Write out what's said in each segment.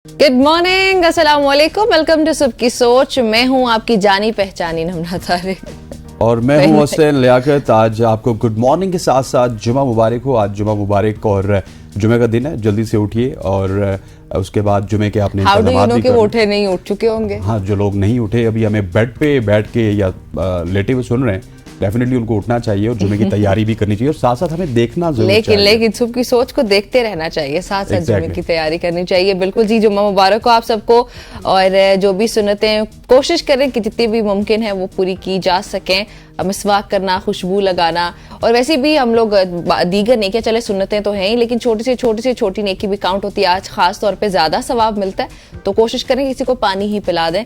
Good morning, अस्सलाम वालेकुम, welcome to सबकी सोच। मैं हूं आपकी जानी पहचानी नमना तारिक और मैं हूं हुसैन लियाकत। आज आपको गुड मॉर्निंग के साथ साथ जुमा मुबारक हो। आज जुमा मुबारक और जुमे का दिन है। जल्दी से उठिए और उसके बाद जुमे के आपने हाउ डू यू नो कि वो उठे नहीं उठ चुके होंगे? हाँ, जो लोग नहीं उठे अभी हमें बेड पे बैठ के या लेटे हुए सुन रहे हैं, डेफिनेटली उनको उठना चाहिए और जुमे की तैयारी भी करनी चाहिए और साथ साथ हमें देखना जरूर चाहिए। लेकिन सबकी सोच को देखते रहना चाहिए, साथ साथ जुमे की तैयारी करनी चाहिए। बिल्कुल जी, जुम्मा मुबारक हो आप सबको। और जो भी सुन्नतें कोशिश करें कि जितनी भी मुमकिन है वो पूरी की जा सकें। मिसवाक करना, खुशबू लगाना, और वैसे भी हम लोग दीगर नेकियां, चले सुन्नतें तो हैं ही, लेकिन छोटी से छोटी नेकी भी काउंट होती है। आज खास तौर पे ज्यादा सवाब मिलता है, तो कोशिश करें किसी को पानी ही पिला दें।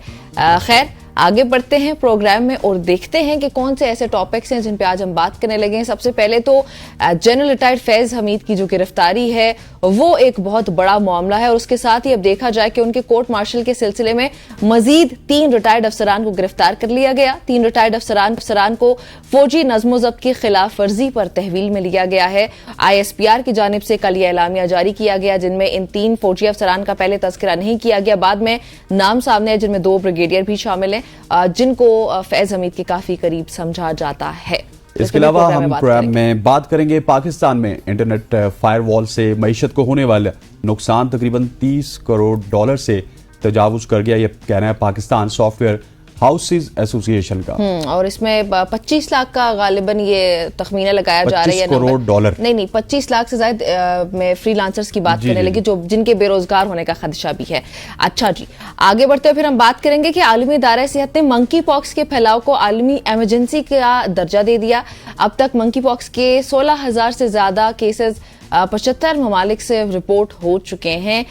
खैर, आगे बढ़ते हैं प्रोग्राम में और देखते हैं कि कौन से ऐसे टॉपिक्स हैं जिन पे आज हम बात करने लगे हैं। सबसे पहले तो जनरल रिटायर्ड फैज हमीद की जो गिरफ्तारी है वो एक बहुत बड़ा मामला है, और उसके साथ ही अब देखा जाए कि उनके कोर्ट मार्शल के सिलसिले में मजीद 3 रिटायर्ड अफसरान को गिरफ्तार कर लिया गया। 3 रिटायर्ड अफसरान को फौजी नज़्म ज़ब्त की खिलाफ वर्जी पर तहवील में लिया गया है। ISPR की जानिब से कल यह एलामिया जारी किया गया, जिनमें इन 3 फौजी अफसरान का पहले तस्करा नहीं किया गया, बाद में नाम सामने है, जिनमें 2 ब्रिगेडियर भी शामिल हैं, जिनको फैज हमीद के काफी करीब समझा जाता है। इसके अलावा हम प्रोग्राम में बात करेंगे पाकिस्तान में इंटरनेट फायरवॉल से मईशत को होने वाला नुकसान तकरीबन $30 करोड़ से तजावुज कर गया। ये कहना है पाकिस्तान सॉफ्टवेयर हाउसेज एसोसिएशन का। और इसमें 25 लाख का गालिबन ये तखमीना लगाया जा रहा है। $25 करोड़ नहीं, 25 लाख से ज्यादा में फ्रीलांसर्स की बात करने लगी, जो जिनके बेरोजगार होने का खदशा भी है। अच्छा जी, आगे बढ़ते हुए फिर हम बात करेंगे कि आलमी इदारा सेहत ने मंकी पॉक्स के फैलाव को आलमी इमरजेंसी का दर्जा दे दिया। अब तक मंकी पॉक्स के 16,000 से ज्यादा केसेस 75 ममालिक से रिपोर्ट हो चुके हैं।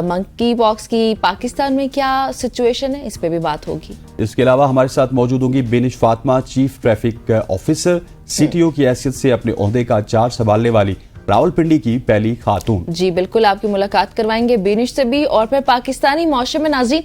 मंकी पॉक्स की पाकिस्तान में क्या सिचुएशन है, इस पे भी बात होगी। इसके अलावा हमारे साथ मौजूद होंगी Benish Fatima, chief traffic officer, CTO की हैसियत से अपने ओहदे का चार्ज संभालने वाली रावलपिंडी की पहली खातून। जी बिल्कुल, आपकी मुलाकात करवाएंगे बेनिश से भी। और फिर पाकिस्तानी मौशरे में नाज़रीन,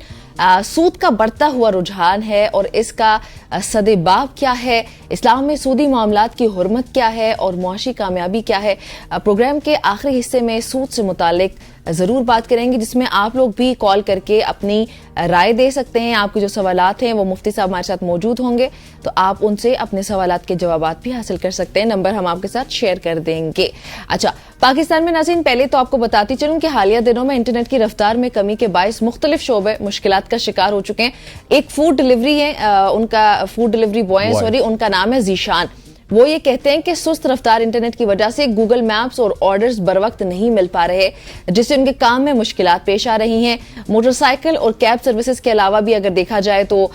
सूद का बढ़ता हुआ रुझान है और इसका सदेबाब क्या है, इस्लाम में सूदी मामलात की हुर्मत क्या है और मुआशी कामयाबी क्या है। प्रोग्राम के आखिरी हिस्से में सूद से मुतालिक जरूर बात करेंगे, जिसमें आप लोग भी कॉल करके अपनी राय दे सकते हैं। आपके जो सवालात हैं वो मुफ्ती साहब हमारे साथ मौजूद होंगे, तो आप उनसे अपने सवालात के जवाबात भी हासिल कर सकते हैं। नंबर हम आपके साथ शेयर कर देंगे। अच्छा, पाकिस्तान में नाज़रीन, पहले तो आपको बताती चलूं कि हालिया दिनों में इंटरनेट की रफ्तार में कमी के बायस मुख्तलिफ शोबे मुश्किलात का शिकार हो चुके हैं। एक फूड डिलीवरी है, उनका फूड डिलीवरी बॉय है, उनका नाम है जीशान। वो ये कहते हैं कि सुस्त रफ्तार इंटरनेट की वजह से गूगल मैप्स और ऑर्डर्स बर वक्त नहीं मिल पा रहे, जिससे उनके काम में मुश्किलात पेश आ रही हैं। मोटरसाइकिल और कैब सर्विसेज के अलावा भी अगर देखा जाए तो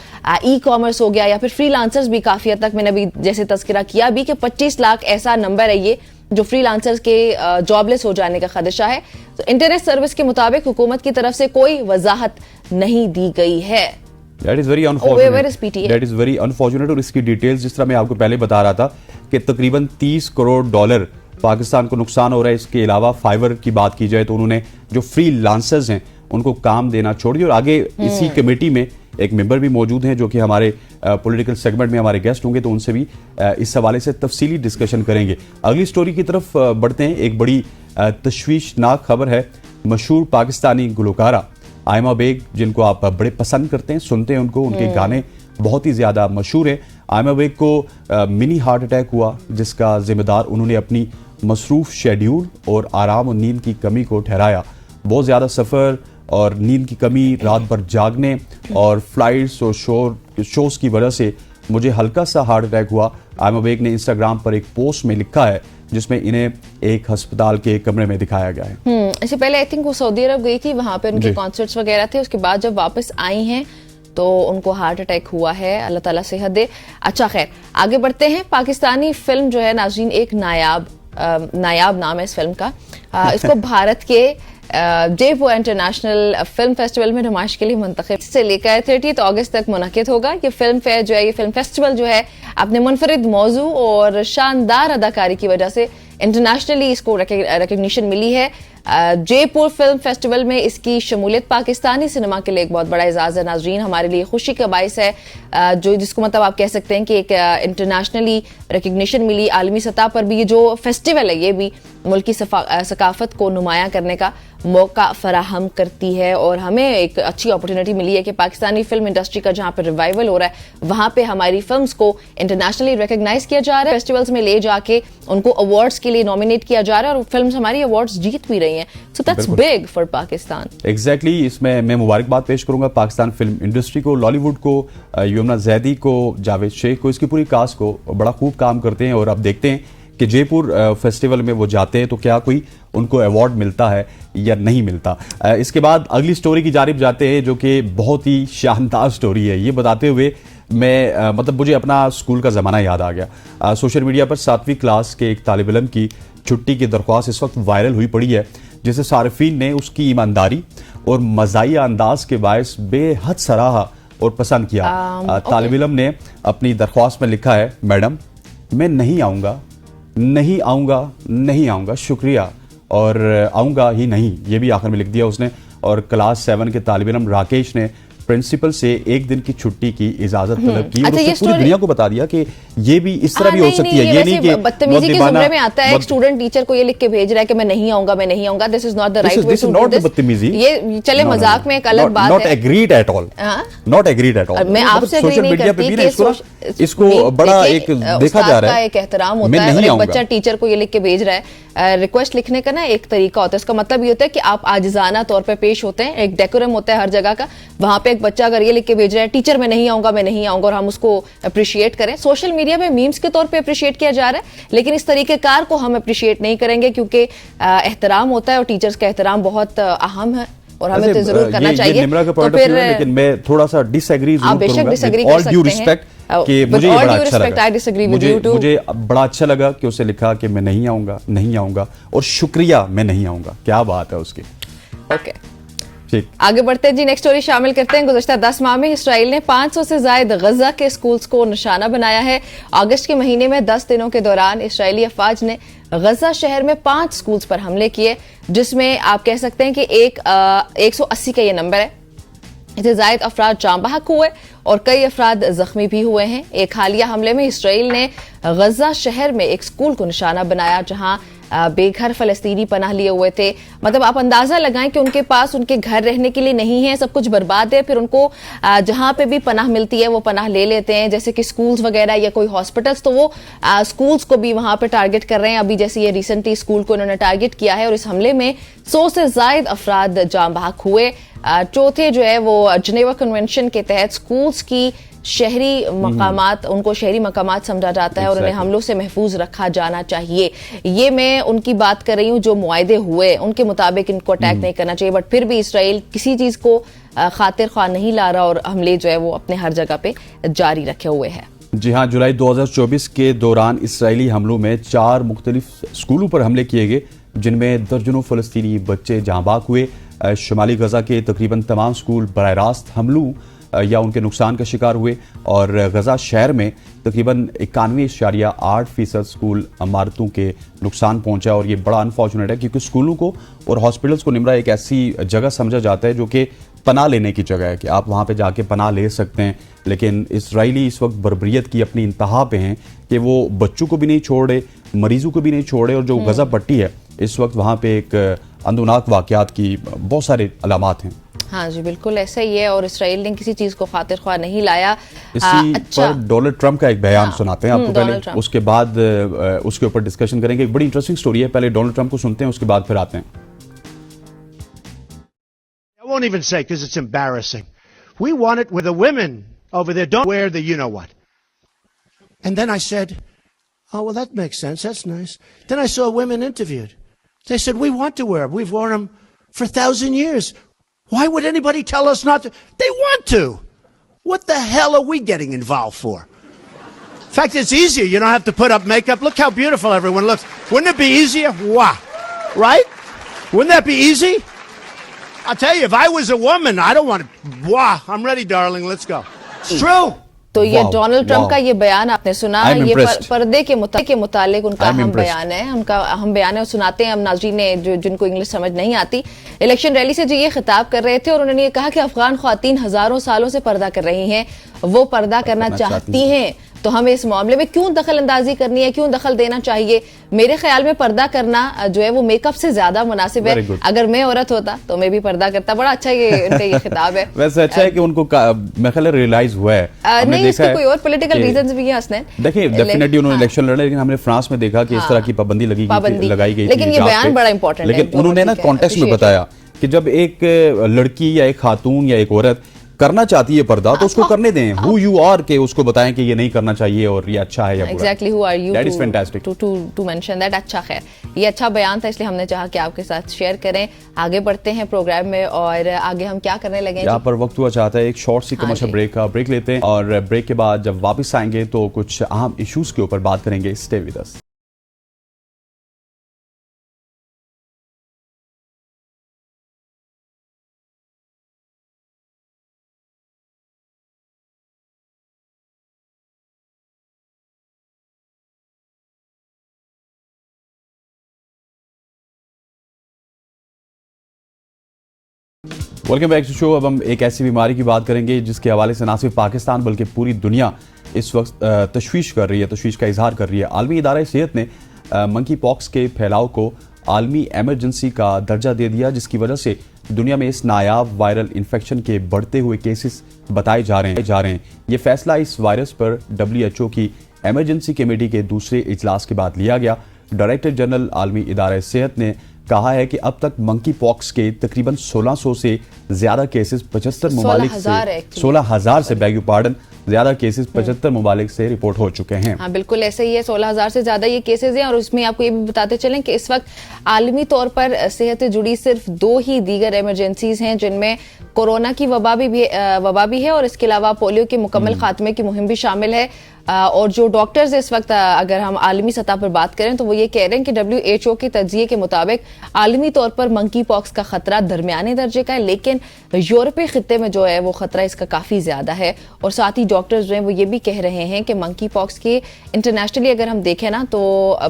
ई-कॉमर्स हो गया या फिर फ्रीलांसर्स भी काफी हद तक, मैंने अभी जैसे तस्करा किया भी कि 25 लाख ऐसा नंबर है ये जो फ्रीलांसर्स के जॉबलेस हो जाने का खदशा है। तो इंटरनेट सर्विस के मुताबिक हुकूमत की तरफ से कोई वजाहत नहीं दी गई है। That is very unfortunate। और इसकी डिटेल्स जिस तरह मैं आपको पहले बता रहा था कि तकरीबन $30 करोड़ पाकिस्तान को नुकसान हो रहा है। इसके अलावा फाइबर की बात की जाए तो उन्होंने जो फ्रीलांसर्स हैं उनको काम देना छोड़ दिया। और आगे इसी कमेटी में एक मेंबर भी मौजूद हैं जो कि हमारे पॉलिटिकल सेगमेंट में हमारे गेस्ट होंगे, तो उनसे भी इस हवाले से तफसीली डिस्कशन करेंगे। अगली स्टोरी की तरफ बढ़ते हैं। एक बड़ी तशवीशनाक खबर है। मशहूर पाकिस्तानी गुलकारा आयमा बेग, जिनको आप बड़े पसंद करते हैं, सुनते हैं उनको, उनके गाने बहुत ही ज़्यादा मशहूर हैं। आयमा बेग को मिनी हार्ट अटैक हुआ, जिसका जिम्मेदार उन्होंने अपनी मसरूफ शेड्यूल और आराम और नींद की कमी को ठहराया। बहुत ज़्यादा सफ़र और नींद की कमी, रात भर जागने और फ्लाइट्स और शोज़ की वजह से मुझे हल्का सा हार्ट अटैक हुआ। आयमा बेग ने इंस्टाग्राम पर एक पोस्ट में लिखा है जिसमें इन्हें एक अस्पताल के कमरे में दिखाया गया है। इससे पहले आई थिंक वो सऊदी अरब गई थी, वहां पे उनके कॉन्सर्ट्स वगैरह थे। उसके बाद जब वापस आई हैं तो उनको हार्ट अटैक हुआ है। अल्लाह ताला सेहत दे। अच्छा, खैर आगे बढ़ते हैं। पाकिस्तानी फिल्म जो है नाज़रीन, एक नायाब नाम है इस फिल्म का। इसको भारत के जयपुर इंटरनेशनल फिल्म फेस्टिवल में नुमाइश के लिए मुंतखब से लेकर 30 अगस्त तक मुनक़िद होगा। ये फिल्म फेयर जो है, ये फिल्म फेस्टिवल जो है, अपने मुनफरिद मौजू और शानदार अदाकारी की वजह से इंटरनेशनली इसको रिकग्निशन मिली है। जयपुर फिल्म फेस्टिवल में इसकी शमूलियत पाकिस्तानी सिनेमा के लिए एक बहुत बड़ा एजाज है नाजरीन, हमारे लिए खुशी का बाइस है, जो जिसको मतलब आप कह सकते हैं कि एक इंटरनेशनली रिकग्निशन मिली आलमी सतह पर भी। ये जो फेस्टिवल है ये भी मुल्क की सकाफत को नुमायां करने का मौका फराहम करती है। और हमें एक अच्छी अपॉर्चुनिटी मिली है कि पाकिस्तानी फिल्म इंडस्ट्री का जहां पर रिवाइवल हो रहा है वहां पे हमारी फिल्म्स को इंटरनेशनली रिकॉग्नाइज किया जा रहा है, फेस्टिवल्स में ले जाके उनको अवार्ड्स के लिए नॉमिनेट किया जा रहा है और फिल्म्स हमारी अवार्ड्स जीत भी रही हैं। So that's big for Pakistan. Exactly इसमें मैं मुबारकबाद पेश करूंगा पाकिस्तान फिल्म इंडस्ट्री को, लॉलीवुड को, यमुना जैदी को, जावेद शेख को, इसकी पूरी कास्ट को। बड़ा खूब काम करते हैं। और अब देखते हैं कि जयपुर फेस्टिवल में वो जाते हैं तो क्या कोई उनको अवार्ड मिलता है या नहीं मिलता। इसके बाद अगली स्टोरी की जानिब जाते हैं जो कि बहुत ही शानदार स्टोरी है। ये बताते हुए मैं मतलब मुझे अपना स्कूल का ज़माना याद आ गया। सोशल मीडिया पर 7वीं क्लास के एक तालिब इल्म की छुट्टी की दरख्वास्त इस वक्त वायरल हुई पड़ी है, जिसे सारिफीन ने उसकी ईमानदारी और मज़ाहिया अंदाज के बायस बेहद सराहा और पसंद किया। तालिब इल्म ने अपनी दरख्वास्त में लिखा है, मैडम मैं नहीं आऊँगा, नहीं आऊँगा, नहीं आऊँगा, शुक्रिया, और आऊँगा ही नहीं, ये भी आखिर में लिख दिया उसने। और क्लास 7 के तालिब इल्म राकेश ने प्रिंसिपल से एक दिन की छुट्टी की इजाजत तलब की और उसने पूरी दुनिया को बता दिया कि ये भी इस तरह भी हो सकती है। ये नहीं कि बदतमीजी के जुमरे में आता है एक स्टूडेंट टीचर को ये लिख के भेज रहा है कि मैं नहीं आऊंगा, मैं नहीं आऊंगा। This is not the right way to do this. बदतमीजी, ये चले मजाक में एक अलग बात है, not agreed at all, not agreed at all. मैं आपसे एग्री नहीं करती कि इसको बड़ा एक देखा जा रहा है, एक एहतराम होता है। और एक बच्चा टीचर को ये लिख के भेज रहा है, रिक्वेस्ट लिखने का ना एक तरीका होता है, इसका मतलब ये होता है कि आप आजिजाना तौर पर पेश होते हैं, एक डेकोरम होता है हर जगह का। वहां पे एक बच्चा अगर ये लिख के भेज रहा है टीचर मैं नहीं आऊंगा, मैं नहीं आऊंगा, और हम उसको अप्रिशिएट करें, सोशल मीडिया में मीम्स के तौर पे अप्रिशिएट किया जा रहा है, लेकिन इस तरीकेकार को हम अप्रिशिएट नहीं करेंगे क्योंकि एहतराम होता है और टीचर्स का एहतराम बहुत अहम है और हमें तो जरूर करना चाहिए। तो फिर लेकिन मैं थोड़ा सा डिसएग्री जरूर करूंगा, ऑल ड्यू रिस्पेक्ट, कि मुझे ये बड़ा अच्छा लगा, मुझे बड़ा अच्छा लगा कि उसे लिखा कि मैं नहीं आऊंगा, नहीं आऊंगा, और शुक्रिया मैं नहीं आऊंगा। क्या बात है उसकी। ओके आगे बढ़ते हैं जी, नेक्स्ट स्टोरी शामिल करते हैं। गुज़श्ता 10 माह में इसराइल ने 500 से ज्यादा गजा के स्कूल्स को निशाना बनाया है। अगस्त के महीने में 10 दिनों के दौरान इसराइली अफवाज ने गजा शहर में 5 स्कूल्स पर हमले किए, जिसमें आप कह सकते हैं कि 180 का ये नंबर है। इससे जायद अफराद जाँ बहक हुए और कई अफराद जख्मी भी हुए हैं। एक हालिया हमले में इसराइल ने गजा शहर में एक स्कूल को निशाना बनाया जहां बेघर फलस्तीनी पनाह लिए हुए थे। मतलब आप अंदाजा लगाएं कि उनके पास उनके घर रहने के लिए नहीं है, सब कुछ बर्बाद है, फिर उनको जहां पे भी पनाह मिलती है वो पनाह ले लेते हैं, जैसे कि स्कूल्स वगैरह या कोई हॉस्पिटल्स, तो वो स्कूल्स को भी वहां पे टारगेट कर रहे हैं। अभी जैसे ये रिसेंटली स्कूल को इन्होंने टारगेट किया है और इस हमले में 100 से जायद अफराद जाँ बहक हुए। चौथे जो है वो जिनेवा कन्वेंशन के तहत स्कूल्स की शहरी मकामात, उनको शहरी मकामात समझा जाता है और उन्हें हमलों से महफूज रखा जाना चाहिए। ये मैं उनकी बात कर रही हूँ जो मुआहदे हुए उनके मुताबिक इनको अटैक नहीं करना चाहिए, बट फिर भी इसराइल किसी चीज को खातिर ख्वाह नहीं ला रहा और हमले जो है वो अपने हर जगह पे जारी रखे हुए हैं। जी हाँ, जुलाई 2024 के दौरान इसराइली हमलों में 4 मुख्तलिफ स्कूलों पर हमले किए गए, जिनमें दर्जनों फलस्तीनी बच्चे जाँ बहक हुए। शुमाली गजा के तकरीबन तमाम स्कूल बराह रास्त हमलों या उनके नुकसान का शिकार हुए और गजा शहर में तकरीबन 91.8% स्कूल इमारतों के नुकसान पहुंचा। और ये बड़ा अनफॉर्चुनेट है क्योंकि स्कूलों को और हॉस्पिटल्स को निमरा एक ऐसी जगह समझा जाता है जो कि पनाह लेने की जगह है, कि आप वहाँ पे जाके पनाह ले सकते हैं। लेकिन इसराइली इस वक्त बर्बरियत की अपनी इंतहा पे हैं कि वो बच्चों को भी नहीं छोड़े, मरीजों को भी नहीं छोड़े, और जो गजा पट्टी है इस वक्त वहाँ पे एक अंदुनाक वाक़यात की बहुत सारे अलामात हैं। हाँ जी बिल्कुल ऐसा ही है और इसराइल ने किसी चीज को खातिर ख्वाह नहीं लाया। इसी पर डोनाल्ड ट्रंप का एक बयान सुनाते हैं आपको पहले, उसके बाद उसके ऊपर डिस्कशन करेंगे। एक बड़ी इंटरेस्टिंग स्टोरी है, पहले डोनाल्ड ट्रंप को सुनते हैं, उसके बाद फिर आते हैं। I won't even say because it's embarrassing. We want it where the women over there don't wear the you-know-what. And then I said, oh, well, that makes sense. That's nice. Then I saw women interviewed. They said, we want to wear them. We've worn them for 1,000 years. Why would anybody tell us not to? They want to. What the hell are we getting involved for? In fact, it's easier. You don't have to put up makeup. Look how beautiful everyone looks. Wouldn't it be easier? Wow. Right? Wouldn't that be easy? I'll tell you, if I was a woman, I don't want to. Wow. I'm ready, darling. Let's go. It's true. तो ये Donald Trump का ये बयान आपने सुना, ये पर्दे के मुतालिक उनका अहम बयान है, उनका अहम बयान है और सुनाते हैं हम नाज़रीन ने जिनको इंग्लिश समझ नहीं आती। इलेक्शन रैली से जी ये खिताब कर रहे थे और उन्होंने ये कहा कि अफगान ख्वातीन हजारों सालों से पर्दा कर रही हैं, वो पर्दा करना चाहती हैं तो हमें इस मामले में क्यों दखल अंदाजी करनी है, क्यों दखल देना चाहिए? मेरे ख्याल में पर्दा करना जो है वो मेकअप से ज्यादा मुनासिब है। अगर मैं औरत होता तो मैं भी पर्दा करता। बड़ा अच्छा ये खिताब है। वैसे अच्छा है कि उनको मैं ख्याल रियलाइज हुआ है। नहीं, इसके कोई और पॉलिटिकल रीजंस भी हैं हसनैन। देखिए डेफिनेटली उन्होंने इलेक्शन लड़े, लेकिन हमने फ्रांस में देखा कि इस तरह की पाबंदी लगाई गई थी। लेकिन ये बयान बड़ा इंपॉर्टेंट है। लेकिन उन्होंने ना कॉन्टेक्स्ट में बताया कि जब एक लड़की या एक खातून या एक औरत करना चाहती है पर्दा तो उसको करने दें। हु यू आर के उसको बताएं कि ये नहीं करना चाहिए और ये अच्छा है या बुरा। Exactly who are you that is fantastic to mention that. अच्छा, खैर ये अच्छा बयान था, इसलिए हमने चाहा कि आपके साथ शेयर करें। आगे बढ़ते हैं प्रोग्राम में और आगे हम क्या करने लगे? यहाँ पर वक्त हुआ चाहता है एक शॉर्ट सी कमर्शियल ब्रेक लेते हैं और ब्रेक के बाद जब वापस आएंगे तो कुछ अहम इश्यूज के ऊपर बात करेंगे। Stay with us. Welcome back to show. अब हम एक ऐसी बीमारी की बात करेंगे जिसके हवाले से ना सिर्फ पाकिस्तान बल्कि पूरी दुनिया इस वक्त तशवीश का इजहार कर रही है। आलमी इदारा सेहत ने मंकी पॉक्स के फैलाव को आलमी एमरजेंसी का दर्जा दे दिया, जिसकी वजह से दुनिया में इस नायाब वायरल इन्फेक्शन के बढ़ते हुए केसेस बताए जा रहे हैं। ये फैसला इस वायरस पर WHO की एमरजेंसी कमेटी के दूसरे इजलास के बाद लिया गया। डायरेक्टर जनरल आलमी इदारा सेहत ने कहा है कि अब तक मंकी पॉक्स के तकरीबन 1600 से ज्यादा केसेस 75 ममालिक से 16,000 से बैग पार्डन ज्यादा केसेस 75 ममालिक से रिपोर्ट हो चुके हैं। हाँ बिल्कुल ऐसे ही है, 16,000 से ज्यादा ये केसेस हैं। और उसमें आपको ये भी बताते चलें कि इस वक्त आलमी तौर पर सेहत से जुड़ी सिर्फ 2 ही दीगर इमरजेंसीज हैं जिनमें कोरोना की वबा भी है और इसके अलावा पोलियो के मुकम्मल खात्मे की मुहिम भी शामिल है। और जो डॉक्टर्स इस वक्त अगर हम आलमी सतह पर बात करें तो वो ये कह रहे हैं कि WHO के तज्जिए के मुताबिक आलमी तौर पर मंकी पॉक्स का खतरा दरमियाने दर्जे का है, लेकिन यूरोपीय खित्ते में जो है वो खतरा इसका काफी ज्यादा है। और साथ ही डॉक्टर्स जो हैं वो ये भी कह रहे हैं कि मंकी पॉक्स के इंटरनेशनली अगर हम देखें ना तो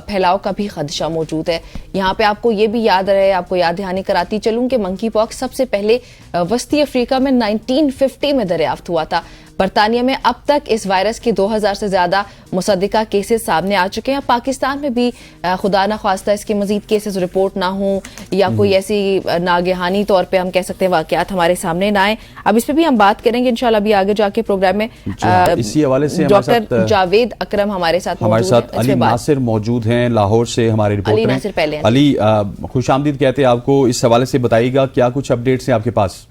फैलाव का भी खदशा मौजूद है। यहाँ पे आपको ये भी याद रहे, आपको याद दहानी कराती चलूं कि मंकी पॉक्स सबसे पहले वस्ती अफ्रीका में 1950 में दरियाफ्त हुआ था। बरतानिया में अब तक इस वायरस के 2000 से ज्यादा मुसद्दिका केसेस सामने आ चुके हैं। पाकिस्तान में भी खुदा ना ख्वास्ता इसके मजीद केसेस रिपोर्ट ना हो या कोई ऐसी नागहानी तौर पे हम कह सकते हैं वाकयात हमारे सामने ना आए। अब इस पे भी हम बात करेंगे इंशाल्लाह भी आगे जाके प्रोग्राम में। इसी हवाले से डॉक्टर जावेद अकरम हमारे साथ अली नासिर मौजूद हैं लाहौर से, हमारे रिपोर्टर अली खुशामदीद कहते हैं आपको। इस हवाले से बताइएगा क्या कुछ अपडेट्स हैं आपके पास?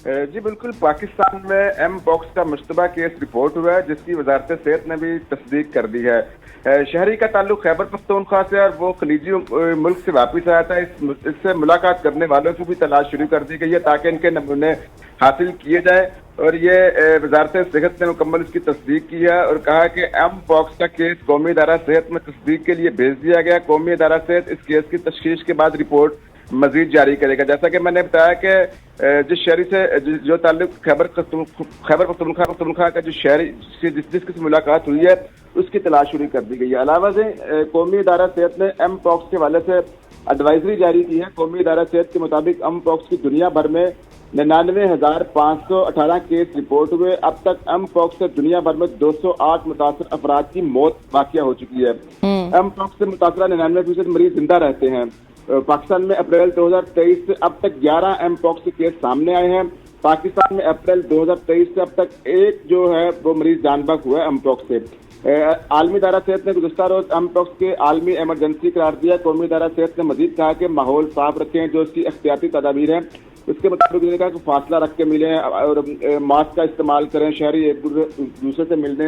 जी बिल्कुल, पाकिस्तान में एम पॉक्स का मुश्तबा केस रिपोर्ट हुआ है जिसकी वजारत सेहत ने भी तस्दीक कर दी है। शहरी का ताल्लुक खैबर पख्तूनख्वा से और वो खलीजी मुल्क से वापस आया था। इससे मुलाकात करने वालों की भी तलाश शुरू कर दी गई है ताकि इनके नमूने हासिल किए जाए। और ये वजारत सेहत ने मुकम्मल इसकी तस्दीक की है और कहा कि एम पॉक्स का केस कौमी इदारा सेहत में तस्दीक के लिए भेज दिया गया। कौमी इदारा सेहत इस केस की तशखीस के बाद रिपोर्ट मजीद जारी करेगा। जैसा कि मैंने बताया कि जिस शहरी से जो ताल्लुक खैबर पख्तूनख्वा का जो शहरी जिसकी मुलाकात हुई है उसकी तलाश शुरू कर दी गई है। अलावा से कौमी इदारा सेहत ने एम पॉक्स के हवाले से एडवाइजरी जारी की है। कौमी इदारा सेहत के मुताबिक एम पॉक्स की दुनिया भर में 99,518 केस रिपोर्ट हुए। अब तक एम पॉक्स से दुनिया भर में 208 मुतासर अफराद की मौत वाक़या हो चुकी है। एम पॉक्स से मुतासरा 99% मरीज जिंदा रहते हैं। पाकिस्तान में अप्रैल 2023 से अब तक 11 एम पॉक्स के केस सामने आए हैं। पाकिस्तान में अप्रैल 2023 से अब तक एक जो है वो मरीज जान बहक हुआ है एम पॉक्स से। आलमी इदारा सेहत ने गुज़श्ता रोज एम पॉक्स के आलमी एमरजेंसी करार दिया। कौमी इदारा सेहत ने मजीद कहा कि माहौल साफ रखें, जो इसकी एहतियाती तदाबीर है उसके मुताबिक उन्होंने कहा कि फासला रख के मिलें और मास्क का इस्तेमाल करें, शहरी एक दूसरे से मिलने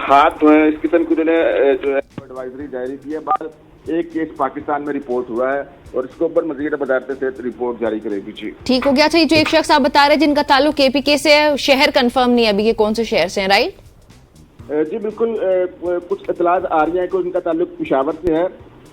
हाथ धोएं, इस किस्म की उन्होंने जो है एडवाइजरी जारी की है। बाद एक केस पाकिस्तान में रिपोर्ट हुआ है और इसके ऊपर मजीद वजारत सेहत रिपोर्ट जारी करेगी। जी ठीक हो गया। अच्छा, जो एक शख्स आप बता रहे हैं जिनका ताल्लुक KPK से है, शहर कंफर्म नहीं है अभी, ये कौन से शहर से हैं, राइट? जी बिल्कुल, कुछ इतलात आ रही हैं कि उनका ताल्लुक पेशावर से है,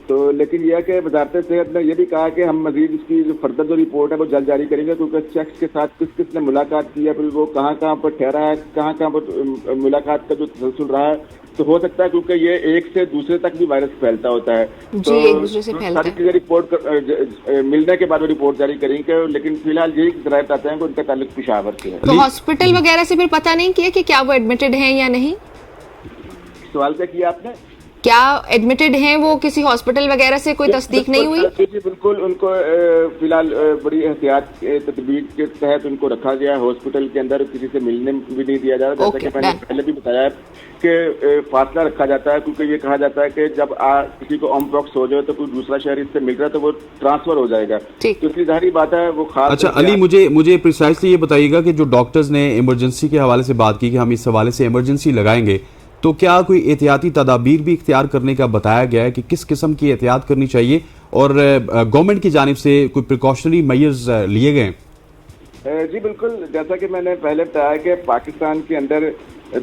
तो लेकिन यह कि वजारत सेहत ने यह भी कहा कि हम मजीद इसकी जो फर्दर जो रिपोर्ट है वो जल्द जारी करेंगे, क्योंकि शख्स के साथ किस किस ने मुलाकात की है, फिर वो कहाँ कहाँ पर ठहरा है, कहाँ कहाँ पर मुलाकात का जो तसलसल रहा है, तो हो सकता है क्योंकि ये एक से दूसरे तक भी वायरस फैलता होता है। जी, तो एक दूसरे से फैलता सारी है। चीजें रिपोर्ट मिलने के बाद वो रिपोर्ट जारी करेंगे, लेकिन फिलहाल यही जराये आते हैं कि उनका ताल्लुक पेशावर से है। तो हॉस्पिटल वगैरह से फिर पता नहीं किया कि क्या वो एडमिटेड हैं या नहीं? सवाल क्या किया आपने? क्या एडमिटेड हैं वो, किसी हॉस्पिटल वगैरह से कोई तस्दीक नहीं हुई? जी बिल्कुल, उनको फिलहाल बड़ी एहतियात तदबीर के तहत उनको रखा गया है हॉस्पिटल के अंदर, किसी से मिलने भी नहीं दिया जा रहा। जैसा कि मैंने पहले भी बताया है कि फासला रखा जाता है, क्योंकि ये कहा जाता है कि जब किसी को एमपॉक्स हो जाए तो कोई दूसरा शहर इससे मिल रहा है तो वो ट्रांसफर हो जाएगा, तो इसलिए जाहिर बात है वो खास। अच्छा अली, मुझे प्रिसाइसली ये बताइएगा कि जो डॉक्टर्स ने इमरजेंसी के हवाले से बात की कि हम इस हवाले से इमरजेंसी लगाएंगे, तो क्या कोई एहतियाती तदाबीर भी इख्तियार करने का बताया गया है कि किस किस्म की एहतियात करनी चाहिए, और गवर्नमेंट की जानिब से कोई प्रिकॉशनरी मेजर्स लिए गए? जी बिल्कुल, जैसा कि मैंने पहले बताया कि पाकिस्तान के अंदर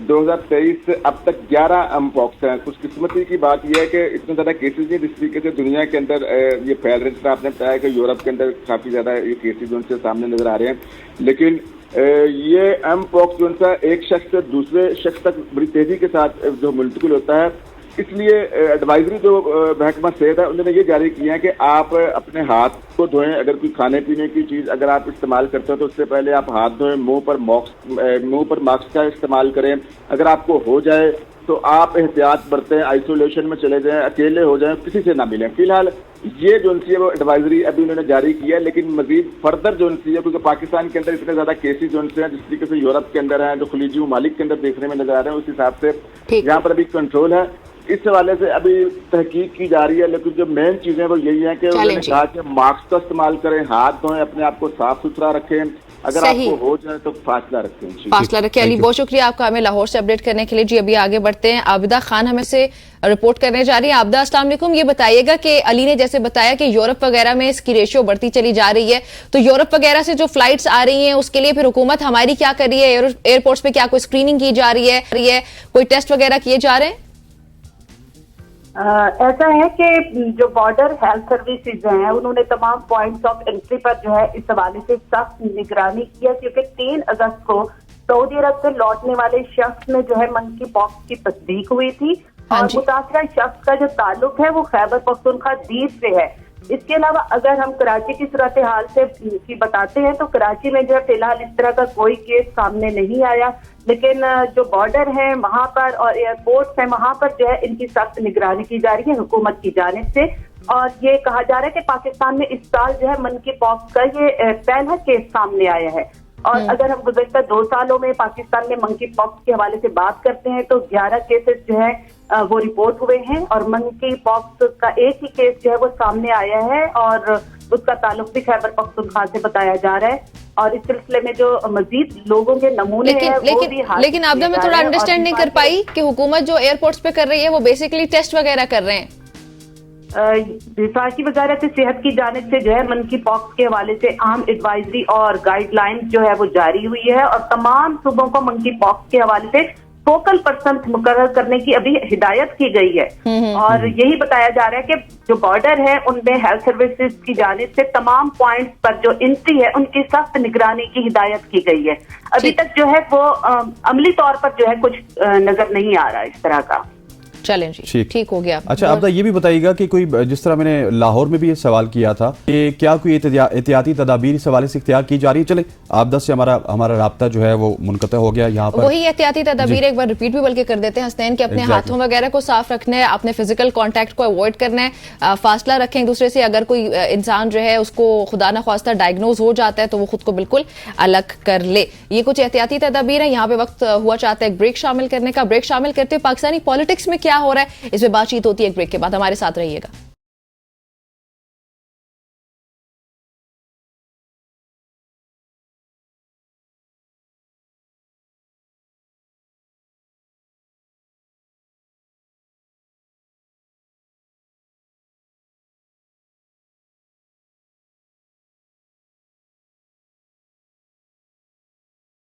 2023 से अब तक 11 एमपॉक्स हैं। खुशकिस्मती की बात यह है कि इतने ज्यादा केसेज नहीं जिस तरीके से दुनिया के अंदर ये फैल रहे हैं। आपने बताया कि यूरोप के अंदर काफी ज्यादा ये केसेज उनसे सामने नजर आ रहे हैं, लेकिन ये एमपॉक्स जो सा एक शख्स से दूसरे शख्स तक बड़ी तेजी के साथ जो मुंतकिल होता है, इसलिए एडवाइजरी जो महकमा सेहत है उन्होंने ये जारी किया है कि आप अपने हाथ को धोएं। अगर कोई खाने पीने की चीज अगर आप इस्तेमाल करते हो तो उससे पहले आप हाथ धोएं। मुंह पर मास्क का इस्तेमाल करें। अगर आपको हो जाए तो आप एहतियात बरतें, आइसोलेशन में चले जाएं, अकेले हो जाएं, किसी से ना मिलें। फिलहाल ये जो है वो एडवाइजरी अभी उन्होंने जारी की है, लेकिन मजीद फर्दर जो है, क्योंकि पाकिस्तान के अंदर इतने ज्यादा केसेज जो हैं जिस तरीके से यूरोप के अंदर हैं, जो खलीजी ममालिक के अंदर देखने में नजर आ रहे हैं, उस हिसाब से यहाँ पर अभी कंट्रोल है। इस हवाले से अभी तहकीक की जा रही है, लेकिन जो मेन चीजें वो यही है कि उन्होंने कहा कि मास्क का इस्तेमाल करें, हाथ धोएं, अपने आप को साफ सुथरा रखें, अगर आपको हो जाए तो फासला रखें। फासला रखें। अली, बहुत शुक्रिया आपका हमें लाहौर से अपडेट करने के लिए। जी अभी आगे बढ़ते हैं, आबिदा खान हमें से रिपोर्ट करने जा रही है। आबिदा, अस्सलाम वालेकुम। ये बताइएगा कि अली ने जैसे बताया कि यूरोप वगैरह में इसकी रेशियो बढ़ती चली जा रही है, तो यूरोप वगैरह से जो फ्लाइट्स आ रही हैं उसके लिए फिर हुकूमत हमारी क्या कर रही है? एयरपोर्ट्स पे क्या कोई स्क्रीनिंग की जा रही है, कोई टेस्ट वगैरह किए जा रहे हैं? ऐसा है कि जो बॉर्डर हेल्थ सर्विसेज हैं उन्होंने तमाम पॉइंट्स ऑफ एंट्री पर जो है इस हवाले से सख्त निगरानी की है, क्योंकि 3 अगस्त को सऊदी अरब से लौटने वाले शख्स में जो है मंकी पॉक्स की तस्दीक हुई थी और मुतासरा शख्स का जो ताल्लुक है वो खैबर पख्तूनख्वा दीर से है। इसके अलावा अगर हम कराची की सूरत हाल से की बताते हैं तो कराची में जो है फिलहाल इस तरह का कोई केस सामने नहीं आया, लेकिन जो बॉर्डर है वहां पर और एयरपोर्ट है वहां पर जो है इनकी सख्त निगरानी की जा रही है हुकूमत की जानिब से। और ये कहा जा रहा है कि पाकिस्तान में इस साल जो है मंकी पॉक्स का ये पहला केस सामने आया है। और अगर हम गुज़श्ता 2 सालों में पाकिस्तान में मंकी पॉक्स के हवाले से बात करते हैं तो 11 केसेस जो है वो रिपोर्ट हुए हैं और मंकी पॉक्स का एक ही केस जो है वो सामने आया है और उसका ताल्लुक भी खैबर पख्तूनख्वा से बताया जा रहा है। और इस सिलसिले में जो मजीद लोगों के नमूने हैं वो भी लेकिन आपदा मैं थोड़ा अंडरस्टैंड नहीं कर पाई कि हुकूमत जो एयरपोर्ट्स पे कर रही है वो बेसिकली टेस्ट वगैरह कर रहे हैं। विफाकी वजारत सेहत की जानिब से जो है मंकी पॉक्स के हवाले से आम एडवाइजरी और गाइडलाइंस जो है वो जारी हुई है और तमाम सूबों को मंकी पॉक्स के हवाले से फोकल पर्सन मुकर्रर करने की अभी हिदायत की गई है। और यही बताया जा रहा है कि जो बॉर्डर है उनमें हेल्थ सर्विसेज की जानिब से तमाम पॉइंट्स पर जो एंट्री है उनकी सख्त निगरानी की हिदायत की गई है। अभी तक जो है वो अमली तौर पर जो है कुछ नजर नहीं आ रहा इस तरह का। चलें जी, ठीक हो गया। अच्छा आपदा ये भी बताइएगा कि कोई, जिस तरह मैंने लाहौर में भी ये सवाल किया था कि क्या कोई एहतियाती तदाबीर इस हवाले से इख्तियार की जा रही है? चले आपदा से हमारा राब्ता जो है वो मुनक़ता हो गया। यहाँ पर वही एहतियाती तदाबीर एक बार रिपीट भी बल्कि कर देते हैं हसनैन, कि अपने हाथों वगैरह को साफ रखना है, अपने फिजिकल कॉन्टैक्ट को अवॉइड करना है, फासला रखें एक दूसरे से। अगर कोई इंसान जो है उसको खुदा न ख्वास्ता डायग्नोज हो जाता है तो वो खुद को बिल्कुल अलग कर ले। ये कुछ एहतियाती तदाबीर है। यहाँ पे वक्त हुआ चाहता है एक ब्रेक शामिल करने का। ब्रेक शामिल करते हुए पाकिस्तानी पॉलिटिक्स में क्या हो रहा है इस पे बातचीत होती है एक ब्रेक के बाद। हमारे साथ रहिएगा।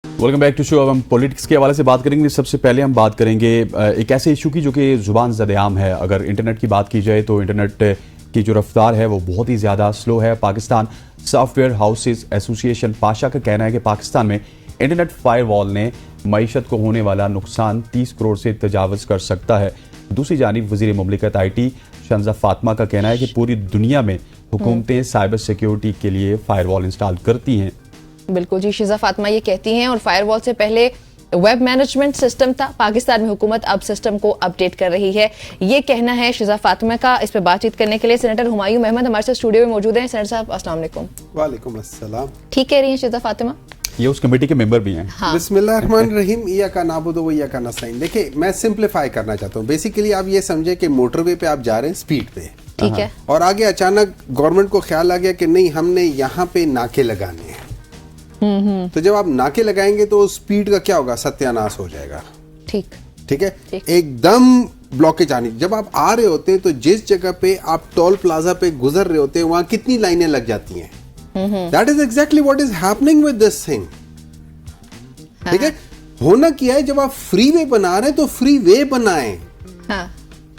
Welcome back to show. अब हम पॉलिटिक्स के हवाले से बात करेंगे। सबसे पहले हम बात करेंगे एक ऐसे इशू की जो कि जुबान ज़द-ए-आम है। अगर इंटरनेट की बात की जाए तो इंटरनेट की जो रफ्तार है वो बहुत ही ज़्यादा स्लो है। Pakistan software houses association Pasha का कहना है कि पाकिस्तान में इंटरनेट फायरवॉल ने मईशत को होने वाला नुकसान 30 करोड़ से तजावज़ कर सकता है। दूसरी जानिब वज़ीर मुमलिकत IT शहनाज़ फातिमा का कहना है कि पूरी दुनिया में हुकूमतें साइबर सिक्योरिटी के लिए फायरवॉल इंस्टॉल करती हैं। बिल्कुल जी, शिजा फातिमा ये कहती हैं। और फायरवॉल से पहले वेब मैनेजमेंट सिस्टम था, पाकिस्तान में हुकूमत अब सिस्टम को अपडेट कर रही है, ये कहना है शिजा फातिमा का। इस पर बातचीत करने के लिए सेनेटर हुमायूं अहमद हमारे साथ स्टूडियो में मौजूद हैं। सेनेटर साहब अस्सलाम वालेकुम। वालेकुम अस्सलाम। ठीक कह रही हैं शिजा फातिमा? ये उस कमेटी के मेंबर भी हैं। हाँ। बिस्मिल्लाहिर्रहमानिर्रहीम, इय्याका नअबुदु व इय्याका नस्तईन। देखिए, मैं सिंप्लीफाई करना चाहता हूँ। बेसिकली आप ये समझे कि मोटरवे पे आप जा रहे हैं स्पीड पे, ठीक है, और आगे अचानक गवर्नमेंट को ख्याल आ गया कि नहीं, हमने यहाँ पे नाके लगाने हैं। तो जब आप नाके लगाएंगे तो स्पीड का क्या होगा? सत्यानाश हो जाएगा। ठीक है, एकदम ब्लॉकेज आनी। जब आप आ रहे होते हैं तो जिस जगह पे आप टोल प्लाजा पे गुजर रहे होते हैं वहां कितनी लाइनें लग जाती हैं। That is exactly what is happening with this thing. ठीक है, होना क्या है, जब आप फ्री वे बना रहे हैं तो फ्री वे बनाएं। हाँ।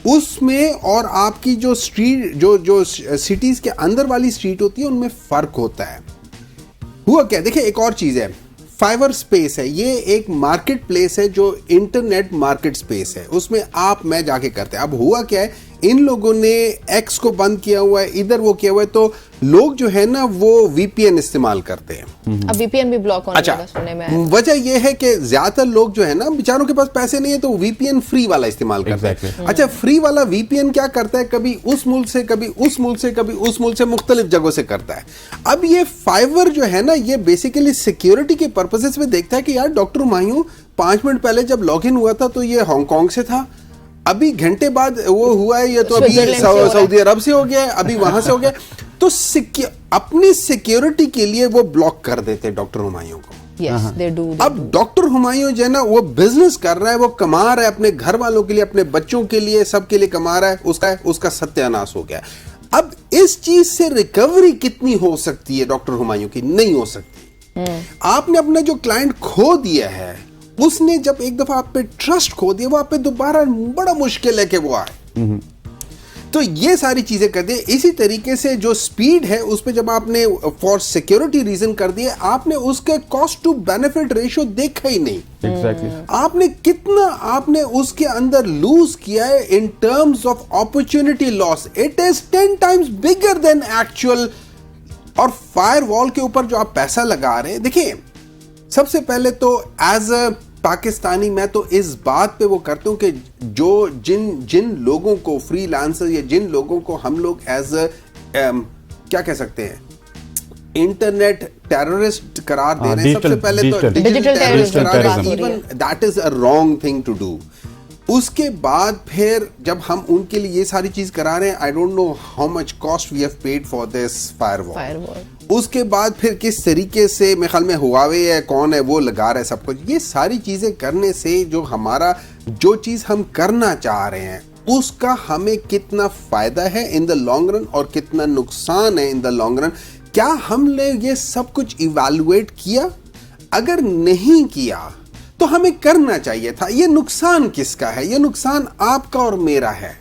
उसमें और आपकी जो स्ट्रीट जो सिटीज के अंदर वाली स्ट्रीट होती है उनमें फर्क होता है। हुआ क्या, देखिए एक और चीज है, फाइवर स्पेस है, ये एक मार्केट प्लेस है जो इंटरनेट मार्केट स्पेस है, उसमें आप मैं जाके करते हैं। अब हुआ क्या है, इन लोगों ने एक्स को बंद किया हुआ है, इधर वो किया हुआ है, तो लोग जो है ना वो VPN इस्तेमाल करते हैं। अब VPN भी ब्लॉक होने लगा सुनने में आया। वजह यह है कि ज्यादातर लोग जो है ना बेचारों के पास पैसे नहीं है तो VPN फ्री वाला इस्तेमाल करते हैं। अच्छा, फ्री वाला VPN क्या करता है, कभी उस मुल्क से, कभी उस मुल्क से, कभी उस मुल्क से, मुख्तलिफ जगहों से करता है। अब ये फाइबर जो है ना, ये बेसिकली सिक्योरिटी के पर्पसेस में देखता है कि यार डॉक्टर हुमायूं 5 मिनट पहले जब लॉग इन हुआ था तो ये हांगकांग से था, अभी घंटे बाद वो हुआ है, ये तो अभी सऊदी अरब से हो गया है, अभी वहां से हो गया। तो अपनी सिक्योरिटी के लिए वो ब्लॉक कर देते हैं डॉक्टर हुमायूं को। Yes, they do. अब डॉक्टर हुमायूं जो है ना वो बिजनेस कर रहा है, वो कमा रहा है अपने घर वालों के लिए, अपने बच्चों के लिए, सबके लिए कमा रहा है, उसका सत्यानाश हो गया। अब इस चीज से रिकवरी कितनी हो सकती है डॉक्टर हुमायूं की? नहीं हो सकती। आपने अपना जो क्लाइंट खो दिया है, उसने जब एक दफा आप पे ट्रस्ट खो दिया, वो आप पे दोबारा बड़ा मुश्किल है कि वो आए। तो ये सारी चीजें कर दी। इसी तरीके से जो स्पीड है उस पे जब आपने फॉर सिक्योरिटी रीजन कर दिए, आपने उसके कॉस्ट टू बेनिफिट रेशियो देखा ही नहीं। Exactly. आपने कितना आपने उसके अंदर लूज किया है इन terms of opportunity loss. It is 10 times bigger than actual. और फायरवॉल के ऊपर जो आप पैसा लगा रहे हैं, देखिए सबसे पहले तो एज अ पाकिस्तानी मैं तो इस बात पे वो करता हूं कि जो जिन लोगों को फ्रीलांसर या जिन लोगों को हम लोग एज क्या कह सकते हैं, इंटरनेट टेररिस्ट करार दे रहे हैं, सबसे पहले तो डिजिटल टेररिस्ट करार, even that is a wrong thing to do. उसके बाद फिर जब हम उनके लिए ये सारी चीज करा रहे हैं, I don't know how much cost we have paid for this firewall. उसके बाद फिर किस तरीके से मेरे ख्याल में हुआवे है, कौन है वो लगा रहा है सब कुछ। ये सारी चीजें करने से जो चीज हम करना चाह रहे हैं उसका हमें कितना फायदा है इन द लॉन्ग रन और कितना नुकसान है इन द लॉन्ग रन, क्या हमने ये सब कुछ इवैल्यूएट किया? अगर नहीं किया तो हमें करना चाहिए था। ये नुकसान किसका है? ये नुकसान आपका और मेरा है।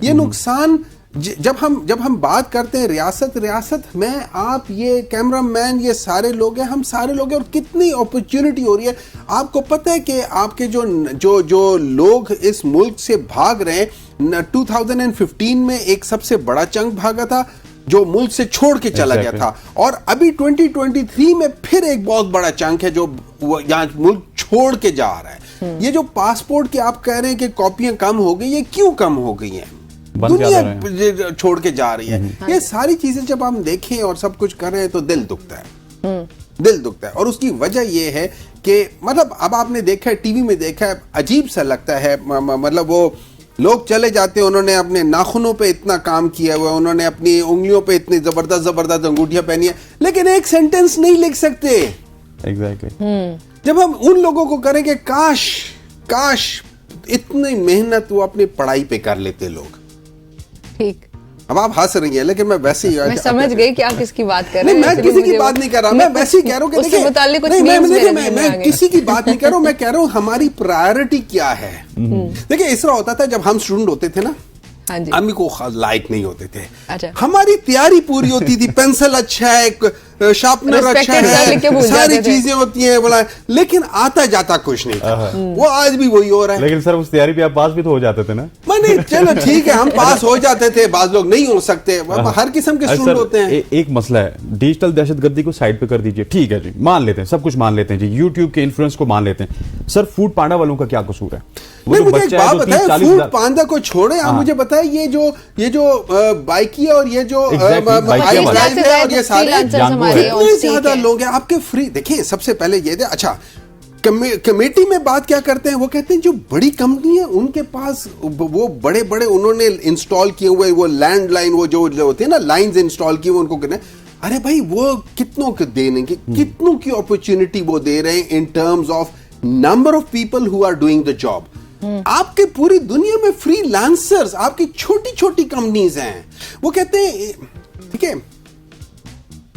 ये नुकसान जब हम बात करते हैं रियासत में, आप ये कैमरामैन, ये सारे लोग हैं, हम सारे लोग हैं, और कितनी अपॉर्चुनिटी हो रही है। आपको पता है कि आपके जो लोग इस मुल्क से भाग रहे हैं, 2015 में एक सबसे बड़ा चंक भागा था जो मुल्क से छोड़ के चला गया था, और अभी 2023 में फिर एक बहुत बड़ा चंक है जो यहाँ मुल्क छोड़ के जा रहा है। ये जो पासपोर्ट के आप कह रहे हैं कि कॉपियां कम हो गई, ये क्यों कम हो गई हैं? दुनिया छोड़ के जा रही है। ये सारी चीजें जब हम देखें और सब कुछ कर रहे हैं तो दिल दुखता है, दिल दुखता है। और उसकी वजह यह है कि मतलब अब आपने देखा है, टीवी में देखा है, अजीब सा लगता है। मतलब वो लोग चले जाते हैं, उन्होंने अपने नाखूनों पे इतना काम किया हुआ है, उन्होंने अपनी उंगलियों पे इतनी जबरदस्त अंगूठियां पहनी है, लेकिन एक सेंटेंस नहीं लिख सकते। एग्जैक्टली। जब हम उन लोगों को करेंगे, काश इतनी मेहनत वो अपनी पढ़ाई पे कर लेते लोग। ठीक। अब आप हंस रही हैं, लेकिन मैं वैसे ही मैं समझ गई कि आप किसकी बात कर रहे हैं। मैं किसी की बात नहीं कर रहा, मैं वैसे ही कह रहा हूँ कि देखिए, मैं किसी की बात नहीं कर रहा हूँ, मैं कह रहा हूँ हमारी प्रायोरिटी क्या है। देखिए इस तरह होता था जब हम स्टूडेंट होते थे ना, अम्मी को लायक नहीं होते थे। अच्छा। हमारी तैयारी पूरी होती थी, पेंसिल अच्छा है, शार्पनर अच्छा Respected sir लिख के है, भूल सारी जाते थे। चीजें होती हैं बोला, लेकिन आता जाता कुछ नहीं था। वो आज भी वही हो रहा है। लेकिन सर उस तैयारी पे आप पास भी तो हो जाते थे ना। मैंने चलो ठीक है, हम पास हो जाते थे, बाज लोग नहीं हो सकते, हर किस्म के स्टूडेंट होते हैं। एक मसला है, डिजिटल दहशतगर्दी को साइड पे कर दीजिए, ठीक है जी, मान लेते हैं, सब कुछ मान लेते हैं जी, यूट्यूब के इन्फ्लुएंस को मान लेते हैं, सर फूड पांडा वालों का क्या कसूर है? वो नहीं, तो मुझे एक बच्चा है बात जो बताए, 30-40 फूड हज़ार- पांडा को छोड़े, आप मुझे बताए ये जो बाइकिया और ये जो Exactly, बाइकिया वाला। लाइव है और ये सारे freelancers जानवर हमारे हैं। on इतने street ज्यादा हैं। लोग हैं आपके फ्री। देखिए सबसे पहले ये दे, अच्छा कमेटी में बात क्या करते हैं, वो कहते हैं जो बड़ी कंपनी है उनके पास वो बड़े बड़े उन्होंने इंस्टॉल किए हुए वो लैंडलाइन, वो जो होते हैं ना लाइंस इंस्टॉल किए हुए, उनको कहते हैं अरे भाई वो कितनों को देने की, कितनों की अपॉर्चुनिटी वो दे रहे हैं in terms of number of people who are doing the job. आपके पूरी दुनिया में फ्रीलांसर्स, आपकी छोटी छोटी कंपनीज हैं, वो कहते हैं ठीक है,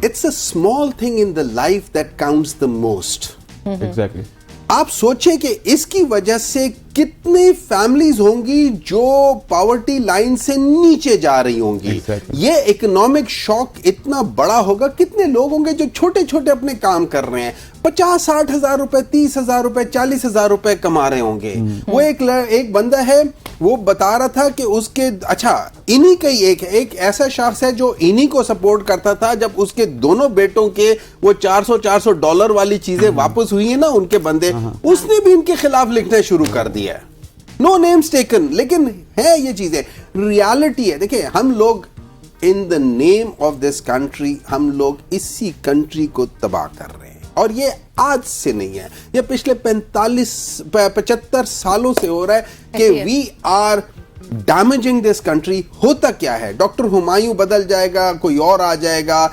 it's a small thing in the life that counts the most. Exactly. आप सोचें कि इसकी वजह से कितनी फैमिलीज होंगी जो पॉवर्टी लाइन से नीचे जा रही होंगी। Exactly. ये इकोनॉमिक शॉक इतना बड़ा होगा, कितने लोग होंगे जो छोटे छोटे अपने काम कर रहे हैं, 50-60 हजार रुपए, 30 हजार रुपए, 40 हजार रुपए कमा रहे होंगे। वो एक बंदा है, वो बता रहा था कि उसके, अच्छा इन्हीं का ही एक ऐसा शख्स है जो इन्हीं को सपोर्ट करता था जब उसके दोनों बेटों के वो $400 वाली चीजें वापस हुई है ना उनके बंदे, उसने भी इनके खिलाफ लिखना शुरू कर दिया है। नो नेम्स टेकन, लेकिन है ये चीजें, रियलिटी है। देखिए हम लोग in the name of this country, हम लोग इसी कंट्री को तबाह कर रहे हैं, और ये आज से नहीं है, ये पिछले 75 सालों से हो रहा है कि we are damaging this country. होता क्या है, डॉक्टर हुमायूं बदल जाएगा, कोई और आ जाएगा,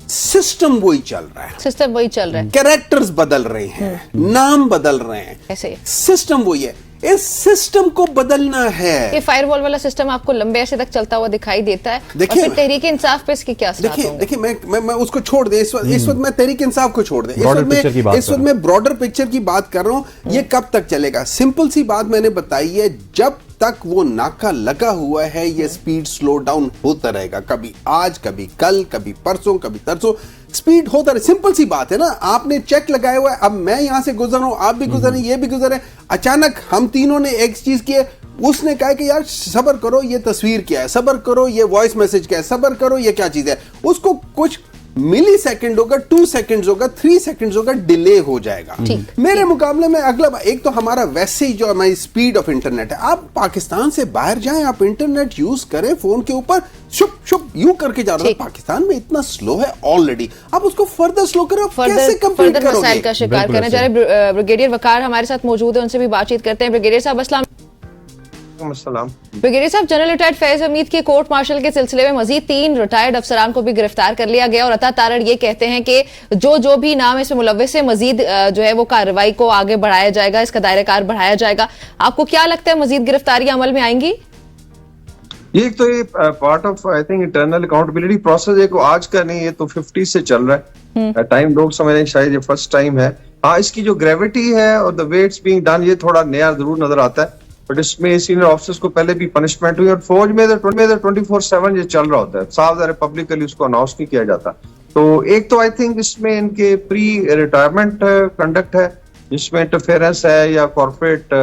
सिस्टम वही चल रहा है, सिस्टम वही चल रहा है। कैरेक्टर्स बदल रहे हैं, नाम बदल रहे हैं, ऐसे ही। सिस्टम वही है। इस सिस्टम को बदलना है। ये फायरवॉल वाला सिस्टम आपको लंबे अरसे तक चलता हुआ दिखाई देता है, और देखिए- फिर तहरीक इंसाफ पे इसके क्या असरात होंगे? देखिए मैं उसको छोड़ दे, इस वक्त मैं तहरीक इंसाफ को छोड़ दे, Broader picture की बात इस वक्त मैं ब्रॉडर पिक्चर की बात कर रहा हूं। ये कब तक चलेगा? सिंपल सी बात मैंने बताई है, जब तक वो नाका लगा हुआ है ये स्पीड स्लो डाउन होता रहेगा, कभी आज, कभी कल, कभी परसों, कभी तरसों, स्पीड होता रहे। सिंपल सी बात है ना, आपने चेक लगाया हुआ है, अब मैं यहां से गुजर रहा हूं, आप भी गुजर रहे, ये भी गुजर रहे, अचानक हम तीनों ने एक चीज की है, उसने कहा कि यार सब्र करो, ये तस्वीर क्या है, सब्र करो, ये वॉइस मैसेज क्या है, सब्र करो, ये क्या चीज है, उसको कुछ मिली सेकेंड होगा, 2 सेकेंड होगा, 3 सेकेंड होगा, डिले हो जाएगा। मेरे मुकाबले में अगला, एक तो हमारा वैसे ही जो हमारी स्पीड ऑफ इंटरनेट है, आप पाकिस्तान से बाहर जाएं, आप इंटरनेट यूज करें फोन के ऊपर, शुप शुप यूं करके जा रहा है। पाकिस्तान में इतना स्लो है ऑलरेडी, आप उसको फर्दर स्लो करो, आप कैसे कंप्लीट फर्दर मसाइल करोगे? का शिकार बिल्कुल करना। जरा ब्रिगेडियर वकार हमारे साथ मौजूद है, उनसे भी बातचीत करते हैं। ब्रिगेडियर साहब अस्सलाम। ब्रिगेडियर साहब, जनरल रिटायर्ड फैज हमीद के कोर्ट मार्शल के सिलसिले में मजीद 3 रिटायर्ड अफसरान को भी गिरफ्तार कर लिया गया, और अता तारड़ ये कहते हैं कि जो भी नाम इसमें मुलव्वस है, मजीद जो है वो कार्रवाई को आगे बढ़ाया जाएगा, इसका दायरेकार बढ़ाया जाएगा। आपको क्या लगता है, मजीद गिरफ्तारियां अमल में आएंगी? ये तो ये part of I think internal accountability process है, को आज का नहीं, ये तो 50 से चल रहा है टाइम। लोग समझ रहे हैं शायद ये फर्स्ट टाइम है। हाँ, इसकी जो ग्रेविटी है और the way it's being done, ये थोड़ा नया जरूर नजर आता है, बट इसमें सीनियर ऑफिसर्स को पहले भी पनिशमेंट हुई, और फौज में 24/7 ये चल रहा होता है, साफ ज़ाहिर पब्लिकली उसको अनाउंस नहीं किया जाता। तो एक तो आई थिंक इसमें इनके प्री रिटायरमेंट कंडक्ट है, जिसमें इंटरफेरेंस है, या corporate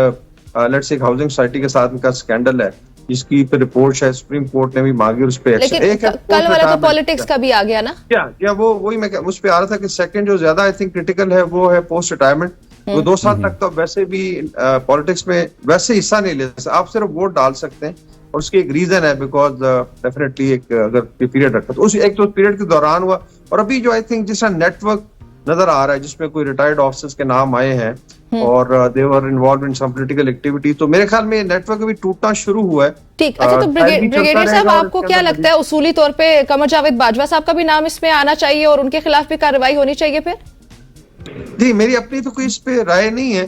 let's say housing society के साथ इनका स्कैंडल है, जिसकी पे रिपोर्ट शायद सुप्रीम कोर्ट ने भी मांगी, उस पर लेकिन कल वाला तो पॉलिटिक्स का भी आ गया ना? क्या वही मैं उस पर आ रहा था कि सेकंड जो ज्यादा आई थिंक क्रिटिकल है वो है पोस्ट रिटायरमेंट। वो 2 साल तक तो वैसे भी पॉलिटिक्स में वैसे हिस्सा नहीं ले सकते, आप सिर्फ वोट डाल सकते हैं, और उसकी एक रीजन है, बिकॉज डेफिनेटली एक अगर पीरियड रखा तो उस एक तो पीरियड के दौरान हुआ, और अभी जो आई थिंक जिस नेटवर्क नजर आ रहा है जिसमें कोई रिटायर्ड ऑफिसर्स के नाम आए हैं और they were involved in some political activity, तो मेरे ख्याल में नेटवर्क अभी टूटना शुरू हुआ है। ठीक, अच्छा, तो ब्रिगेडियर साहब, आपको क्या लगता है, उसूली तौर पे कमर जावेद बाजवा साहब का भी नाम इसमें आना चाहिए और उनके खिलाफ भी कार्रवाई होनी चाहिए? फिर जी, मेरी अपनी तो कोई इस पे राय नहीं है।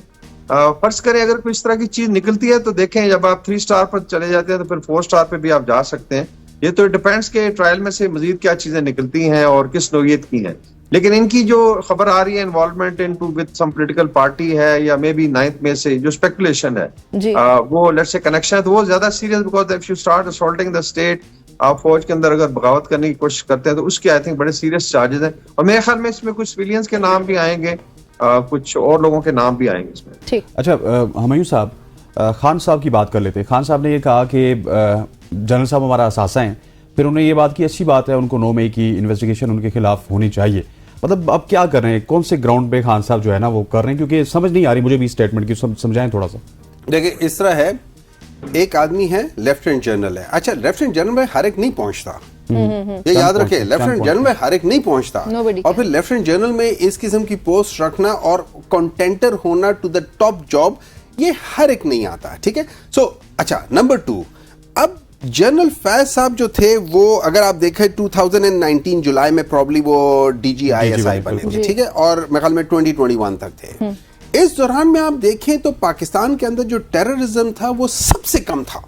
फर्ज करें अगर कोई इस तरह की चीज निकलती है तो देखें, जब आप 3 स्टार पर चले जाते हैं तो फिर 4 स्टार पे भी आप जा सकते हैं। ये तो डिपेंड्स के ट्रायल में से मजीद क्या चीजें निकलती हैं और किस नौयत की हैं। लेकिन इनकी जो खबर आ रही है involvement into with some political party है, या मे बी 9th में से जो स्पेकुलेशन है, वो लेट्स से कनेक्शन है, तो वो ज्यादा serious, because if you start assaulting the state, आप फौज के अंदर अगर बगावत करने की कोशिश करते हैं तो उसके आई थिंक बड़े सीरियस चार्जेस हैं, और मेरे ख्याल में इसमें कुछ सिविलियंस के नाम भी आएंगे, कुछ और लोगों के नाम भी आएंगे इसमें। ठीक। अच्छा हुमायूं साहब, खान साहब की बात कर लेते हैं। खान साहब ने ये कहा कि जनरल साहब हमारा असासा हैं, फिर उन्होंने ये बात की अच्छी बात है, उनको 9 मई की इन्वेस्टिगेशन उनके खिलाफ होनी चाहिए। मतलब अब क्या कर रहे हैं, कौन से ग्राउंड पे खान साहब जो है ना वो कर रहे हैं, क्योंकि समझ नहीं आ रही मुझे भी स्टेटमेंट की, समझाएं थोड़ा सा। देखिए इस तरह है, एक आदमी है लेफ्टिनेंट जनरल है, अच्छा लेफ्टिनेंट जनरल में हर एक नहीं पहुंचता, ये याद रखें, लेफ्टिनेंट जनरल में हर एक नहीं पहुंचता, और फिर लेफ्टिनेंट जनरल में इस किस्म की पोस्ट रखना और कंटेंटर होना टू द टॉप जॉब, ये हर एक नहीं आता, ठीक है। सो अच्छा, नंबर 2, अब जनरल फैज साहब जो थे वो अगर आप देखें 2019 जुलाई में प्रॉब्ली वो DGISI बने थे, ठीक है, और मेरे ख्याल में 2021 तक थे। इस दौरान में आप देखें तो पाकिस्तान के अंदर जो टेररिज्म था वो सबसे कम था,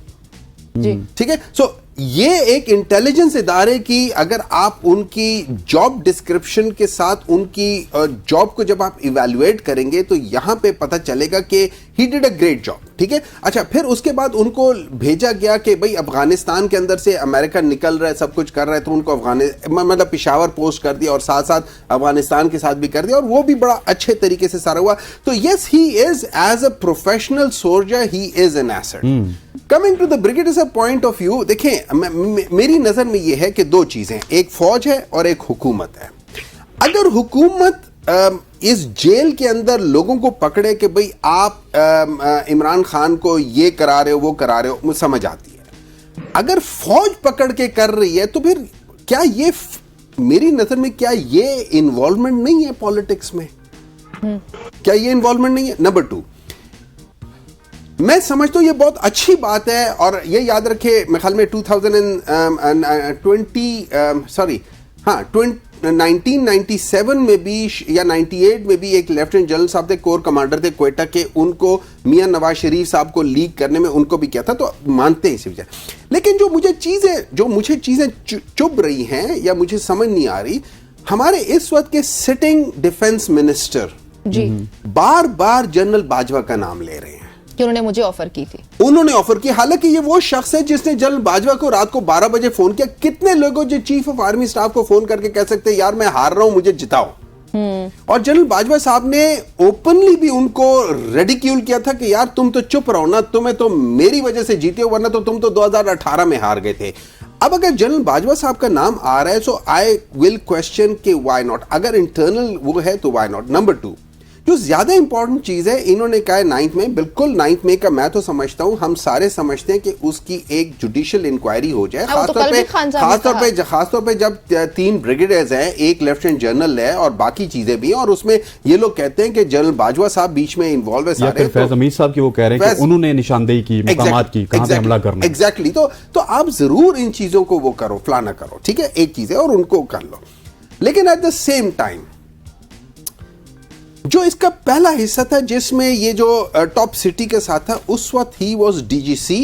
ठीक है। सो ये एक इंटेलिजेंस इदारे की अगर आप उनकी जॉब डिस्क्रिप्शन के साथ उनकी जॉब को जब आप इवैल्यूएट करेंगे तो यहां पे पता चलेगा कि he did a great job, ठीक है। अच्छा, फिर उसके बाद उनको भेजा गया कि भाई अफगानिस्तान के अंदर से अमेरिका निकल रहा है, सब कुछ कर रहा है, तो उनको मतलब पेशावर पोस्ट कर दिया और साथ साथ अफगानिस्तान के साथ भी कर दिया, और वो भी बड़ा अच्छे तरीके से सारा हुआ। तो yes, he is as a professional soldier, he is an asset. Coming to the brigadier point of view, देखें मेरी नजर में यह है कि 2 चीजें, एक फौज है और एक हुकूमत है। अगर हुकूमत इस जेल के अंदर लोगों को पकड़े कि भाई आप इमरान खान को ये करा रहे हो, वो करा रहे हो, मुझे समझ आती है। अगर फौज पकड़ के कर रही है तो फिर क्या ये, मेरी नजर में क्या ये इन्वॉल्वमेंट नहीं है पॉलिटिक्स में? क्या ये इन्वॉल्वमेंट नहीं है? नंबर 2, मैं समझता हूं ये बहुत अच्छी बात है, और ये याद रखे मेरे ख्याल में 1997 में भी या 98 में भी एक लेफ्टिनेंट जनरल साहब थे, कोर कमांडर थे क्वेटा के, उनको मियां नवाज शरीफ साहब को लीक करने में उनको भी किया था, तो मानते हैं इसी वजह। लेकिन जो मुझे चीजें चुभ रही हैं या मुझे समझ नहीं आ रही, हमारे इस वक्त के सिटिंग डिफेंस मिनिस्टर जी बार बार जनरल बाजवा का नाम ले रहे हैं कि उन्होंने मुझे ऑफर की थी। उन्होंने ऑफर की, हालांकि ये वो शख्स है जिसने जनरल बाजवा को रात को 12 बजे फोन किया। कितने लोगों जो चीफ ऑफ आर्मी स्टाफ को फोन करके कह सकते हैं यार मैं हार रहा हूं, मुझे जिताओ। और जनरल बाजवा साहब ने ओपनली भी उनको रेडिक्यूल किया था कि यार तुम तो चुप रहो ना, तुम्हें तो मेरी वजह से जीते हो, वरना तो तुम तो 2018 में हार गए थे। अब अगर जनरल बाजवा साहब का नाम आ रहा है, सो आई विल क्वेश्चन के व्हाई नॉट। अगर इंटरनल वो है तो व्हाई नॉट। नंबर 2, जो ज्यादा इंपॉर्टेंट चीज है, इन्होंने कहा है 9 मई, बिल्कुल 9 मई का मैं तो समझता हूं, हम सारे समझते हैं कि उसकी एक जुडिशियल इंक्वायरी हो जाए, खासतौर पे जब 3 ब्रिगेडियर्स हैं, एक लेफ्टिनेंट जनरल है और बाकी चीजें भी हैं, और उसमें ये लोग कहते हैं कि जनरल बाजवा साहब बीच में इन्वॉल्व है सारे। फैज हमीद साहब की वो कह रहे हैं कि उन्होंने निशानदेही की, मकामात की, कहां पे हमला करना। एग्जैक्टली, तो आप जरूर इन चीजों को वो करो, फलाना करो, ठीक है, एक चीज है, और उनको कर लो। लेकिन एट द सेम टाइम जो इसका पहला हिस्सा था जिसमें ये जो टॉप सिटी के साथ था, उस वक्त ही वॉज DGC,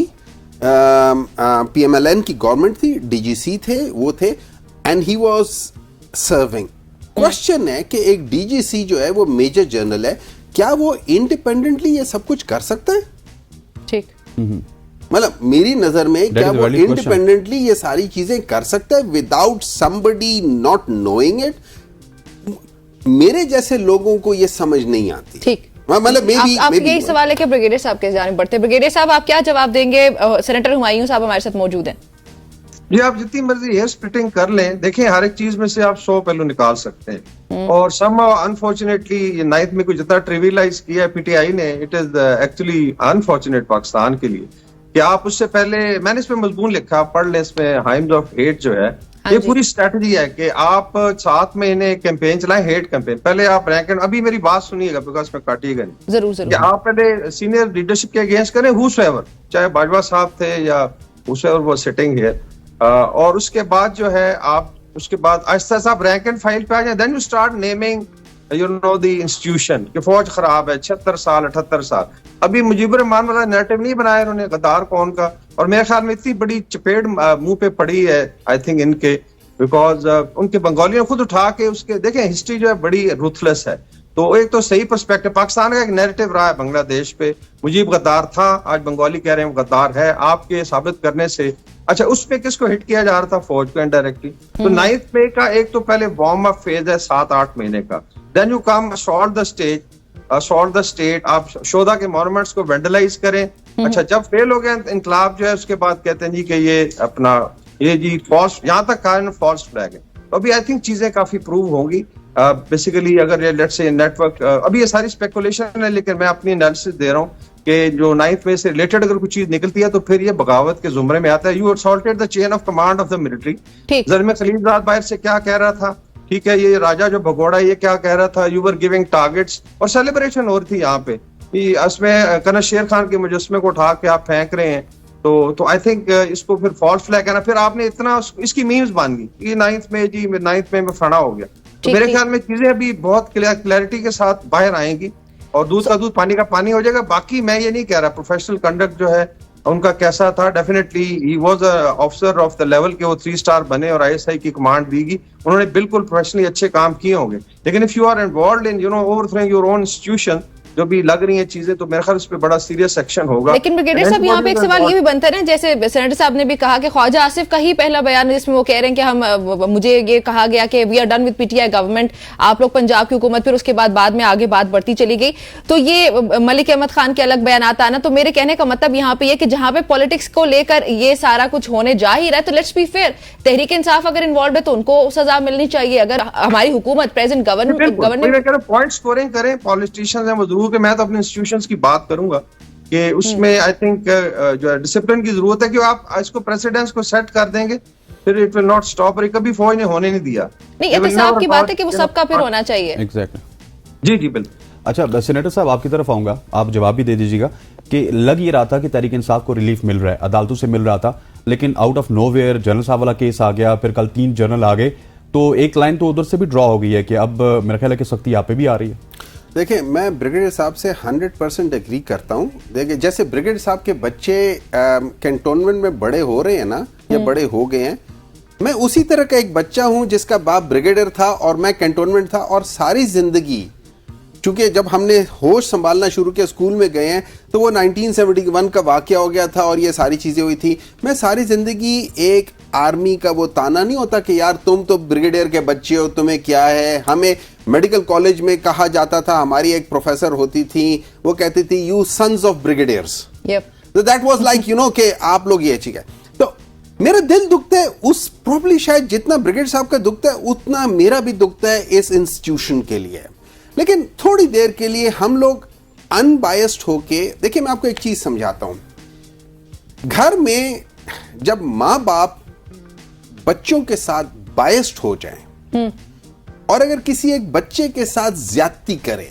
PMLN की गवर्नमेंट थी, DGC थे, वो थे, and he was serving. Question है कि एक DGC जो है वो मेजर जनरल है, क्या वो इंडिपेंडेंटली ये सब कुछ कर सकता है? ठीक, मतलब मेरी नजर में क्या वो इंडिपेंडेंटली ये सारी चीजें कर सकता है without somebody not knowing it? मेरे जैसे लोगों को ये समझ नहीं आती। ठीक, मतलब आप यही सवाल है कि ब्रिगेडियर साहब के जाने बढ़ते। ब्रिगेडियर साहब आप क्या जवाब देंगे? सेनेटर हुमायूं साहब हमारे साथ मौजूद हैं। जी, आप जितनी मर्जी हेयर स्प्लिटिंग कर लें, देखें हर एक चीज में से आप 100 पहलू निकाल सकते हैं, और somehow अनफॉर्चुनेटली ये 9 में कुछ जितना ट्रिवियलाइज किया PTI ने, it is actually unfortunate Pakistan के लिए कि आप उससे पहले, मैंने इसमें मजमून लिखा, पढ़ लें, इसमें हाइम्स ऑफ हेट जो है, ये पूरी स्ट्रेटजी है कि आप 7 महीने कैंपेन चलाएं, हेट कैंपेन। पहले आप रैंक, अभी मेरी बात सुनिएगा बिकॉज मैं काटिएगा नहीं, जरूर। आप पहले सीनियर लीडरशिप के अगेंस्ट करें, हुसएवर, चाहे बाजवा साहब थे या हुसएवर वो सिटिंग हियर, और उसके बाद जो है आप उसके बाद आहिस्ता से आप रैंक एंड फाइल पे आ जाए, then you start naming you know the institution कि फौज खराब है, 76 साल 78 साल। अभी मुजीबुर रहमान वाला नैरेटिव नहीं बनाया इन्होंने गद्दार कौन का, और मेरे ख्याल में इतनी बड़ी चपेट मुंह पे पड़ी है आई थिंक इनके, बिकॉज उनके बंगालियों खुद उठा के उसके, देखें हिस्ट्री जो है बड़ी रूथलेस है, तो एक तो सही पर्सपेक्टिव, पाकिस्तान का एक नैरेटिव रहा है बांग्लादेश पे, मुजीब गद्दार था, आज बंगाली कह रहे हैं गद्दार है, आपके साबित करने से। अच्छा, उस पे किसको हिट किया जा रहा था? फौज को इनडायरेक्टली। तो 9 मई का एक तो पहले वार्म अप फेज है 7-8 महीने का, then you come assault the state, आप शोधा के मॉन्यूमेंट्स को वेंडलाइज करें। अच्छा, जब फेल हो गया इनकलाब जो है, उसके बाद कहते हैं जी कि ये अपना ये जी फॉल्स, यहाँ तक कारण फॉल्स फ्लैग है। तो अभी आई थिंक चीजें काफी प्रूव होंगी। बेसिकली अगर ये लेट्स से नेटवर्क, अभी ये सारी स्पेकुलेशन है, लेकिन मैं अपनी एनालिसिस दे रहा हूँ कि जो 9 मई से रिलेटेड अगर कुछ चीज निकलती है तो फिर ये बगावत के जुमरे में आता है। You assaulted the chain of command of the military. Zalmay Khalilzad बाहर से क्या कह रहा था, ठीक है, ये राजा जो भगोड़ा ये क्या कह रहा था, यू वर गिविंग टारगेट्स, और सेलिब्रेशन हो रही थी यहाँ पे कि इसमें कर्नल शेर खान के मुजस्मे को उठा के आप फेंक रहे हैं। तो आई थिंक इसको फिर फॉल्स फ्लैग है ना, फिर आपने इतना इसकी मीम्स बन गई, ये 9 मई में फड़ा हो गया। तो मेरे ख्याल में चीजें अभी बहुत क्लैरिटी के साथ बाहर आएंगी और दूध का दूध पानी का पानी हो जाएगा। बाकी मैं ये नहीं कह रहा प्रोफेशनल कंडक्ट जो है उनका कैसा था, definitely he was a officer of the level के, वो 3 स्टार बने और आईएसआई की कमांड दीगी, उन्होंने बिल्कुल प्रोफेशनली अच्छे काम किए होंगे। लेकिन if you are involved in overthrowing your own institution, जो भी लग रही है चीजें, तो मेरे ख्याल इस पे बड़ा सीरियस एक्शन होगा। लेकिन ब्रिगेडियर साहब, यहाँ पे एक सवाल ये भी बनता है ना, जैसे सेनेटर साहब ने भी कहा कि ख्वाजा आसिफ का ही पहला बयान है जिसमें वो कह रहे हैं कि मुझे ये कहा गया कि we are done with PTI government, आप लोग पंजाब की हुकूमत, फिर उसके बाद में आगे बात बढ़ती चली गई। तो ये मलिक अहमद खान के अलग बयान आता है ना, तो मेरे कहने का मतलब यहाँ पे ये कि जहां पे पॉलिटिक्स को लेकर ये सारा कुछ होने जा ही रहा है, तो let's be fair, Tehreek Insaf अगर इन्वॉल्व है तो उनको सजा मिलनी चाहिए। अगर हमारी हुकूमत प्रेजेंट गवर्नमेंट पॉइंट स्कोरिंग करें, पॉलिटिशियंस हैं वो जरूर के, मैं तो अपने इंस्टीट्यूशंस की बात करूंगा कि उसमें आई थिंक जो है डिसिप्लिन की जरूरत है कि आप इसको प्रेसिडेंस को सेट कर देंगे, फिर इट विल नॉट स्टॉप। और कभी फौज ने होने नहीं दिया। नहीं, ये तो साहब की बात है कि वो सबका फिर होना चाहिए। एग्जैक्टली। जी जी बिल्कुल। अच्छा सेनेटर साहब, आपकी तरफ आऊंगा, आप जवाब भी दे दीजिएगा कि लग ये रहा था कि तहरीक इंसाफ को रिलीफ मिल रहा है, अदालतों से मिल रहा था, लेकिन आउट ऑफ नोवेयर जनरल साहब वाला केस आ गया, फिर कल 3 जनरल आ गए, तो एक लाइन तो उधर से भी ड्रॉ हो गई है कि अब मेरा ख्याल है कि सख्ती यहाँ पे भी आ रही है। देखिए, मैं ब्रिगेडियर साहब से 100% एग्री करता हूँ। देखिए, जैसे ब्रिगेडियर साहब के बच्चे कैंटोनमेंट में बड़े हो रहे हैं ना, या बड़े हो गए हैं, मैं उसी तरह का एक बच्चा हूँ जिसका बाप ब्रिगेडियर था और मैं कैंटोनमेंट था, और सारी जिंदगी, चूंकि जब हमने होश संभालना शुरू किया, स्कूल में गए हैं, तो वो 1971 का वाकया हो गया था और ये सारी चीज़ें हुई थी। मैं सारी ज़िंदगी एक आर्मी का वो ताना नहीं होता कि यार तुम तो ब्रिगेडियर के बच्चे हो, तुम्हें क्या है। हमें मेडिकल कॉलेज में कहा जाता था, हमारी एक प्रोफेसर होती थी, वो कहती थी यू सन्स ऑफ ब्रिगेडियर्स, तो that was like you know कि आप लोग ये चीज़ है। तो मेरा दिल दुखता है उस, प्रॉब्ली शायद जितना ब्रिगेडियर साहब का दुखता है उतना मेरा भी दुखता है इस इंस्टीट्यूशन के लिए। लेकिन थोड़ी देर के लिए हम लोग अनबायस्ड होके देखिए, मैं आपको एक चीज समझाता हूं। घर में जब मां बाप बच्चों के साथ बायस्ड हो जाएं और अगर किसी एक बच्चे के साथ ज्यादती करें,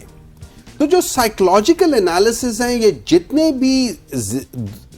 तो जो साइकोलॉजिकल एनालिसिस हैं, ये जितने भी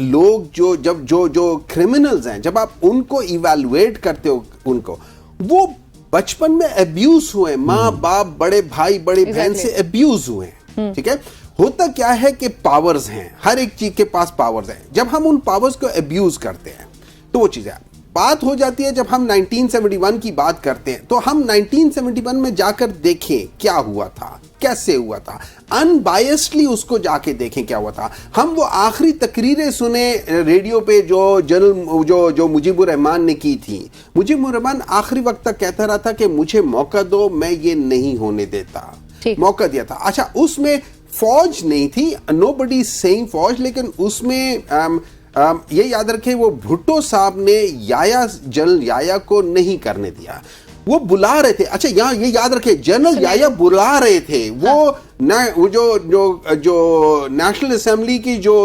लोग जो क्रिमिनल्स हैं, जब आप उनको इवैल्यूएट करते हो, उनको वो बचपन में अब्यूज हुए, माँ बाप, बड़े भाई, बड़ी बहन से अब्यूज हुए, ठीक है। होता क्या है कि पावर्स हैं, हर एक चीज के पास पावर्स हैं। जब हम उन पावर्स को अब्यूज करते हैं तो वो चीजें बात हो जाती है। जब हम 1971 की बात करते हैं तो हम 1971 में जाकर देखें क्या हुआ था, कैसे हुआ था, अनबायस्डली उसको जाके देखें क्या हुआ था। हम वो आखिरी तकरीरें सुने रेडियो पे जो जनरल जो मुजीबुर रहमान ने की थी। मुजीबुर रहमान आखिरी वक्त तक कहता रहा था कि मुझे मौका दो, मैं ये नहीं होने देता, मौका दिया था। अच्छा, उसमें फौज नहीं थी, नोबडी सेइंग फौज, लेकिन उसमें ये याद रखें वो भुट्टो साहब ने जनरल याया को नहीं करने दिया, वो बुला रहे थे। अच्छा, यहाँ ये याद रखें, जनरल याया बुला रहे थे, वो जो नेशनल असेंबली की जो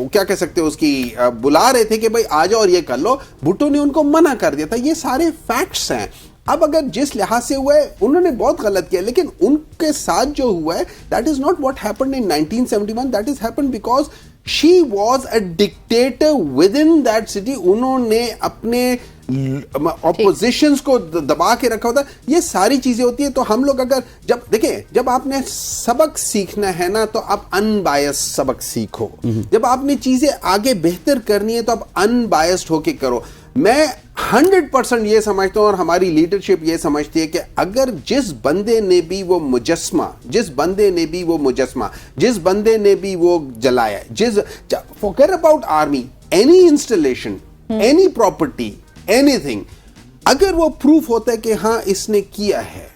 क्या कह सकते हैं उसकी, बुला रहे थे कि भाई आ जाओ और ये कर लो। भुट्टो ने उनको मना कर दिया था। ये सारे फैक्ट्स हैं। अब अगर जिस लिहाज से हुआ है, उन्होंने बहुत गलत किया, लेकिन उनके साथ जो हुआ है, that is not what happened in 1971, that is happened because she was a dictator with in that city. उन्होंने अपने ऑपोजिशंस को दबा के रखा होता। ये सारी चीजें होती है। तो हम लोग अगर जब आपने सबक सीखना है ना, तो आप अनबायस्ड सबक सीखो। जब आपने चीजें आगे बेहतर करनी है तो आप अनबायस्ड होके करो। मैं 100% ये समझता हूं और हमारी लीडरशिप ये समझती है कि अगर जिस बंदे ने भी वो मुजस्मा जिस बंदे ने भी वो जलाया, forget about army, any installation, any property, anything, अगर वो प्रूफ होता है कि हाँ इसने किया है,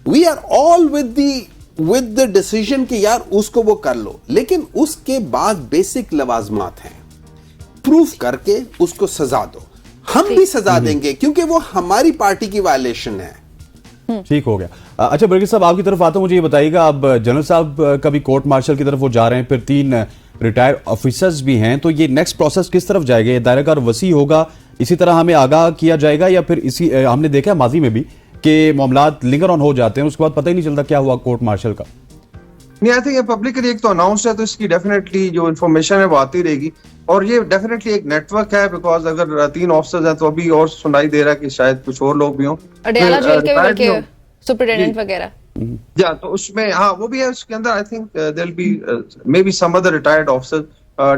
we are all with the decision कि यार उसको वो कर लो, लेकिन उसके बाद बेसिक लवाजमात हैं, प्रूफ करके उसको सजा दो, हम भी सजा देंगे क्योंकि वो हमारी पार्टी की वायलेशन है। ठीक हो गया। अच्छा बरगीज़ साहब, आपकी तरफ आता हूं, मुझे ये बताइएगा, अब जनरल साहब कभी कोर्ट मार्शल की तरफ वो जा रहे हैं, फिर 3 रिटायर्ड ऑफिसर्स भी हैं, तो ये नेक्स्ट प्रोसेस किस तरफ जाएगा? ये दायराकार वसी होगा, इसी तरह हमें आगाह किया जाएगा, या फिर इसी हमने देखा है माजी में भी कि मामलात लिंगर ऑन हो जाते हैं, उसके बाद पता ही नहीं चलता क्या हुआ कोर्ट मार्शल का? नहीं, आई थिंक पब्लिकली एक तो अनाउंस है, तो इसकी डेफिनेटली जो इन्फॉर्मेशन है वो आती रहेगी, और ये डेफिनेटली एक नेटवर्क है, बिकॉज अगर 3 ऑफिसर्स हैं तो अभी और सुनाई दे रहा है कि शायद कुछ और लोग भी हों, अडयाला जेल के बल्कि सुपरिटेंडेंट वगैरह, या तो उसमें हाँ वो भी है, उसके अंदर I think there be may be some other retired officer,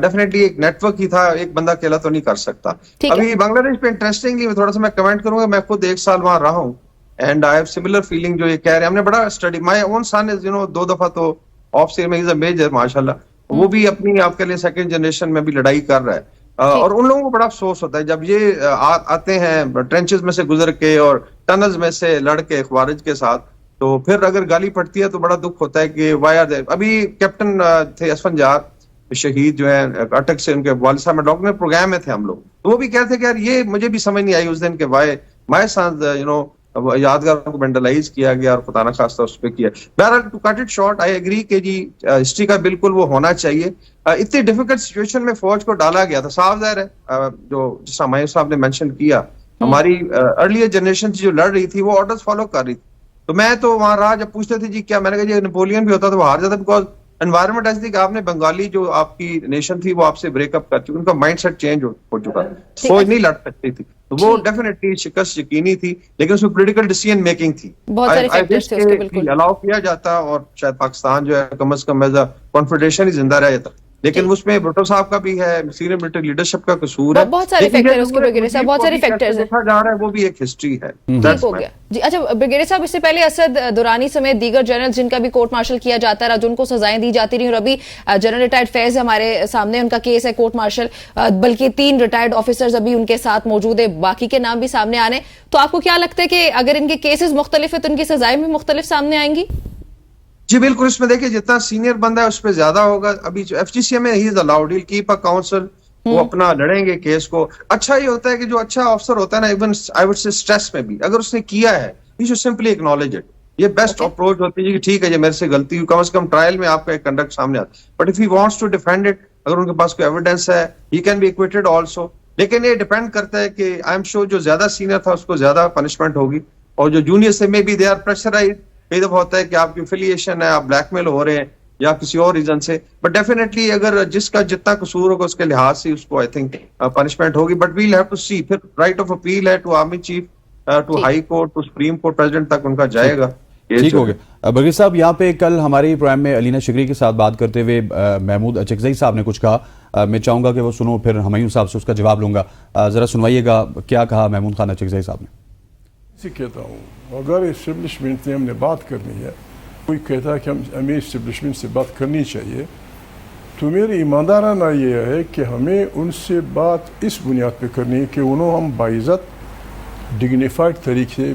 definitely एक नेटवर्क ही था, एक बंदा अकेला तो नहीं कर सकता। अभी बांग्लादेश पे इंटरेस्टिंगली मैं थोड़ा सा मैं कमेंट करूंगा, मैं खुद 1 साल वहां रहा हूँ, and I have similar feeling जो ये कह रहे हैं, हमने बड़ा study, my own son is 2 दफा तो ऑफिसर में इज अ मेजर माशाल्लाह, वो भी अपनी आपके लिए सेकंड जनरेशन में भी लड़ाई कर रहा है, और उन लोगों को बड़ा अफसोस होता है जब ये आते हैं ट्रेंचेस में से गुजर के और टनल्स में से लड़ के ख्वारिज के साथ, तो फिर अगर गाली पड़ती है तो बड़ा दुख होता है कि वाई आर देयर। अभी कैप्टन थे असफंजार शहीद जो है अटक से, उनके वालिद साहब डॉक्टर में प्रोग्राम में थे हम लोग, तो वो भी कहते थे कि यार ये मुझे भी समझ नहीं आई उस दिन के वाई माय सन यादगार को वेंडलाइज किया गया और खुदा ना खास्ता उस पर किया। बहरहाल to cut it short, I agree कि जी हिस्ट्री का बिल्कुल वो होना चाहिए। इतनी डिफिकल्ट सिचुएशन में फौज को डाला गया था, साफ जाहिर है जो जिस मायूस साहब ने मेंशन किया, हमारी अर्लियर जनरेशन जो लड़ रही थी वो ऑर्डर्स फॉलो कर रही थी, तो मैं तो वहां रहा, जब पूछते थे जी क्या, मैंने कहा जी नेपोलियन भी होता तो वो हार जाता, बिकॉज एनवायरमेंट ऐसी थी कि आपने बंगाली जो आपकी नेशन थी वो आपसे ब्रेकअप कर चुकी, उनका माइंडसेट चेंज हो चुका, फौज नहीं लड़ सकती थी, तो वो डेफिनेटली शिकस्त यकीनी थी, लेकिन उसमें पॉलिटिकल डिसीजन मेकिंग थी, बहुत सारे फैक्टर्स थे उसके, बिल्कुल अलाउ किया जाता, और शायद पाकिस्तान जो है कम से कम एज अ कॉन्फेडरेशन ही जिंदा रह जाता, लेकिन उसमें भुट्टो साहब का भी है, सीनियर मिलिट्री लीडरशिप का कसूर है, बहुत सारे फैक्टर उसके, ब्रिगेडियर साहब बहुत सारे फैक्टर्स हैं, देखा जा रहा है वो भी एक हिस्ट्री है। ठीक हो गया जी। अच्छा ब्रिगेडियर साहब, इससे पहले असद दुरानी समेत दीगर जनरल जिनका भी कोर्ट मार्शल किया जाता रहा, जिनको सजाएं दी जाती रही, और अभी जनरल रिटायर्ड फैज हमारे सामने, उनका केस है कोर्ट मार्शल, बल्कि 3 रिटायर्ड ऑफिसर्स अभी उनके साथ मौजूद है, बाकी के नाम भी सामने आने, तो आपको क्या लगता है कि अगर इनके केसेस मुख्तलिफ है तो उनकी सजाएं भी मुख्तलिफ सामने आएंगी? जी बिल्कुल, इसमें देखिए जितना सीनियर बंदा है उस पर ज्यादा होगा। अभी जो FGCM में he is allowed, he keep a council, वो अपना लड़ेंगे केस को। अच्छा ये होता है कि जो अच्छा ऑफिसर होता है ना, even I would say stress में भी, अगर उसने किया है he should simply acknowledge it, ये बेस्ट अप्रोच होती है कि ठीक है ये मेरे से गलती हुई, कम से कम ट्रायल में आपका एक कंडक्ट सामने आता है, but if he wants to defend it, अगर उनके पास कोई एविडेंस है, he can be acquitted also, लेकिन ये डिपेंड करता है कि आई एम श्योर जो ज्यादा सीनियर था उसको ज्यादा पनिशमेंट होगी, और जो जूनियर से may be they are pressurize, कई दफा होता है कि आपकी एफिलिएशन है, आप ब्लैकमेल हो रहे हैं या किसी और रीजन से, बट डेफिनेटली अगर जिसका जितना कसूर होगा उसके लिहाज से उसको आई थिंक पनिशमेंट होगी, but we'll have to see, फिर राइट ऑफ अपील है to army chief, to high court, to supreme court, president तक उनका जाएगा। ठीक हो गया। बरगीज़ साहब, यहाँ पे कल हमारे प्रोग्राम में अलीना शिकरी के साथ बात करते हुए महमूद अचकज़ई साहब ने कुछ कहा, मैं चाहूंगा कि वो सुनो, फिर हुमायूं साहब से उसका जवाब लूंगा, जरा सुनवाइएगा क्या कहा महमूद खान अचकज़ई साहब ने। इसी कहता हूँ, अगर इस्टेब्लिशमेंट से हमने बात करनी है, कोई कहता है कि हमें इस्टेब्लिशमेंट से बात करनी चाहिए, तो मेरी ईमानदाराना ये है कि हमें उनसे बात इस बुनियाद पे करनी है कि उन्होंने हम बाइज़्ज़त डिग्निफाइड तरीके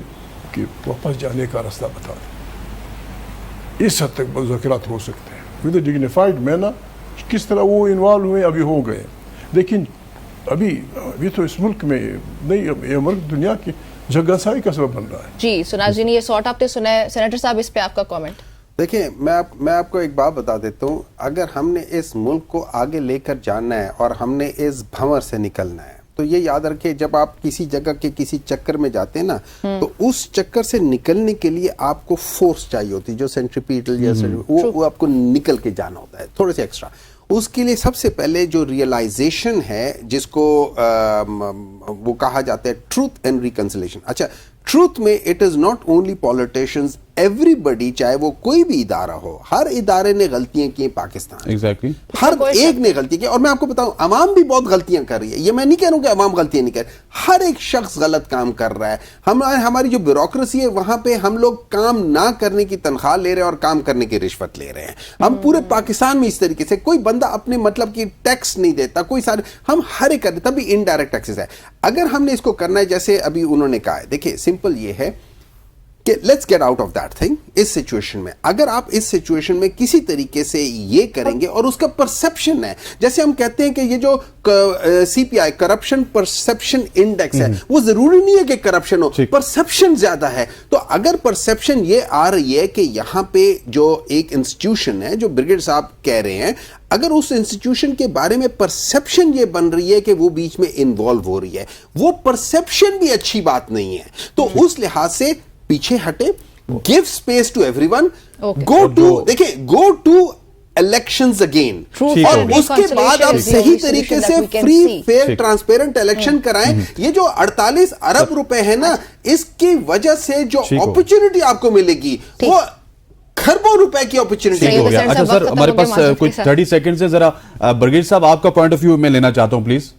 के वापस जाने का रास्ता बता दें। इस हद तक मुज़ाकरात हो सकते हैं विद डिग्निफाइड मैनर, किस तरह वो इन्वॉल्व हुए अभी हो गए, लेकिन अभी तो इस मुल्क में नहीं, ये मुल्क दुनिया की जगहसाई का सबब बन रहा है। जी सुनाज जी ने ये सॉर्ट आपने सुना है, सेनेटर साहब इस पे आपका कमेंट। देखिए मैं आपको एक बात बता देता हूँ, अगर हमने इस मुल्क को आगे लेकर जाना है और हमने इस भंवर से निकलना है, तो ये याद रखिए जब आप किसी जगह के किसी चक्कर में जाते हैं ना, तो उस चक्कर से निकलने के लिए आपको फोर्स चाहिए होती है, जो सेंट्रीपीटल या वो आपको निकल के जाना होता है थोड़े से एक्स्ट्रा। उसके लिए सबसे पहले जो रियलाइजेशन है, जिसको वो कहा जाता है ट्रूथ एंड रिकंसिलिएशन। अच्छा, ट्रूथ में it is not only politicians, everybody, चाहे वो कोई भी इदारा हो, हर इदारे ने गलतियां की पाकिस्तान। एग्जैक्टली हर एक ने गलती की। और मैं आपको बताऊं, अवाम भी बहुत गलतियां कर रही है। ये मैं नहीं कह रहा हूं कि अवाम गलतियां नहीं कर रही, हर एक शख्स गलत काम कर रहा है। हमारी जो ब्यूरोक्रेसी है वहां पे हम लोग काम ना करने की तनख्वाह ले रहे हैं और काम करने की रिश्वत ले रहे हैं। हम पूरे पाकिस्तान में इस तरीके से कोई बंदा अपने मतलब की टैक्स नहीं देता, कोई सारे हम हर एक करते, तभी इनडायरेक्ट टैक्सेस है। अगर हमने इसको करना है जैसे अभी उन्होंने कहा है, देखिए सिंपल ये है कि let's get out of that thing. इस सिचुएशन में अगर आप इस सिचुएशन में किसी तरीके से ये करेंगे और उसका परसेप्शन है, जैसे हम कहते हैं कि ये जो सीपीआई करप्शन परसेप्शन इंडेक्स है, वो जरूरी नहीं है कि करप्शन हो, परसेप्शन ज्यादा है। तो अगर परसेप्शन ये आ रही है कि यहां पे जो एक इंस्टीट्यूशन है जो ब्रिगेड साहब कह रहे हैं, अगर उस इंस्टीट्यूशन के बारे में परसेप्शन ये बन रही है कि वो बीच में इन्वॉल्व हो रही है, वो परसेप्शन भी अच्छी बात नहीं है। तो उस लिहाज से पीछे हटे, give space to everyone, go to, देखिए गो टू इलेक्शंस अगेन, और उसके बाद आप सही तरीके से फ्री फेयर ट्रांसपेरेंट इलेक्शन कराएं। ये जो 48 अरब रुपए है ना, इसकी वजह से जो अपॉर्चुनिटी आपको मिलेगी वो खरबों रुपए की अपॉर्चुनिटी होगी। अच्छा सर, हमारे पास कुछ 30 सेकंड से, जरा ब्रिगेड साहब आपका पॉइंट ऑफ व्यू मैं लेना चाहता हूं प्लीज।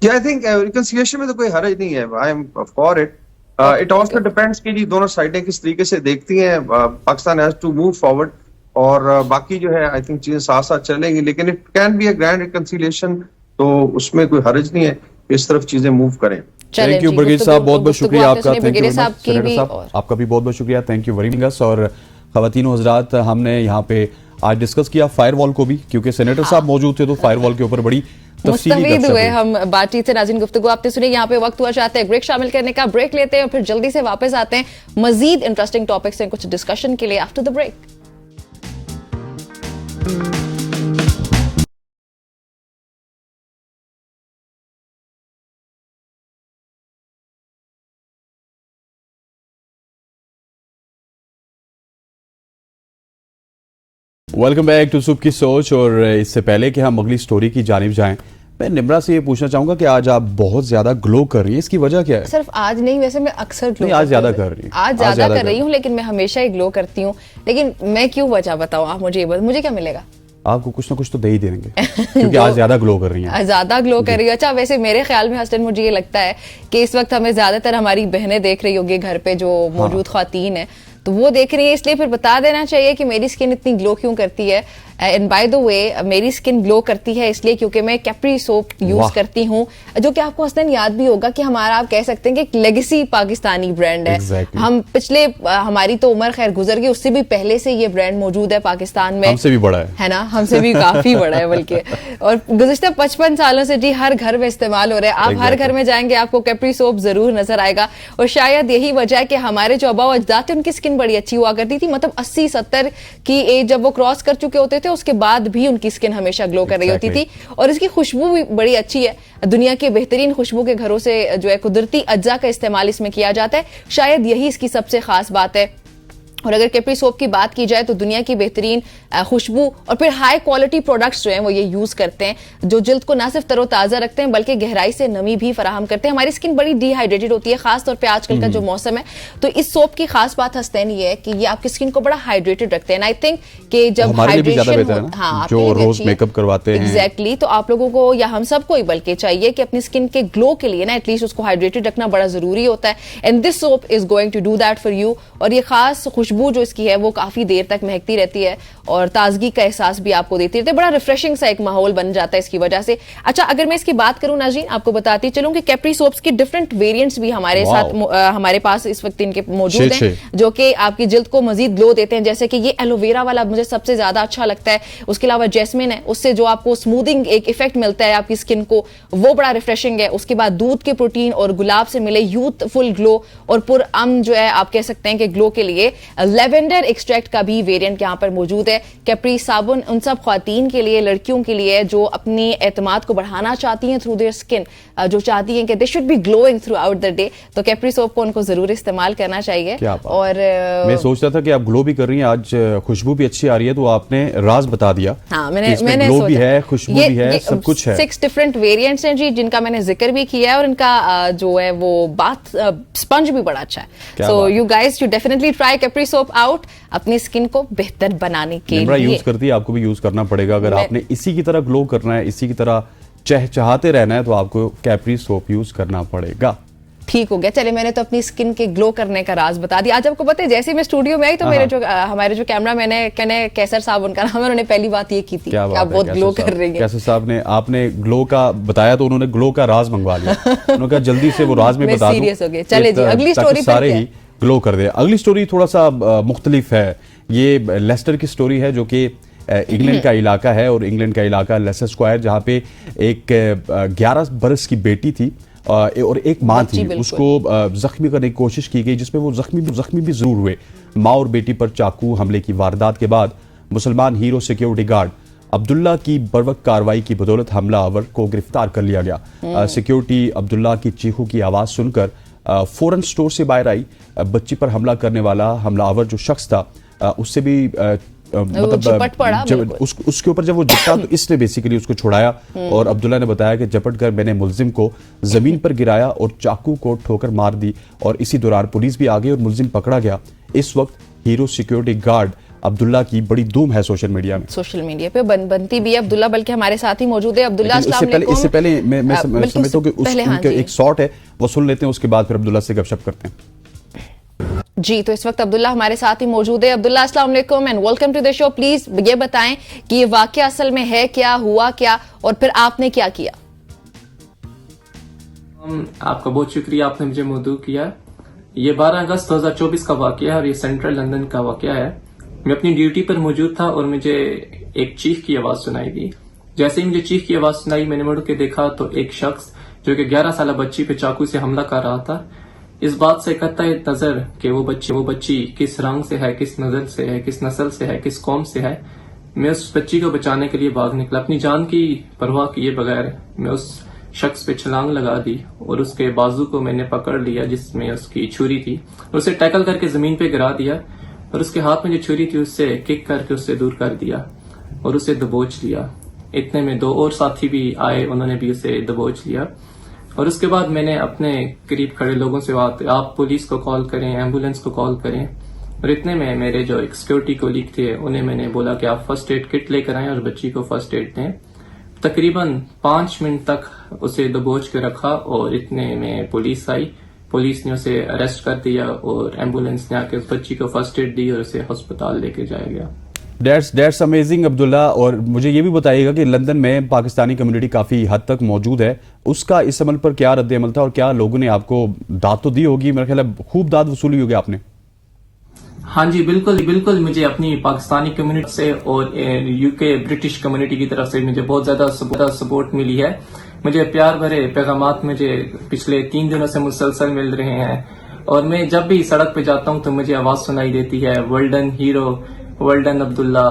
आई थिंक रिकंसिलिएशन में तो कोई हर्ज नहीं है, I am for it. It also depends कि जी दोनों साइडें किस तरीके से देखती हैं। Pakistan has to move forward, और बाकी जो है आई थिंक चीजें साथ साथ चलेंगी, लेकिन it can be a grand reconciliation, तो उसमें कोई हर्ज नहीं है, इस तरफ चीजें मूव करें। थैंक यू ब्रिगेड साहब, बहुत बहुत शुक्रिया आपका। थैंक यू साहब, आपका भी बहुत बहुत शुक्रिया। Thank you very much. और ख़वातीन हज़रात, हमने यहाँ पे आज डिस्कस किया फायरवॉल को भी, क्योंकि सेनेटर साहब मौजूद थे तो फायरवॉल के ऊपर बड़ी मुस्तफीद हुए हम बातचीत से। नाज़रीन, गुफ्तगू आपने सुनी। यहाँ पे वक्त हुआ चाहते हैं ब्रेक शामिल करने का, ब्रेक लेते हैं और फिर जल्दी से वापस आते हैं मजीद इंटरेस्टिंग टॉपिक्स हैं कुछ डिस्कशन के लिए after the break. Welcome back to सुबह की सोच। और इससे पहले कि हम अगली स्टोरी की जानिब जाएं, मैं निम्रा से ये पूछना चाहूंगा कि आज आप बहुत ज्यादा ग्लो कर रही हैं, इसकी वजह क्या है? सिर्फ आज नहीं, वैसे मैं अक्सर ग्लो आज ज्यादा कर रही हूँ, आज ज्यादा कर रही हूँ, लेकिन मैं हमेशा ही ग्लो करती हूँ। लेकिन मैं क्यों वजह बताऊँ आप मुझे, मुझे क्या मिलेगा? आपको कुछ ना कुछ तो दे ही देंगे क्योंकि आज ज्यादा ग्लो कर रही हैं। ज्यादा ग्लो कर रही है। अच्छा, वैसे मेरे ख्याल में हसन, मुझे ये लगता है कि इस वक्त हमें ज्यादातर हमारी बहनें देख रही होगी घर पे, जो मौजूद ख्वातीन है, तो वो देख रही है, इसलिए फिर बता देना चाहिए कि मेरी स्किन इतनी ग्लो क्यों करती है। एंड बाय द वे, मेरी स्किन ग्लो करती है इसलिए क्योंकि मैं कैप्री सोप यूज करती हूँ, जो कि आपको हसन याद भी होगा कि हमारा, आप कह सकते हैं कि एक लेगेसी पाकिस्तानी ब्रांड है। हम पिछले, हमारी तो उम्र खैर गुजर गई, उससे भी पहले से ये ब्रांड मौजूद है पाकिस्तान में। हमसे भी बड़ा है ना, हमसे भी काफी बड़ा है बल्कि। और गुज़िश्ता 55 सालों से जी हर घर में इस्तेमाल हो रहा है। आप हर घर में जाएंगे आपको कैप्री सोप जरूर नजर आएगा। और शायद यही वजह है कि हमारे जो आबा अजदाद थे उनकी स्किन बड़ी अच्छी हुआ करती थी, मतलब 80-70 की एज जब वो क्रॉस कर चुके होते थे, उसके बाद भी उनकी स्किन हमेशा ग्लो कर रही होती थी। और इसकी खुशबू भी बड़ी अच्छी है। दुनिया के बेहतरीन खुशबू के घरों से जो है कुदरती अज्जा का इस्तेमाल इसमें किया जाता है। शायद यही इसकी सबसे खास बात है। और अगर कैप्री सोप की बात की जाए तो दुनिया की बेहतरीन खुशबू और फिर हाई क्वालिटी प्रोडक्ट्स जो हैं वो ये यूज करते हैं, जो जिल्द को ना सिर्फ तरोताज़ा रखते हैं बल्कि गहराई से नमी भी फराहम करते हैं। हमारी स्किन बड़ी डिहाइड्रेटेड होती है, खासतौर पे आजकल का जो मौसम है, तो इस सोप की खास बात हस्तेन ये है कि ये आपकी स्किन को बड़ा हाइड्रेटेड रखते हैं। आई थिंक कि जब हाइड्रेशन, हाँ, जो रोज मेकअप करवाते हैं, एग्जैक्टली, तो आप लोगों को या हम सबको ही बल्कि चाहिए कि अपनी स्किन के ग्लो के लिए ना एटलीस्ट उसको हाइड्रेटेड रखना बड़ा जरूरी होता है। And this soap is going to do that for you. और ये खास खुशबू जो इसकी है वो काफी देर तक महकती रहती है और ताजगी का एहसास भी आपको देती रहती है। बड़ा रिफ्रेशिंग सा एक माहौल बन जाता है इसकी वजह से। अच्छा, अगर मैं इसकी बात करूं नाज़रीन, आपको बताती चलूं कि कैप्री सोप्स की डिफरेंट वेरिएंट्स भी हमारे साथ हमारे पास इस वक्त इनके मौजूद हैं, जो कि आपकी जिल्द को मजीद ग्लो देते हैं। जैसे कि ये एलोवेरा वाला मुझे सबसे ज्यादा अच्छा लगता है। उसके अलावा जैस्मिन है, उससे जो आपको स्मूथिंग एक इफेक्ट मिलता है आपकी स्किन को, वो बड़ा रिफ्रेशिंग है। उसके बाद दूध के प्रोटीन और गुलाब से मिले यूथफुल ग्लो और पुरअमन जो है आप कह सकते हैं कि ग्लो के लिए लेवेंडर एक्सट्रैक्ट का भी वेरिएंट यहाँ पर मौजूद है। कैप्री साबुन उन सब ख्वातीन के लिए, लड़कियों के लिए जो अपनी एतमाद को बढ़ाना चाहती हैं थ्रू देयर स्किन, जो चाहती हैं कि they should be glowing through out the day, तो कैप्री सोप को उनको जरूर इस्तेमाल करना चाहिए। और मैं सोच रहा था कि आप ग्लो भी कर रही हैं, आज खुशबू भी अच्छी आ रही है, तो आपने राज बता दिया। हाँ, मैंने ग्लो भी है, खुशबू भी है, सब कुछ है। 6 डिफरेंट वेरिएंट्स हैं जी, जिनका मैंने जिक्र भी किया है, और इनका जो है वो बाथ स्पंज भी बड़ा अच्छा है। So you guys, you definitely try Capri soap out अपनी स्किन को बेहतर बनाने के लिए। यूज करती है, आपको भी यूज करना पड़ेगा। अगर आपने इसी की तरह ग्लो करना है, इसी की तरह चहचहाते रहना है, तो आपको कैप्री सोप यूज करना पड़ेगा। ठीक हो गया। चले, मैंने तो अपनी स्किन के ग्लो करने का राज बता दिया। आज आपको पता है, जैसे मैं स्टूडियो में आई तो मेरे जो हमारे जो कैमरा मैन है, कैसर साहब उनका नाम है, उन्होंने पहली बात ये की थी कि आप बहुत ग्लो कर रही हैं। कैसर साहब ने, आपने ग्लो का बताया तो उन्होंने ग्लो का राज मंगवा लिया। उन्होंने कहा जल्दी से वो राज में बता दो। सीरियस हो गए। चले जी, अगली स्टोरी सारे ही ग्लो कर दे। अगली स्टोरी थोड़ा सा मुख्तलिफ है। ये लेस्टर की स्टोरी है, जो कि इंग्लैंड का इलाका है, और इंग्लैंड का इलाका लेस्टर स्क्वायर, जहाँ पे एक 11 बरस की बेटी थी और एक माँ थी, उसको जख्मी करने की कोशिश की गई, जिसमें वो जख्मी भी जरूर हुए। माँ और बेटी पर चाकू हमले की वारदात के बाद मुसलमान हीरो सिक्योरिटी गार्ड अब्दुल्ला की बर्वक कार्रवाई की बदौलत हमलावर को गिरफ्तार कर लिया गया। सिक्योरिटी अब्दुल्ला की चीखों की आवाज सुनकर फौरन स्टोर से बाहर आई। बच्ची पर हमला करने वाला हमलावर जो शख्स था, उससे भी मतलब उसके ऊपर जब वो झपटा तो इसने बेसिकली उसको छुड़ाया, और अब्दुल्ला ने बताया कि झपट कर मैंने मुलजिम को जमीन पर गिराया और चाकू को ठोकर मार दी, और इसी दौरान पुलिस भी आ गई और मुलजिम पकड़ा गया। इस वक्त हीरो सिक्योरिटी गार्ड अब्दुल्ला की बड़ी धूम है सोशल मीडिया पे बनती भी है अब्दुल्ला, बल्कि हमारे साथ ही मौजूद है। अब्दुल्ला, इससे पहले मैं समझता हूँ कि उनके एक शॉट है, वो सुन लेते हैं, उसके बाद फिर अब्दुल्ला से गपशप करते हैं। जी, तो इस वक्त अब्दुल्ला हमारे साथ ही मौजूद है। अब्दुल्ला, अस्सलाम वालेकुम and welcome to the show. Please ये बताएं कि ये वाकया असल में है क्या, हुआ क्या, और फिर आपने क्या किया? आपका बहुत शुक्रिया, आपने मुझे मौजू किया। ये 12 अगस्त 2024 का वाकया है और ये सेंट्रल लंदन का वाकया है। मैं अपनी ड्यूटी पर मौजूद था और मुझे एक चीख की आवाज सुनाई दी। जैसे ही मुझे चीख की आवाज सुनाई, मैंने मुड़ के देखा तो एक शख्स जो कि 11 साल बच्ची पे चाकू से हमला कर रहा था। इस बात से कतई नजर कि वो बच्ची किस रंग से है, किस नजर से है, किस नस्ल से है, किस कौम से है, मैं उस बच्ची को बचाने के लिए भाग निकला। अपनी जान की परवाह किए बगैर मैं उस शख्स पे छलांग लगा दी और उसके बाजू को मैंने पकड़ लिया जिसमें उसकी छुरी थी, उसे टैकल करके जमीन पे गिरा दिया, और उसके हाथ में जो छुरी थी उससे किक करके उससे दूर कर दिया और उसे दबोच लिया। इतने में 2 और साथी भी आए, उन्होंने भी उसे दबोच लिया। और उसके बाद मैंने अपने करीब खड़े लोगों से बात, आप पुलिस को कॉल करें, एम्बुलेंस को कॉल करें। और इतने में मेरे जो एक सिक्योरिटी कोलीग थे, उन्हें मैंने बोला कि आप फर्स्ट एड किट लेकर आएं और बच्ची को फर्स्ट एड दें। तकरीबन 5 मिनट तक उसे दबोच के रखा और इतने में पुलिस आई। पुलिस ने उसे अरेस्ट कर दिया और एम्बुलेंस ने आके उस बच्ची को फर्स्ट एड दी और उसे अस्पताल लेके जाया गया। That's amazing Abdullah. और मुझे ये भी बताइएगा कि लंदन में पाकिस्तानी कम्युनिटी काफी हद तक मौजूद है, उसका इस अमल पर क्या रद्द अमल था और क्या लोगों ने आपको दाद तो दी होगी? मेरा ख्याल है खूब दाद वसूली होगी आपने। हाँ जी, बिल्कुल मुझे अपनी पाकिस्तानी कम्युनिटी से और यूके ब्रिटिश कम्युनिटी की तरफ से मुझे बहुत ज्यादा सपोर्ट मिली है। मुझे प्यार भरे पैगामात मुझे पिछले 3 दिनों से मुसलसल मिल रहे हैं और मैं जब भी सड़क पे जाता हूँ तो मुझे आवाज सुनाई देती है, well done hero, well done Abdullah,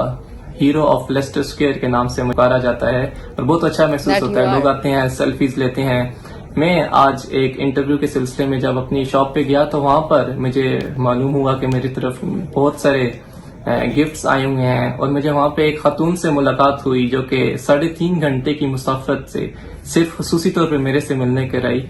hero of Leicester Square के नाम से पुकारा जाता है और बहुत अच्छा महसूस होता है। लोग आते हैं, सेल्फीज लेते हैं। मैं आज एक इंटरव्यू के सिलसिले में जब अपनी शॉप पे गया तो वहां पर मुझे मालूम हुआ कि मेरी तरफ बहुत सारे गिफ्ट्स आए हुए हैं और मुझे वहां पे एक खातून से मुलाकात हुई जो कि 3.5 घंटे की मुसाफरत से सिर्फ खुसूसी तौर पे मेरे से मिलने कर आई।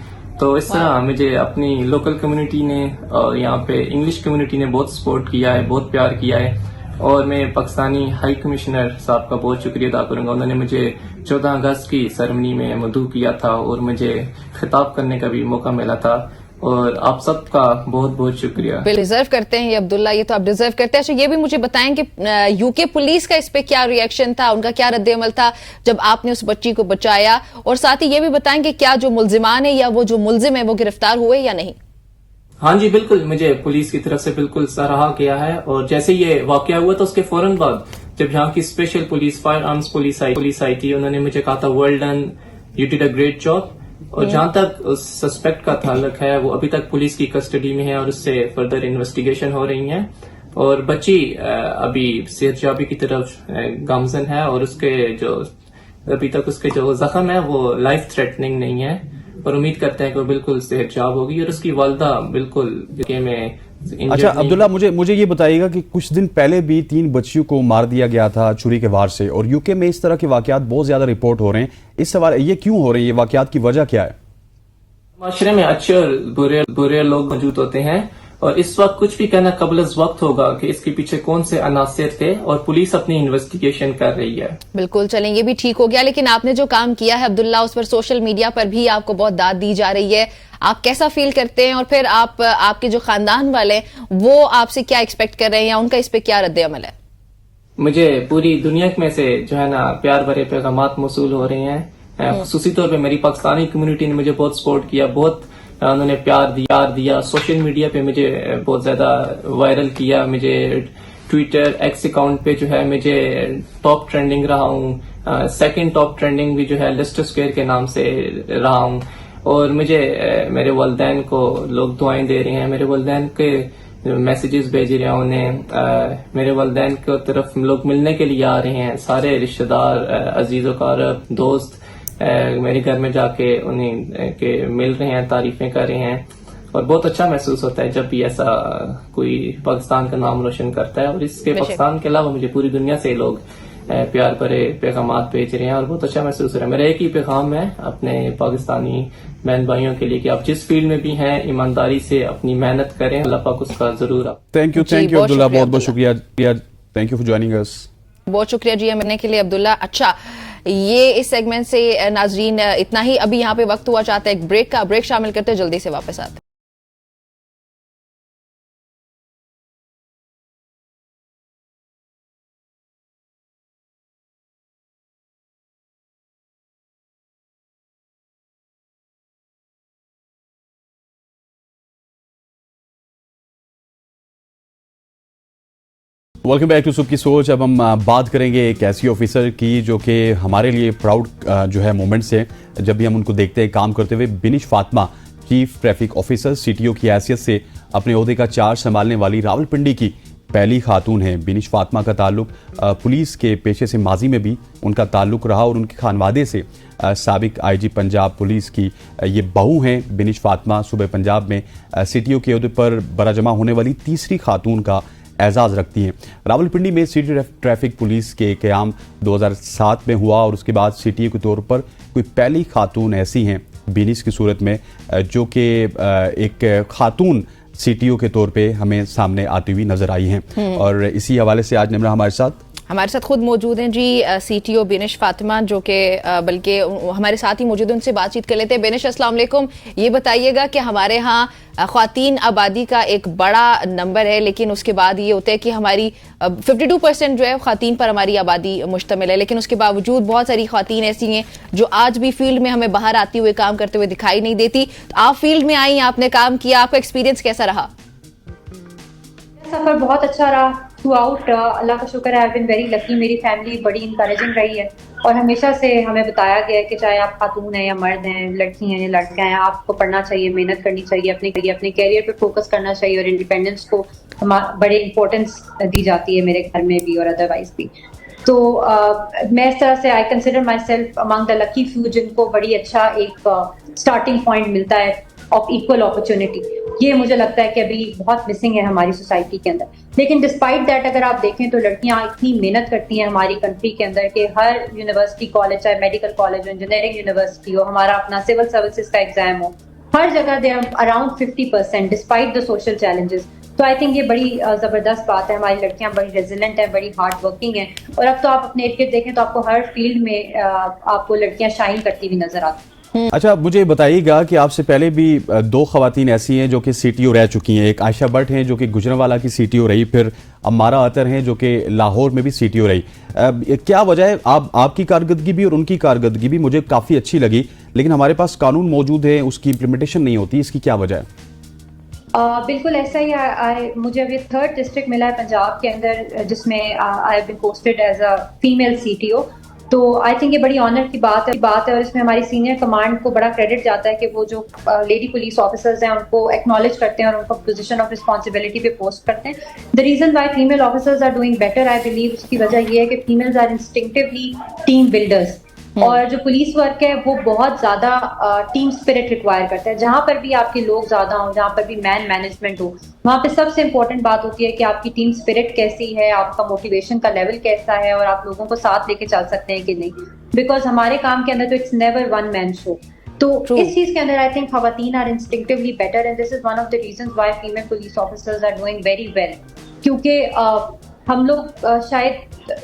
तो इस तरह मुझे अपनी लोकल कम्युनिटी ने और यहाँ पे इंग्लिश कम्युनिटी ने बहुत सपोर्ट किया है, बहुत प्यार किया है और मैं पाकिस्तानी हाई कमिश्नर साहब का बहुत शुक्रिया अदा करूंगा। उन्होंने मुझे 14 अगस्त की सेरेमनी में मदऊ किया था और मुझे खिताब करने का भी मौका मिला था और आप सबका बहुत बहुत शुक्रिया। डिजर्व करते हैं ये अब्दुल्ला, ये तो आप डिजर्व करते हैं। अच्छा, ये भी मुझे बताएं कि यूके पुलिस का इस पे क्या रिएक्शन था, उनका क्या रद्द अमल था जब आपने उस बच्ची को बचाया, और साथ ही ये भी बताएं कि क्या जो मुल्जिमान है या वो जो मुल्जिम है वो गिरफ्तार हुए या नहीं? हाँ जी, बिल्कुल मुझे पुलिस की तरफ से बिल्कुल सराहा गया है और जैसे ये वाकया हुआ तो उसके फौरन बाद जब यहाँ की special police, firearms police आई थी, उन्होंने मुझे कहा था well done, you did a great job. और जहां तक उस सस्पेक्ट का ताल्लुक है वो अभी तक पुलिस की कस्टडी में है और उससे फर्दर इन्वेस्टिगेशन हो रही है। और बच्ची अभी सेहतयाबी की तरफ गामजन है और उसके जो अभी तक उसके जो जख्म है वो लाइफ थ्रेटनिंग नहीं है और उम्मीद करते हैं कि वो बिल्कुल सेहतयाब होगी और उसकी वालदा बिल्कुल में। अच्छा अब्दुल्ला, मुझे ये बताइएगा कि कुछ दिन पहले भी 3 बच्चियों को मार दिया गया था छुरी के वार से और यूके में इस तरह के वाकयात बहुत ज्यादा रिपोर्ट हो रहे हैं। इस सवाल ये क्यों हो रहे हैं, ये वाकयात की वजह क्या है? माशरे में अच्छे और बुरे लोग मौजूद होते हैं और इस वक्त कुछ भी कहना कबल वक्त होगा कि इसके पीछे कौन से अनासिर थे और पुलिस अपनी इन्वेस्टिगेशन कर रही है। बिल्कुल, चलें ये भी ठीक हो गया, लेकिन आपने जो काम किया है अब्दुल्ला उस पर सोशल मीडिया पर भी आपको बहुत दाद दी जा रही है। आप कैसा फील करते हैं और फिर आपके जो खानदान वाले वो आपसे क्या एक्सपेक्ट कर रहे हैं या उनका इस पे क्या रद्द अमल है? मुझे पूरी दुनिया में से जो है ना प्यार भरे पैगामात मौसूल हो रहे हैं। खुसूसी तौर पे मेरी पाकिस्तानी कम्युनिटी ने मुझे बहुत सपोर्ट किया, बहुत उन्होंने प्यार दिया। सोशल मीडिया पे मुझे बहुत ज्यादा वायरल किया। मुझे ट्विटर एक्स अकाउंट पे जो है मुझे टॉप ट्रेंडिंग रहा हूँ, सेकंड टॉप ट्रेंडिंग भी जो है लेस्टर स्क्वायर के नाम से रहा हूँ और मुझे मेरे वालिदैन को लोग दुआएं दे रहे हैं, मेरे वालिदैन के मैसेजेस भेज रहे हैं उन्हें, मेरे वालिदैन की तरफ लोग मिलने के लिए आ रहे हैं, सारे रिश्तेदार अजीज वकारब दोस्त मेरे घर में जाके उन्हें के मिल रहे हैं, तारीफें कर रहे हैं और बहुत अच्छा महसूस होता है जब भी ऐसा कोई पाकिस्तान का नाम रोशन करता है। और इसके पाकिस्तान के अलावा मुझे पूरी दुनिया से लोग प्यार भरे पैगामात भेज रहे हैं और बहुत अच्छा महसूस हो रहा है। मेरा एक ही पैगाम है अपने पाकिस्तानी बहन भाइयों के लिए कि आप जिस फील्ड में भी हैं ईमानदारी से अपनी मेहनत करें, अल्लाह पाक उसका जरूर। थैंक यू अब्दुल्ला, बहुत बहुत शुक्रिया। Thank you for joining us. बहुत शुक्रिया जी मिलने के लिए अब्दुल्ला। अच्छा, ये इस सेगमेंट से नाजरीन इतना ही। अभी यहाँ पे वक्त हुआ चाहता है एक ब्रेक का, ब्रेक शामिल करते जल्दी से वापस आते। वेलकम बैक टू सुबह की सोच। अब हम बात करेंगे एक ऐसी ऑफिसर की जो कि हमारे लिए प्राउड जो है मोमेंट्स है जब भी हम उनको देखते हैं काम करते हुए। बिनिश Fatima, chief traffic officer, CTO की हैसियत से अपने ओहदे का चार्ज संभालने वाली रावलपिंडी की पहली खातून है। बिनिश फातिमा का ताल्लुक पुलिस के पेशे से माजी में भी उनका ताल्लुक रहा और उनके खानवादे से साबिक आईजी पंजाब पुलिस की ये बहू हैं। बिनिश फातिमा सूबे पंजाब में सीटीओ के ओहदे पर बराजमा होने वाली तीसरी खातून का एजाज रखती हैं। रावलपिंडी में सिटी ट्रैफिक पुलिस के क़याम 2007 में हुआ और उसके बाद सीटीओ के तौर पर कोई पहली खातून ऐसी हैं बिनिश की सूरत में जो कि एक खातून सीटीओ के तौर पे हमें सामने आती हुई नजर आई हैं। और इसी हवाले से आज निमरा हमारे साथ खुद मौजूद हैं जी सीटीओ बिनिश फातिमा, जो कि बल्कि हमारे साथ ही मौजूद हैं, उनसे बातचीत कर लेते हैं। बिनिश अस्सलाम वालेकुम, ये बताइएगा कि हमारे यहाँ ख्वातीन आबादी का एक बड़ा नंबर है, लेकिन उसके बाद ये होता है कि हमारी 52% जो है ख्वातीन पर हमारी आबादी मुश्तमिल है, लेकिन उसके बावजूद बहुत सारी ख्वातीन ऐसी हैं जो आज भी फील्ड में हमें बाहर आती हुए काम करते हुए दिखाई नहीं देती। तो आप फील्ड में आई, आपने काम किया, आपका एक्सपीरियंस कैसा रहा? सफर बहुत अच्छा रहा थ्रू आउट। अल्लाह का शुक्र है, आई बीन वेरी लकी। मेरी फैमिली बड़ी इंकरेजिंग रही है और हमेशा से हमें बताया गया है कि चाहे आप खातून हैं या मर्द हैं, लड़की हैं या लड़का हैं, आपको पढ़ना चाहिए, मेहनत करनी चाहिए, अपने कैरियर पे फोकस करना चाहिए और इंडिपेंडेंस को बड़े इंपॉर्टेंस दी जाती है मेरे घर में भी और अदरवाइज भी। तो मैं इस तरह से I consider my self among the lucky few जिनको बड़ी अच्छा एक स्टार्टिंग पॉइंट मिलता है ऑफ इक्वल अपॉर्चुनिटी। ये मुझे लगता है कि अभी बहुत मिसिंग है हमारी सोसाइटी के अंदर। लेकिन डिस्पाइट दैट अगर आप देखें तो लड़कियां इतनी मेहनत करती हैं हमारी कंट्री के अंदर कि हर यूनिवर्सिटी कॉलेज, चाहे मेडिकल कॉलेज हो, इंजीनियरिंग यूनिवर्सिटी हो, हमारा अपना सिविल सर्विसेज का एग्जाम हो, हर जगह they around 50% despite the social challenges. तो आई थिंक ये बड़ी जबरदस्त बात है। हमारी लड़कियां बड़ी रेजिलेंट हैं, बड़ी हार्ड वर्किंग हैं और अब तो आप अपने इर्द गिर्द देखें तो आपको हर फील्ड में आपको लड़कियां शाइन करती हुई नजर आती हैं। अच्छा, मुझे बताइएगा कि आपसे पहले भी 2 खवातीन ऐसी हैं जो कि सीटीओ रह चुकी हैं। एक आयशा भट्ट हैं जो कि गुजरांवाला की सीटीओ रही, फिर अम्मारा अतर हैं जो कि लाहौर में भी सीटीओ रही। क्या वजह है? आपकी कारकर्दगी भी और उनकी कारकर्दगी भी मुझे काफ़ी अच्छी लगी, लेकिन हमारे पास कानून मौजूद है, उसकी इम्प्लीमेंटेशन नहीं होती, इसकी क्या वजह है? बिल्कुल ऐसा ही। मुझे अभी 3rd डिस्ट्रिक्ट मिला है पंजाब के अंदर जिसमें I have been posted as a female CTO तो आई थिंक ये बड़ी ऑनर की बात है और इसमें हमारी सीनियर कमांड को बड़ा क्रेडिट जाता है कि वो जो लेडी पुलिस ऑफिसर्स हैं उनको एक्नॉलेज करते हैं और उनको पोजीशन ऑफ रिस्पॉन्सिबिलिटी पे पोस्ट करते हैं। The reason why female officers are doing better, I believe, उसकी वजह ये है कि females are instinctively team builders, और जो पुलिस वर्क है वो बहुत ज्यादा टीम स्पिरिट रिक्वायर करता है। जहां पर भी आपके लोग ज्यादा हों, जहां पर भी मैन मैनेजमेंट हो, वहां पे सबसे इंपॉर्टेंट बात होती है कि आपकी टीम स्पिरिट कैसी है, आपका मोटिवेशन का लेवल कैसा है और आप लोगों को साथ लेके चल सकते हैं कि नहीं। बिकॉज हमारे काम के अंदर तो it's never one man show. तो इस चीज के अंदर आई थिंक खवातीन are instinctively better and this is one of the reasons why female police officers are doing very well, क्योंकि हम लोग शायद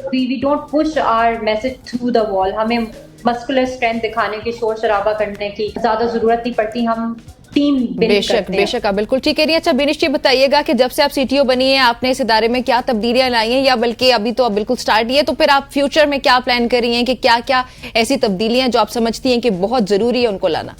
we don't push our message through the wall. हमें मस्कुलर स्ट्रेंथ दिखाने की, शोर शराबा करने की ज्यादा जरूरत नहीं पड़ती, हम टीम बेशक आप बिल्कुल ठीक कह रही है। अच्छा बिनिश जी बताइएगा कि जब से आप सीटीओ बनी है आपने इस इदारे में क्या तब्दीलियां लाई हैं, या बल्कि अभी तो अब बिल्कुल स्टार्ट ही है, तो फिर आप फ्यूचर में क्या प्लान कर रही हैं कि क्या क्या ऐसी तब्दीलियां जो आप समझती हैं कि बहुत जरूरी है उनको लाना?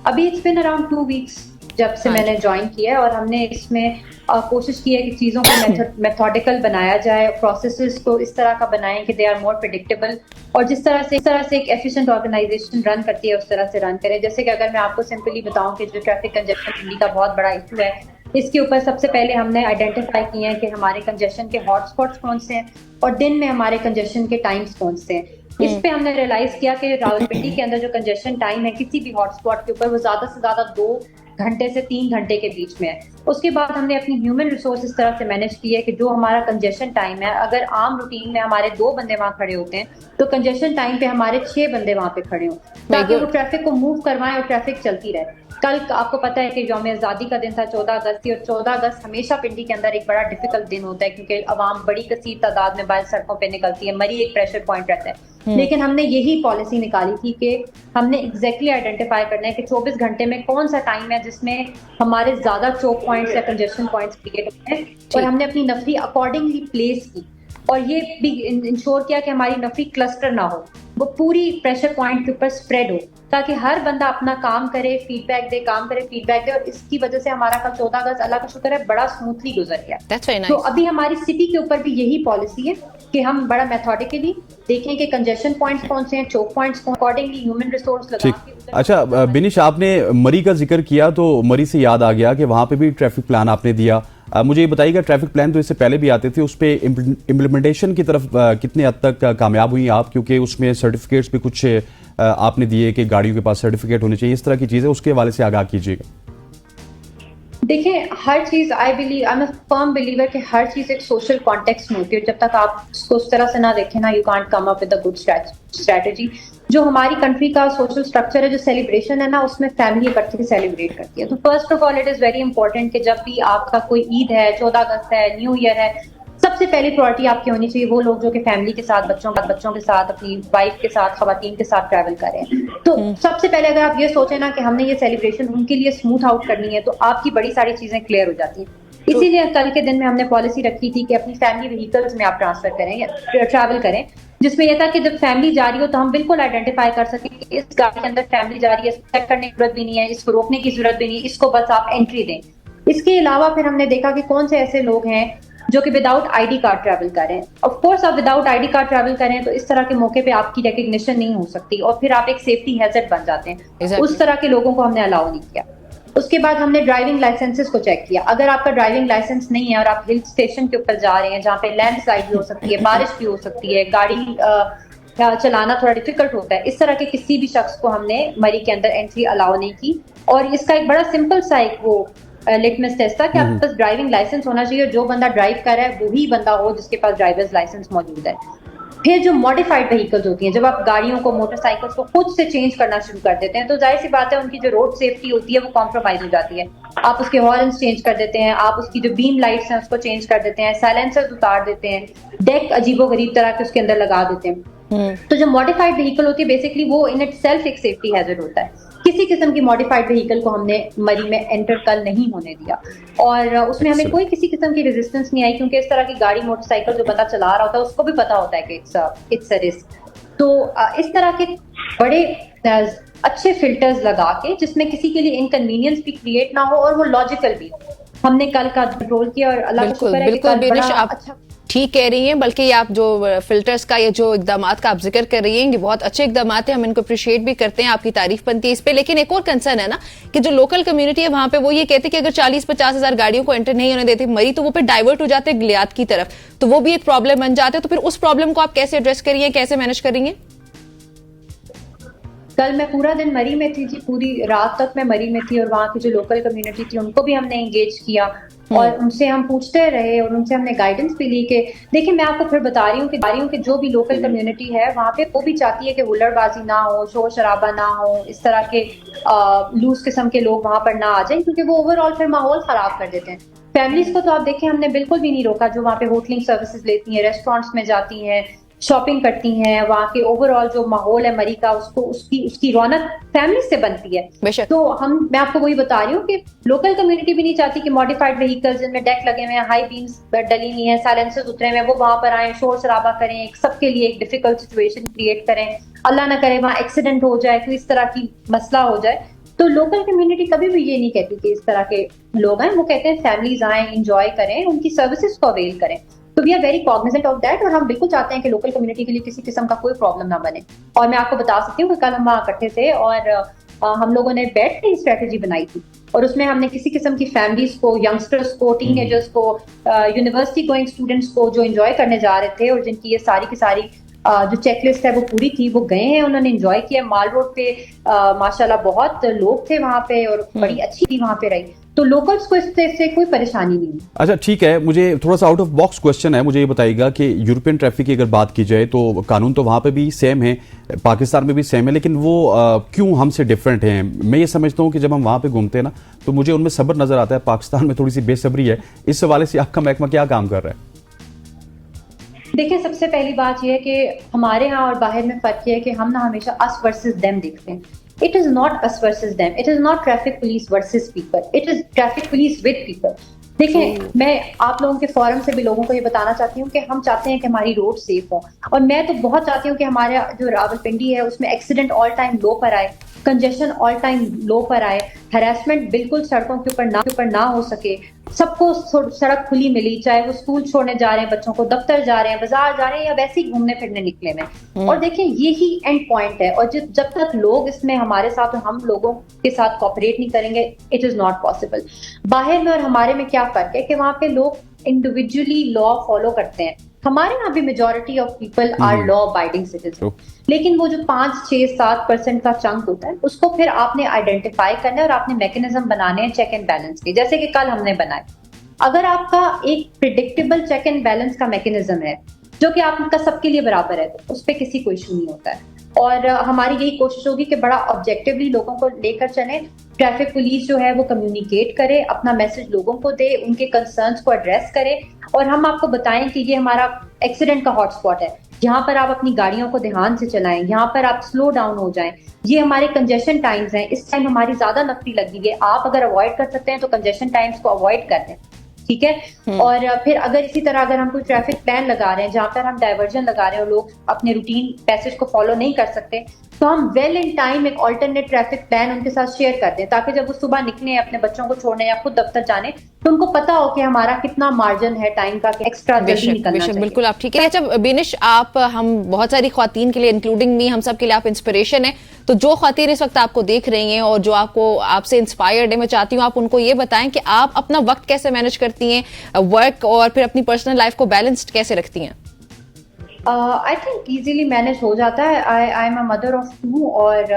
अभी इट्स बिन अराउंड 2 वीक्स जब से मैंने ज्वाइन किया है और हमने इसमें कोशिश की है कि चीज़ों को मेथोडिकल बनाया जाए, प्रोसेसेस को इस तरह का बनाएं कि दे आर मोर प्रेडिक्टेबल, और जिस तरह से एक एफिशिएंट ऑर्गेनाइजेशन रन करती है उस तरह से रन करें। जैसे कि अगर मैं आपको सिंपली बताऊं कि जो ट्रैफिक कंजेशन दिल्ली का बहुत बड़ा इशू है, इसके ऊपर सबसे पहले हमने आइडेंटिफाई किए हैं कि हमारे कंजेशन के हॉटस्पॉट्स कौन से हैं और दिन में हमारे कंजेशन के टाइम्स कौन से हैं। इस पे हमने रियलाइज किया कि रावलपिंडी के अंदर जो कंजेशन टाइम है किसी भी हॉटस्पॉट के ऊपर वो ज्यादा से ज्यादा 2 घंटे से 3 घंटे के बीच में है। उसके बाद हमने अपनी ह्यूमन रिसोर्स इस तरह से मैनेज की है कि जो हमारा कंजेशन टाइम है, अगर आम रूटीन में हमारे 2 बंदे वहां खड़े होते हैं तो कंजेशन टाइम पे हमारे 6 बंदे वहां पे खड़े हों, ताकि वो ट्रैफिक को मूव करवाएं और ट्रैफिक चलती रहे। कल आपको पता है कि यौम आज़ादी का दिन था 14 अगस्त थी, और 14 अगस्त हमेशा पिंडी के अंदर एक बड़ा डिफिकल्ट दिन होता है क्योंकि अवाम बड़ी कसीर तादाद में बाहर सड़कों पे निकलती है, मरी एक प्रेशर पॉइंट रहता है। लेकिन हमने यही पॉलिसी निकाली थी कि हमने एग्जैक्टली आइडेंटिफाई करना है कि 24 घंटे में कौन सा टाइम है जिसमें हमारे ज्यादा चोक पॉइंट्स या कंजेशन पॉइंट्स क्रिएट होते हैं, और हमने अपनी नफरी अकॉर्डिंगली प्लेस की और ये भी इंश्योर किया कि हमारी नफरी क्लस्टर ना हो, वो पूरी प्रेशर पॉइंट के ऊपर स्प्रेड हो, ताकि हर बंदा अपना काम करे, फीडबैक दे, और इसकी वजह से हमारा कल 14 अगस्त अल्लाह का शुक्र है बड़ा स्मूथली गुजर गया। तो अभी हमारी सिटी के ऊपर भी यही पॉलिसी है कि हम बड़ा मेथोडिकली देखें कि कंजेशन पॉइंट्स कौन से हैं, चोक पॉइंट्स कौन, अकॉर्डिंगली ह्यूमन रिसोर्स लगा के। अच्छा बिनिश, आपने मरी का जिक्र किया तो मरी से याद आ गया कि वहां पे भी ट्रैफिक प्लान आपने दिया। मुझे ये बताइएगा, ट्रैफिक प्लान तो इससे पहले भी आते थे, उस पे इम्प्लीमेंटेशन की तरफ कितने हद तक कामयाब हुई आप? क्योंकि उसमें सर्टिफिकेट्स भी कुछ आपने दिए कि गाड़ियों के पास सर्टिफिकेट होने चाहिए, इस तरह की चीजें, उसके हवाले से आगाह कीजिएगा। देखिए, हर चीज आई एम अ फर्म बिलीवर कि हर चीज एक सोशल कॉन्टेक्स्ट में होती है। जब तक आप उसको उस तरह से ना देखें ना, you can't come up with a good strategy. जो हमारी कंट्री का सोशल स्ट्रक्चर है, जो सेलिब्रेशन है ना, उसमें फैमिली इकट्ठे सेलिब्रेट करती है। तो first of all it is very important कि जब भी आपका कोई ईद है, 14 अगस्त है, न्यू ईयर है, सबसे पहली प्रायोरिटी आपकी होनी चाहिए वो लोग जो कि फैमिली के साथ, बच्चों के साथ, अपनी वाइफ के साथ, खवातीन के साथ ट्रैवल करें। तो सबसे पहले अगर आप ये सोचें ना कि हमने ये सेलिब्रेशन उनके लिए स्मूथ आउट करनी है, तो आपकी बड़ी सारी चीजें क्लियर हो जाती हैं। इसीलिए कल के दिन में हमने पॉलिसी रखी थी कि अपनी फैमिली व्हीकल्स में आप ट्रांसफर करें या ट्रैवल करें, जिसमें यह था कि जब फैमिली जा रही हो तो हम बिल्कुल आइडेंटिफाई कर सकें कि इस गाड़ी के अंदर फैमिली जा रही है, इसको चेक करने की जरूरत भी नहीं है, इसको रोकने की जरूरत भी नहीं है, इसको बस आप एंट्री दें। इसके अलावा फिर हमने देखा कि कौन से ऐसे लोग हैं जो कि विदाउट आईडी कार्ड ट्रैवल कर रहे हैं। ऑफ कोर्स आप विदाउट आईडी कार्ड ट्रैवल करें तो इस तरह के मौके पे आपकी रिकग्निशन नहीं हो सकती और फिर आप एक सेफ्टी हैजर्ड बन जाते हैं। उस तरह के लोगों को हमने अलाउ नहीं किया। उसके बाद हमने ड्राइविंग लाइसेंसेस को चेक किया। अगर आपका ड्राइविंग लाइसेंस नहीं है और आप हिल स्टेशन के ऊपर जा रहे हैं जहाँ पे लैंडस्लाइड भी हो सकती है, बारिश भी हो सकती है, गाड़ी चलाना थोड़ा डिफिकल्ट होता है, इस तरह के किसी भी शख्स को हमने मरी के अंदर एंट्री अलाउ नहीं की। और इसका एक बड़ा सिंपल सा एक वो लिटमस टेस्ट था कि आपके पास ड्राइविंग लाइसेंस होना चाहिए, जो बंदा ड्राइव कर रहा है वही बंदा हो जिसके पास ड्राइवर्स लाइसेंस मौजूद है। फिर जो मॉडिफाइड व्हीकल्स होती हैं, जब आप गाड़ियों को, मोटरसाइकिल्स को खुद से चेंज करना शुरू कर देते हैं तो जाहिर सी बात है उनकी जो रोड सेफ्टी होती है वो कॉम्प्रोमाइज हो जाती है। आप उसके हॉर्न्स चेंज कर देते हैं, आप उसकी जो बीम लाइट्स हैं उसको चेंज कर देते हैं, साइलेंसर्स उतार देते हैं, डेक अजीबोगरीब तरह के उसके अंदर लगा देते हैं। तो जो मॉडिफाइड व्हीकल होती है बेसिकली वो इन इट सेल्फ एक सेफ्टी हैजर्ड होता है। किसी किस्म की मॉडिफाइड व्हीकल को हमने मरी में एंटर कल नहीं होने दिया और उसमें हमें कोई किसी किस्म की रेजिस्टेंस नहीं आई, क्योंकि इस तरह की गाड़ी, मोटरसाइकिल जो बंदा चला रहा होता है उसको भी पता होता है कि इट्स अ रिस्क। तो इस तरह के बड़े अच्छे फिल्टर्स लगा के जिसमें किसी के लिए इनकन्वीनियंस भी क्रिएट ना हो और वो लॉजिकल भी हो, हमने कल का कंट्रोल किया और अल्लाह का शुक्र है कि कल बड़ा अच्छा ठीक कह रही हैं, बल्कि आप जो फिल्टर्स का या जो इकदामात का आप जिक्र कर रही हैं, ये बहुत अच्छे इकदामात हैं, हम इनको अप्रिशिएट भी करते हैं, आपकी तारीफ बनती है इस पे। लेकिन एक और कंसर्न है ना कि जो लोकल कम्युनिटी है वहां पे वो ये कहते हैं कि अगर 40-50 हजार गाड़ियों को एंटर नहीं होने देते मरी, तो वो फिर डाइवर्ट हो जाते हैं गिलियाद की तरफ, तो वो भी एक प्रॉब्लम बन जाते हैं। तो फिर उस प्रॉब्लम को आप कैसे एड्रेस करिए, कैसे मैनेज करेंगे? कल मैं पूरा दिन मरी में थी जी, पूरी रात तक मैं मरी में थी, और वहाँ की जो लोकल कम्युनिटी थी उनको भी हमने एंगेज किया और उनसे हम पूछते रहे और उनसे हमने गाइडेंस भी ली कि देखिए, मैं आपको फिर बता रही हूँ कि जो भी लोकल कम्युनिटी है वहाँ पे वो भी चाहती है कि हुल्लड़बाजी ना हो, शोर शराबा ना हो, इस तरह के लूज किस्म के लोग वहाँ पर ना आ जाएं, क्योंकि वो ओवरऑल फिर माहौल खराब कर देते हैं। फैमिलीज को तो आप देखें, हमने बिल्कुल भी नहीं रोका जो वहाँ पे होटलिंग सर्विसेज लेती हैं, रेस्टोरेंट्स में जाती हैं, शॉपिंग करती हैं, वहाँ के ओवरऑल जो माहौल है मरी का, उसको उसकी रौनक फैमिली से बनती है। तो मैं आपको वही बता रही हूँ कि लोकल कम्युनिटी भी नहीं चाहती कि मॉडिफाइड व्हीकल्स जिनमें डेक लगे हुए हैं, हाई बीम्स डली हुई हैं, साइलेंसर्स उतरे हुए हैं, वो वहां पर आए, शोर शराबा करें, सबके लिए एक डिफिकल्ट सिचुएशन क्रिएट करें, अल्लाह ना करे वहां एक्सीडेंट हो जाए, कोई इस तरह की मसला हो जाए। तो लोकल कम्युनिटी कभी भी ये नहीं कहती कि इस तरह के लोग आए, वो कहते हैं फैमिलीज आए, एंजॉय करें, उनकी सर्विसेज को अवेल करें। तो we are very cognizant of that, और हम बिल्कुल चाहते हैं कि लोकल कम्युनिटी के लिए किसी किस्म का कोई प्रॉब्लम ना बने। और मैं आपको बता सकती हूँ कि कल हम वहाँ इकट्ठे थे और हम लोगों ने बैठ के स्ट्रेटेजी बनाई थी, और उसमें हमने किसी किस्म की फैमिलीज को, यंगस्टर्स को, टीनेजर्स को, यूनिवर्सिटी गोइंग स्टूडेंट्स को जो एंजॉय करने जा रहे थे और जिनकी ये सारी की सारी जो चेकलिस्ट है वो पूरी थी, वो गए हैं, उन्होंने एंजॉय किया। माल रोड पे माशाल्लाह बहुत लोग थे वहां पे और बड़ी अच्छी थी वहां पे रही, तो लोकल्स को इससे कोई परेशानी नहीं हुई। अच्छा, ठीक है, मुझे थोड़ा सा आउट ऑफ बॉक्स क्वेश्चन है, मुझे ये बताइएगा कि यूरोपियन ट्रैफिक की अगर बात की जाए तो कानून तो वहां पे भी सेम है, पाकिस्तान में भी सेम है, लेकिन वो क्यों हमसे डिफरेंट हैं? मैं ये समझता हूँ कि जब हम वहां पे घूमते हैं ना तो मुझे उनमें सब्र नजर आता है, पाकिस्तान में थोड़ी सी बेसब्री है। इस हवाले से आपका महकमा क्या काम कर रहा है? देखिए, सबसे पहली बात यह है कि हमारे यहाँ और बाहर में फर्क है कि हम ना हमेशा अस वर्सेस देम देखते हैं। It is not us versus them, it is not traffic police versus people, it is traffic police with people. देखिए, मैं आप लोगों के फोरम से भी लोगों को ये बताना चाहती हूँ कि हम चाहते हैं कि हमारी रोड सेफ हो, और मैं तो बहुत चाहती हूँ कि हमारा जो रावलपिंडी है उसमें एक्सीडेंट ऑल टाइम लो पर आए, कंजेशन ऑल टाइम लो पर आए, हरासमेंट बिल्कुल सड़कों के ऊपर ना हो सके, सबको सड़क खुली मिली, चाहे वो स्कूल छोड़ने जा रहे हैं बच्चों को, दफ्तर जा रहे हैं, बाजार जा रहे हैं, या वैसे ही घूमने फिरने निकले में। और देखिए, यही एंड पॉइंट है, और जब तक लोग इसमें हमारे साथ और हम लोगों के साथ कोऑपरेट नहीं करेंगे, इट इज नॉट पॉसिबल। बाहर में और हमारे में क्या फर्क है कि वहां पे लोग इंडिविजुअली लॉ फॉलो करते हैं, हमारे यहाँ भी majority of people are law abiding citizen, लेकिन वो जो 5-6-7% का चंक होता है उसको फिर आपने आइडेंटिफाई करना है और आपने मैकेनिज्म बनाने हैं चेक एंड बैलेंस के, जैसे कि कल हमने बनाए। अगर आपका एक प्रिडिक्टेबल चेक एंड बैलेंस का मैकेनिज्म है जो कि आपका सबके लिए बराबर है, तो उस पर किसी को इशू नहीं होता है। और हमारी यही कोशिश होगी कि बड़ा ऑब्जेक्टिवली लोगों को लेकर चले, ट्रैफिक पुलिस जो है वो कम्युनिकेट करे, अपना मैसेज लोगों को दे, उनके कंसर्न्स को एड्रेस करे, और हम आपको बताएं कि ये हमारा एक्सीडेंट का हॉटस्पॉट है, यहाँ पर आप अपनी गाड़ियों को ध्यान से चलाएं, यहाँ पर आप स्लो डाउन हो जाएं, ये हमारे कंजेशन टाइम्स हैं, इस टाइम हमारी ज्यादा नफरी लगी है, आप अगर अवॉइड कर सकते हैं तो कंजेशन टाइम्स को अवॉइड कर दें, ठीक है। और फिर अगर इसी तरह अगर हम कोई ट्रैफिक प्लान लगा रहे हैं जहां पर हम डाइवर्जन लगा रहे हैं और लोग अपने रूटीन पैसेज को फॉलो नहीं कर सकते, तो हम वेल इन टाइम एक ऑल्टरनेट ट्रैफिक प्लान उनके साथ शेयर कर दें, ताकि जब वो सुबह निकले अपने बच्चों को छोड़ने या खुद दफ्तर जाने, तो उनको पता हो कि हमारा कितना मार्जिन है टाइम का, एक्स्ट्रा जल्दी निकलना चाहिए। बिल्कुल, आप ठीक है। अच्छा बेनिश, आप हम बहुत सारी ख्वातीन के लिए, इंक्लूडिंग मी, हम सब के लिए आप इंस्पिरेशन है, तो जो ख्वातीन इस वक्त आपको देख रही हैं और जो आपसे इंस्पायर्ड है, मैं चाहती हूँ आप उनको ये बताएं कि आप अपना वक्त कैसे मैनेज करती हैं, वर्क और फिर अपनी पर्सनल लाइफ को बैलेंस्ड कैसे रखती हैं? आई थिंक इजीली मैनेज हो जाता है। I am a mother of 2 और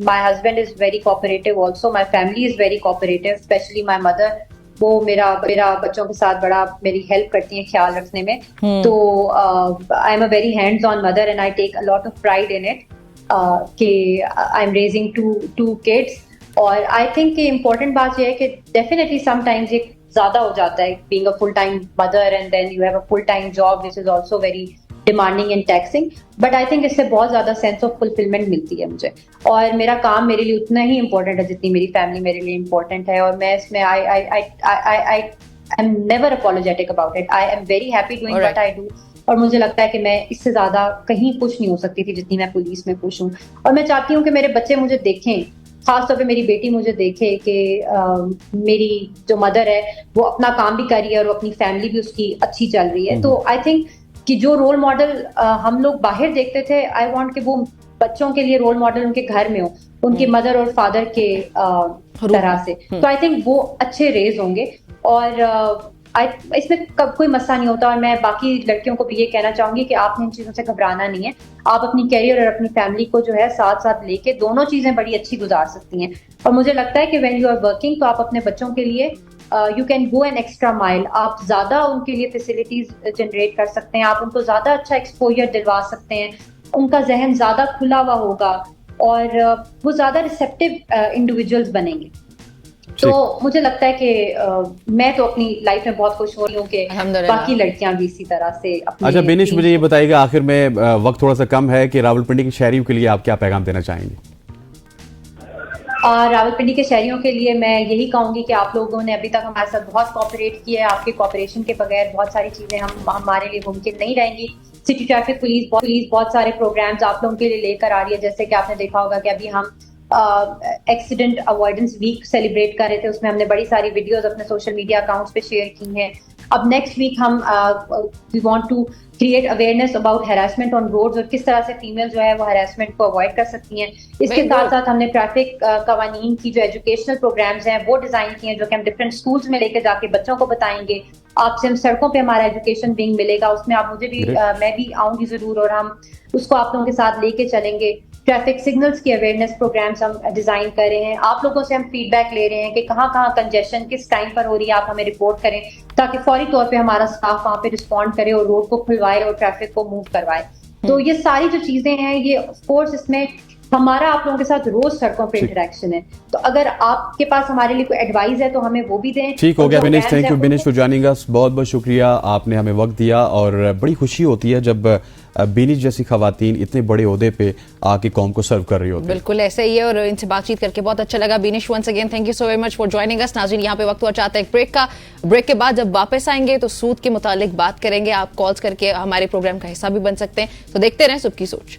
my husband is very cooperative also, my family is very cooperative, specially my mother, वो मेरा बच्चों के साथ बड़ा मेरी हेल्प करती हैं ख्याल रखने में। तो I am a very hands on mother and I take a lot of pride in it कि I am raising two kids. और आई थिंक कि इम्पोर्टेंट बात यह है कि डेफिनेटली समटाइम्स ये ज्यादा हो जाता है, being a full time mother and then you have a full time job which is also very demanding and taxing, but I think इससे बहुत ज्यादा सेंस ऑफ फुलफिलमेंट मिलती है मुझे, और मेरा काम मेरे लिए उतना ही इम्पोर्टेंट है जितनी मेरी फैमिली मेरे लिए इम्पोर्टेंट है। और मैं इसमें I am never apologetic about it, I am very happy doing what I do, और मुझे लगता है कि मैं इससे ज्यादा कहीं खुश नहीं हो सकती थी जितनी मैं पुलिस में खुश हूँ। और मैं चाहती हूँ कि मेरे बच्चे मुझे देखें खासतौर पे मेरी बेटी मुझे देखे कि मेरी जो मदर है वो अपना काम भी कर रही है और अपनी फैमिली भी उसकी अच्छी चल रही है। तो आई थिंक कि जो रोल मॉडल हम लोग बाहर देखते थे, आई वांट कि वो बच्चों के लिए रोल मॉडल उनके घर में हो, उनके मदर और फादर के तरह से। तो आई थिंक वो अच्छे रेज होंगे और इसमें कब कोई मसला नहीं होता। और मैं बाकी लड़कियों को भी ये कहना चाहूंगी कि आपने इन चीजों से घबराना नहीं है। आप अपनी कैरियर और अपनी फैमिली को जो है साथ साथ लेके दोनों चीजें बड़ी अच्छी गुजार सकती हैं। और मुझे लगता है कि व्हेन यू आर वर्किंग तो आप अपने बच्चों के लिए you can go an extra mile. आप ज्यादा उनके लिए फैसिलिटीज जनरेट कर सकते हैं, आप उनको ज्यादा अच्छा एक्सपोजर दिलवा सकते हैं, उनका जहन ज्यादा खुला हुआ होगा और वो ज्यादा रिसेप्टिव इंडिविजुअल्स बनेंगे। तो मुझे लगता है कि मैं तो अपनी लाइफ में बहुत खुश हो रही हूँ कि बाकी लड़कियां भी इसी तरह से अपनी। अच्छा बेनिश, मुझे ये बताइएगा आखिर में, वक्त थोड़ा सा कम है, कि रावलपिंडी के शहरियों के लिए आप क्या पैगाम देना चाहेंगे? रावलपिंडी के शहरियों के लिए मैं यही कहूंगी कि आप लोगों ने अभी तक हमारे साथ बहुत कोऑपरेट किया है। आपके कोऑपरेशन के बगैर बहुत सारी चीजें हमारे लिए मुमकिन नहीं रहेंगी। सिटी ट्रैफिक पुलिस बहुत सारे प्रोग्राम्स आप लोगों के लिए लेकर आ रही है। जैसे कि आपने देखा होगा कि अभी हम एक्सीडेंट अवॉइडेंस वीक सेलिब्रेट कर रहे थे, उसमें हमने बड़ी सारी वीडियोस अपने सोशल मीडिया अकाउंट्स पे शेयर की हैं। अब नेक्स्ट वीक हम we want to create awareness about harassment on roads और किस तरह से फीमेल जो है वो हैरेसमेंट को अवॉइड कर सकती हैं। इसके साथ साथ हमने ट्रैफिक कवानीन की जो एजुकेशनल प्रोग्राम्स हैं वो डिजाइन किए हैं, जो कि हम डिफरेंट स्कूल्स में लेकर जाके बच्चों को बताएंगे। आपसे हम सड़कों पे हमारा एजुकेशन विंग मिलेगा, उसमें आप मुझे भी मैं भी आऊंगी जरूर और हम उसको आप लोगों के साथ लेके चलेंगे। ट्रैफिक सिग्नल्स की अवेयरनेस प्रोग्राम्स हम डिजाइन कर रहे हैं। आप लोगों से हम फीडबैक ले रहे हैं कि कहाँ कहाँ कंजेशन किस टाइम पर हो रही है, आप हमें रिपोर्ट करें ताकि फौरी तौर पे हमारा स्टाफ वहाँ पे रिस्पॉन्ड करे और रोड को खुलवाए और ट्रैफिक को मूव करवाए। तो ये सारी जो चीजें हैं, ये ऑफ कोर्स इसमें हमारा आप लोगों के साथ रोज सड़कों पे इंटरेक्शन है। तो अगर आपके पास हमारे लिए कोई एडवाइस है तो हमें वो भी दें। ठीक हो गया Binesh, thank you Binesh for joining अस। बहुत बहुत शुक्रिया, आपने हमें वक्त दिया और बड़ी खुशी होती है जब बिनेश जैसी खवातीन इतने बड़े ओहदे पे आके कौम को सर्व कर रही होती है। बिल्कुल ऐसे ही है और इनसे बातचीत करके बहुत अच्छा लगा। Binesh, once again thank you so very much for joining us. नाज़रीन, यहाँ पे वक्त हुआ चाहता है एक ब्रेक का। ब्रेक के बाद जब वापस आएंगे तो सूद के मुतालिक बात करेंगे। आप कॉल्स करके हमारे प्रोग्राम का हिस्सा भी बन सकते हैं। तो देखते रहें सबकी सोच।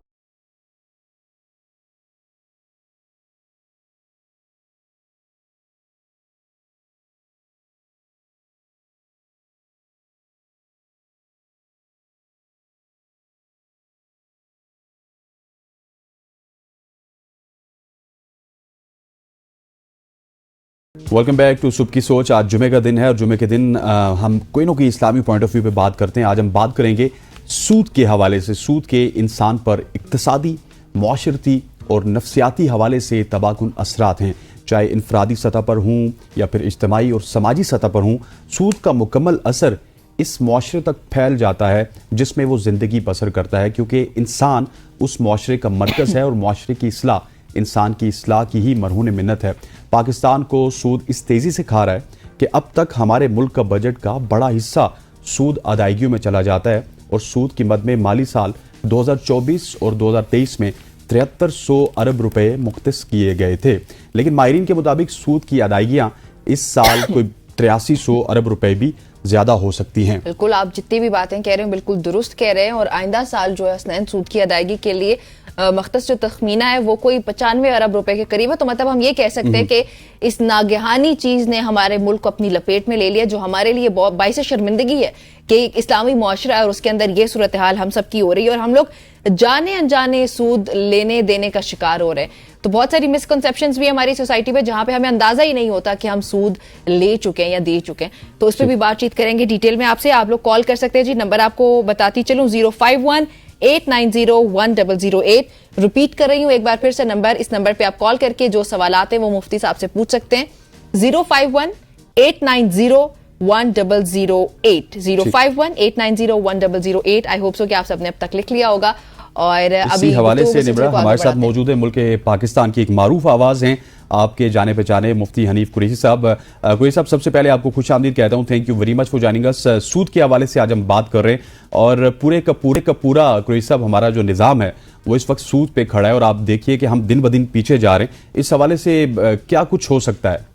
वेलकम बैक टू सुबह की सोच। आज जुमे का दिन है और जुमे के दिन हम कोई ना कोई इस्लामी पॉइंट ऑफ व्यू पे बात करते हैं। आज हम बात करेंगे सूद के हवाले से, सूद के इंसान पर इक्तिसादी, माशरती और नफ्सियाती हवाले से तबाहकुन असरात हैं, चाहे इनफरादी सतह पर हों या फिर इज्तमाही और समाजी सतह पर हों। सूद का मुकम्मल असर इस मुआशरे तक फैल जाता है जिसमें वो ज़िंदगी बसर करता है, क्योंकि इंसान उस मुआशरे का मरकज़ है और मुआशरे की इस्लाह इंसान की इस्लाह की ही मरहून मिन्नत है। पाकिस्तान को सूद इस तेज़ी से खा रहा है कि अब तक हमारे मुल्क का बजट का बड़ा हिस्सा सूद अदायगियों में चला जाता है और सूद की मद में माली साल 2024 और 2023 में 7300 अरब रुपए मुख्तस किए गए थे, लेकिन माहिरीन के मुताबिक सूद की अदायगियाँ इस साल कोई 8300 अरब रुपए भी ज्यादा हो सकती हैं। बिल्कुल, आप जितनी भी बातें कह रहे हैं बिल्कुल दुरुस्त कह रहे हैं और आइंदा साल जो है हसनैन सूद की अदायगी के लिए मख्तस जो तखमीना है वो कोई 95 अरब रुपए के करीब है। तो मतलब हम ये कह सकते हैं कि इस नागहानी चीज ने हमारे मुल्क को अपनी लपेट में ले लिया, जो हमारे लिए बहुत बाइस शर्मिंदगी है कि एक इस्लामी मुआशरा है और उसके अंदर ये सूरत हाल हम सब की हो रही है और हम लोग जाने अनजाने सूद लेने देने का शिकार हो रहे हैं। तो बहुत सारी मिसकंसेप्शंस भी हमारी सोसाइटी में जहां पे हमें अंदाजा ही नहीं होता कि हम सूद ले चुके हैं या दे चुके हैं। तो उस पर भी बातचीत करेंगे डिटेल में आपसे। आप लोग कॉल कर सकते हैं जी, नंबर आपको बताती चलूं 051-890-1008। रिपीट कर रही हूं एक बार फिर से नंबर, इस नंबर पे आप कॉल करके जो सवालात हैं वो मुफ्ती साहब से पूछ सकते हैं। 051-890-1008 051-890-1008। आई होप सो कि आप सबने अब तक लिख लिया होगा। और इसी हवाले से निबरा हमारे साथ मौजूद है मुल्क पाकिस्तान की एक मारूफ आवाज़ हैं, आपके जाने पहचाने मुफ्ती हनीफ कुरैशी साहब। कुरैशी साहब, सबसे पहले आपको खुश आमदीद कहता हूँ, thank you very much for joining us. सूद के हवाले से आज हम बात कर रहे हैं और पूरे का पूरा कुरैशी साहब हमारा जो निज़ाम है वो इस वक्त सूद पे खड़ा है और आप देखिए कि हम दिन ब दिन पीछे जा रहे हैं। इस हवाले से क्या कुछ हो सकता है?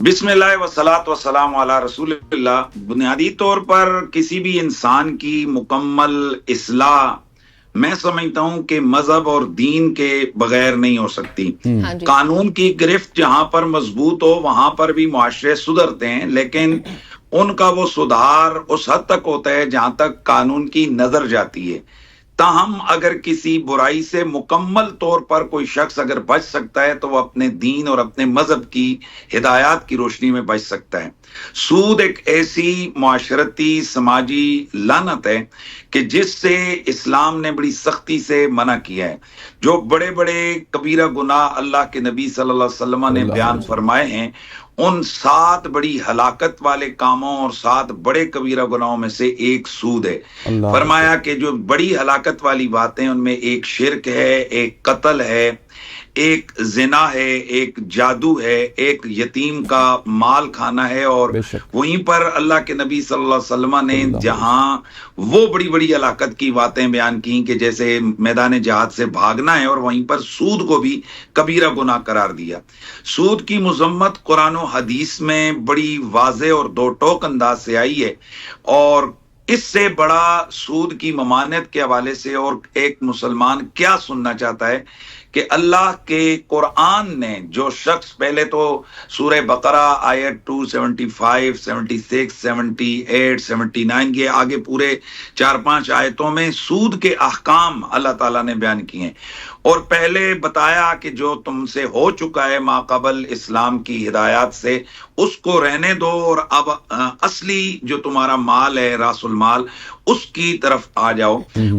बिस्मिल्लाह वस्सलात वस्सलाम अला रसूलिल्लाह। बुनियादी तौर पर किसी भी इंसान की मुकम्मल इस्लाह मैं समझता हूं कि मजहब और दीन के बगैर नहीं हो सकती। हाँ जी। कानून की गिरफ्त जहां पर मजबूत हो वहां पर भी मुआशरे सुधरते हैं, लेकिन उनका वो सुधार उस हद तक होता है जहां तक कानून की नजर जाती है। ताहम अगर किसी बुराई से मुकम्मल तौर पर कोई शख्स अगर बच सकता है तो वो अपने दीन और अपने मजहब की हिदायत की रोशनी में बच सकता है। सूद एक ऐसी मुआशरती समाजी लानत है कि जिससे इस्लाम ने बड़ी सख्ती से मना किया है। जो बड़े बड़े कबीरा गुनाह अल्लाह के नबी सल्लल्लाहु अलैहि वसल्लम ने बयान फरमाए हैं, उन 7 बड़ी हलाकत वाले कामों और 7 बड़े कबीरा गुनाहों में से एक सूद है। फरमाया कि जो बड़ी हलाकत वाली बातें उनमें एक शिर्क है, एक कत्ल है, एक जिना है, एक जादू है, एक यतीम का माल खाना है। और वहीं पर अल्लाह के नबी सल्लल्लाहु अलैहि वसल्लम ने जहां वो बड़ी बड़ी हलाकत की बातें बयान की कि जैसे मैदान जहाद से भागना है, और वहीं पर सूद को भी कबीरा गुनाह करार दिया। सूद की मुजम्मत कुरान और हदीस में बड़ी वाज़ेह और दो टोक अंदाज से आई है, और इससे बड़ा सूद की ममानियत के हवाले से और एक मुसलमान क्या सुनना चाहता है कि अल्लाह के कुरान ने जो शख्स, पहले तो सूरह बकरा आयत 275, 76, 78, 79 के आगे पूरे 4-5 आयतों में सूद के अहकाम अल्लाह ताला ने बयान किए हैं, और पहले बताया कि जो तुमसे हो चुका है माक़बल इस्लाम की हिदायत से उसको रहने दो, और अब असली जो तुम्हारा माल है रासुल माल उसकी तरफ आ जाओ।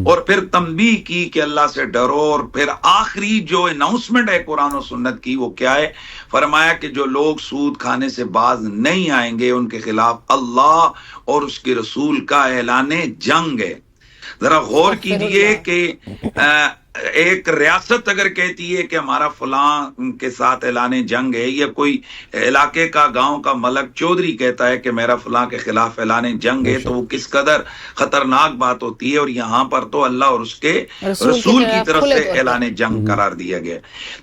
और फिर तंबीह की कि अल्लाह से डरो। और फिर आखिरी जो अनाउंसमेंट है कुरान और सुन्नत की वो क्या है? फरमाया कि जो लोग सूद खाने से बाज नहीं आएंगे उनके खिलाफ अल्लाह और उसके रसूल का ऐलाने जंग है। जरा गौर कीजिए कि एक रियासत अगर कहती है कि हमारा फलां के साथ ऐलाने जंग है, या कोई इलाके का गांव का मलक चौधरी कहता है कि मेरा फलां के खिलाफ ऐलाने जंग है, तो वो किस कदर खतरनाक बात होती है। और यहाँ पर तो अल्लाह और उसके रसूल की तरफ से ऐलाने जंग करार दिया गया।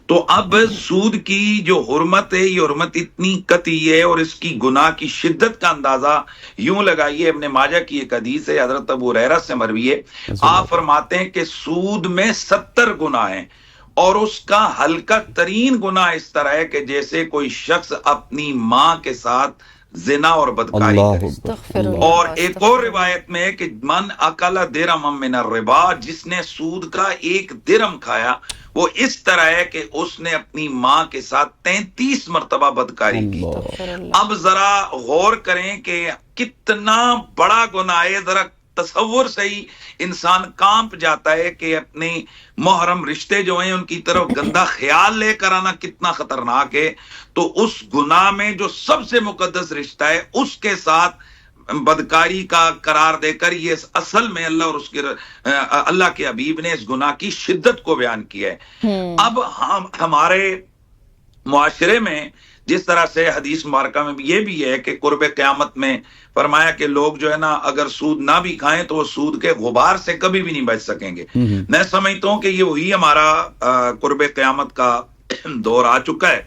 तो अब सूद की जो हुर्मत है, ये हुर्मत इतनी कतई है और इसकी गुनाह की शिद्दत का अंदाजा यूं लगाइए। इब्ने माजा की एक हदीस है, हजरत अबू हुरैरा से मरवी है, आप फरमाते हैं कि सूद में 70 गुनाह हैं, और उसका हल्का तरीन गुनाह इस तरह है कि जैसे कोई शख्स अपनी मां के साथ जिना और बदकारी करे। और एक और रिवायत में है कि मन अकला दिरहम मिन रिबा, जिसने सूद का 1 दिरहम खाया वो इस तरह है कि उसने अपनी मां के साथ 33 मरतबा बदकारी की। अब जरा गौर करें कि कितना बड़ा गुनाह है। जरा तसव्वुर से ही इंसान कांप जाता है कि अपने मुहर्रम रिश्ते जो हैं उनकी तरफ गंदा ख्याल लेकर आना कितना खतरनाक है। तो उस गुनाह में जो सबसे मुकद्दस रिश्ता है उसके साथ बदकारी का करार देकर ये असल में अल्लाह और उसके अल्लाह के हबीब ने इस गुनाह की शिद्दत को बयान किया है। अब हम हमारे मुआशरे में जिस तरह से हदीस मुबारका में ये भी है कि कुर्ब क़यामत में फरमाया कि लोग जो है ना अगर सूद ना भी खाएं तो वो सूद के गुबार से कभी भी नहीं बच सकेंगे। मैं समझता हूं कि ये वही हमारा कुर्ब क़यामत का दौर आ चुका है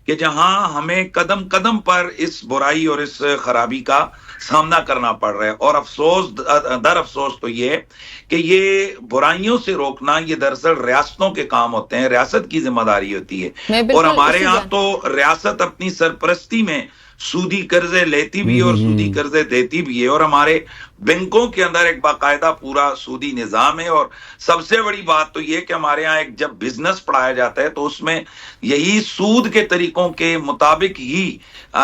कि जहां हमें कदम कदम पर इस बुराई और इस खराबी का सामना करना पड़ रहा है। और अफसोस दर अफसोस तो ये है कि ये बुराइयों से रोकना ये दरअसल रियासतों के काम होते हैं, रियासत की जिम्मेदारी होती है। और हमारे यहाँ तो रियासत अपनी सरपरस्ती में सूदी कर्जे लेती भी है और सूदी कर्जे देती भी है, और हमारे बैंकों के अंदर एक बाकायदा पूरा सूदी निजाम है। और सबसे बड़ी बात तो ये कि हमारे यहाँ एक जब बिजनेस पढ़ाया जाता है तो उसमें यही सूद के तरीकों के मुताबिक ही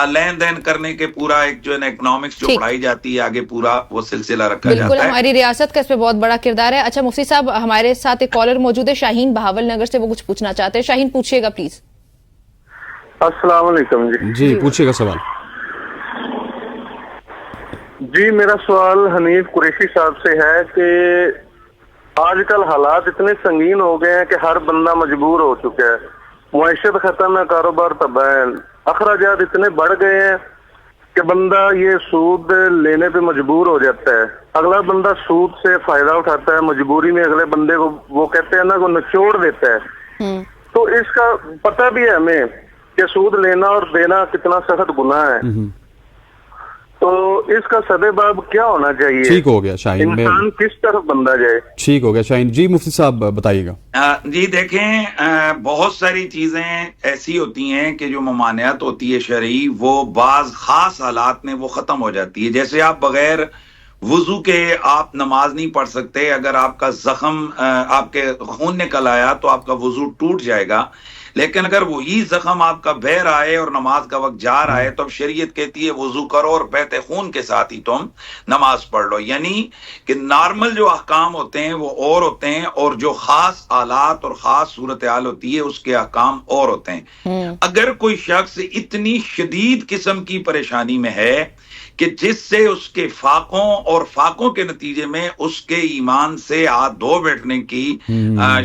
लेन देन करने के पूरा एक जो है ना इकोनॉमिक्स जो पढ़ाई जाती है आगे पूरा वो सिलसिला रखा जाता है। बिल्कुल हमारी रियासत का इसमें बहुत बड़ा किरदार है। अच्छा मुफ्ती साहब, हमारे साथ एक कॉलर मौजूद है शाहीन बहावल नगर से, वो कुछ पूछना चाहते हैं। शाहीन पूछिएगा प्लीज। अस्सलाम वालेकुम जी पूछिएगा सवाल। जी मेरा सवाल हनीफ कुरैशी साहब से है कि आजकल हालात इतने संगीन हो गए हैं कि हर बंदा मजबूर हो चुका है, मुआशरत खत्म है, कारोबार तबाह है, अखराजात इतने बढ़ गए हैं कि बंदा ये सूद लेने पे मजबूर हो जाता है। अगला बंदा सूद से फायदा उठाता है, मजबूरी में अगले बंदे को वो कहते हैं ना वो निचोड़ देता है। तो इसका पता भी है हमें कि सूद लेना और देना कितना सख्त गुनाह है, तो इसका सदेबाब क्या होना चाहिए? ठीक हो गया शाहीन, इंसान किस तरफ बंधा जाए? ठीक हो गया शाहीन जी। मुफ्ती साहब बताइएगा। जी देखें, बहुत सारी चीजें ऐसी होती हैं कि जो ममानियत होती है शरई, वो बाज खास हालात में वो खत्म हो जाती है। जैसे आप बगैर वुजू के आप नमाज नहीं पढ़ सकते। अगर आपका जख्म, आपके खून निकल आया तो आपका वुजू टूट जाएगा। लेकिन अगर वही जख्म आपका बह रहा है और नमाज का वक्त जा रहा है तो अब शरीयत कहती है वुजू करो और बहते खून के साथ ही तुम नमाज पढ़ लो। यानी कि नॉर्मल जो अहकाम होते हैं वो और होते हैं, और जो खास हालात और खास सूरत हाल होती है उसके अहकाम और होते हैं। अगर कोई शख्स इतनी शदीद किस्म की परेशानी में है कि जिससे उसके फाकों और फाकों के नतीजे में उसके ईमान से हाथ धो बैठने की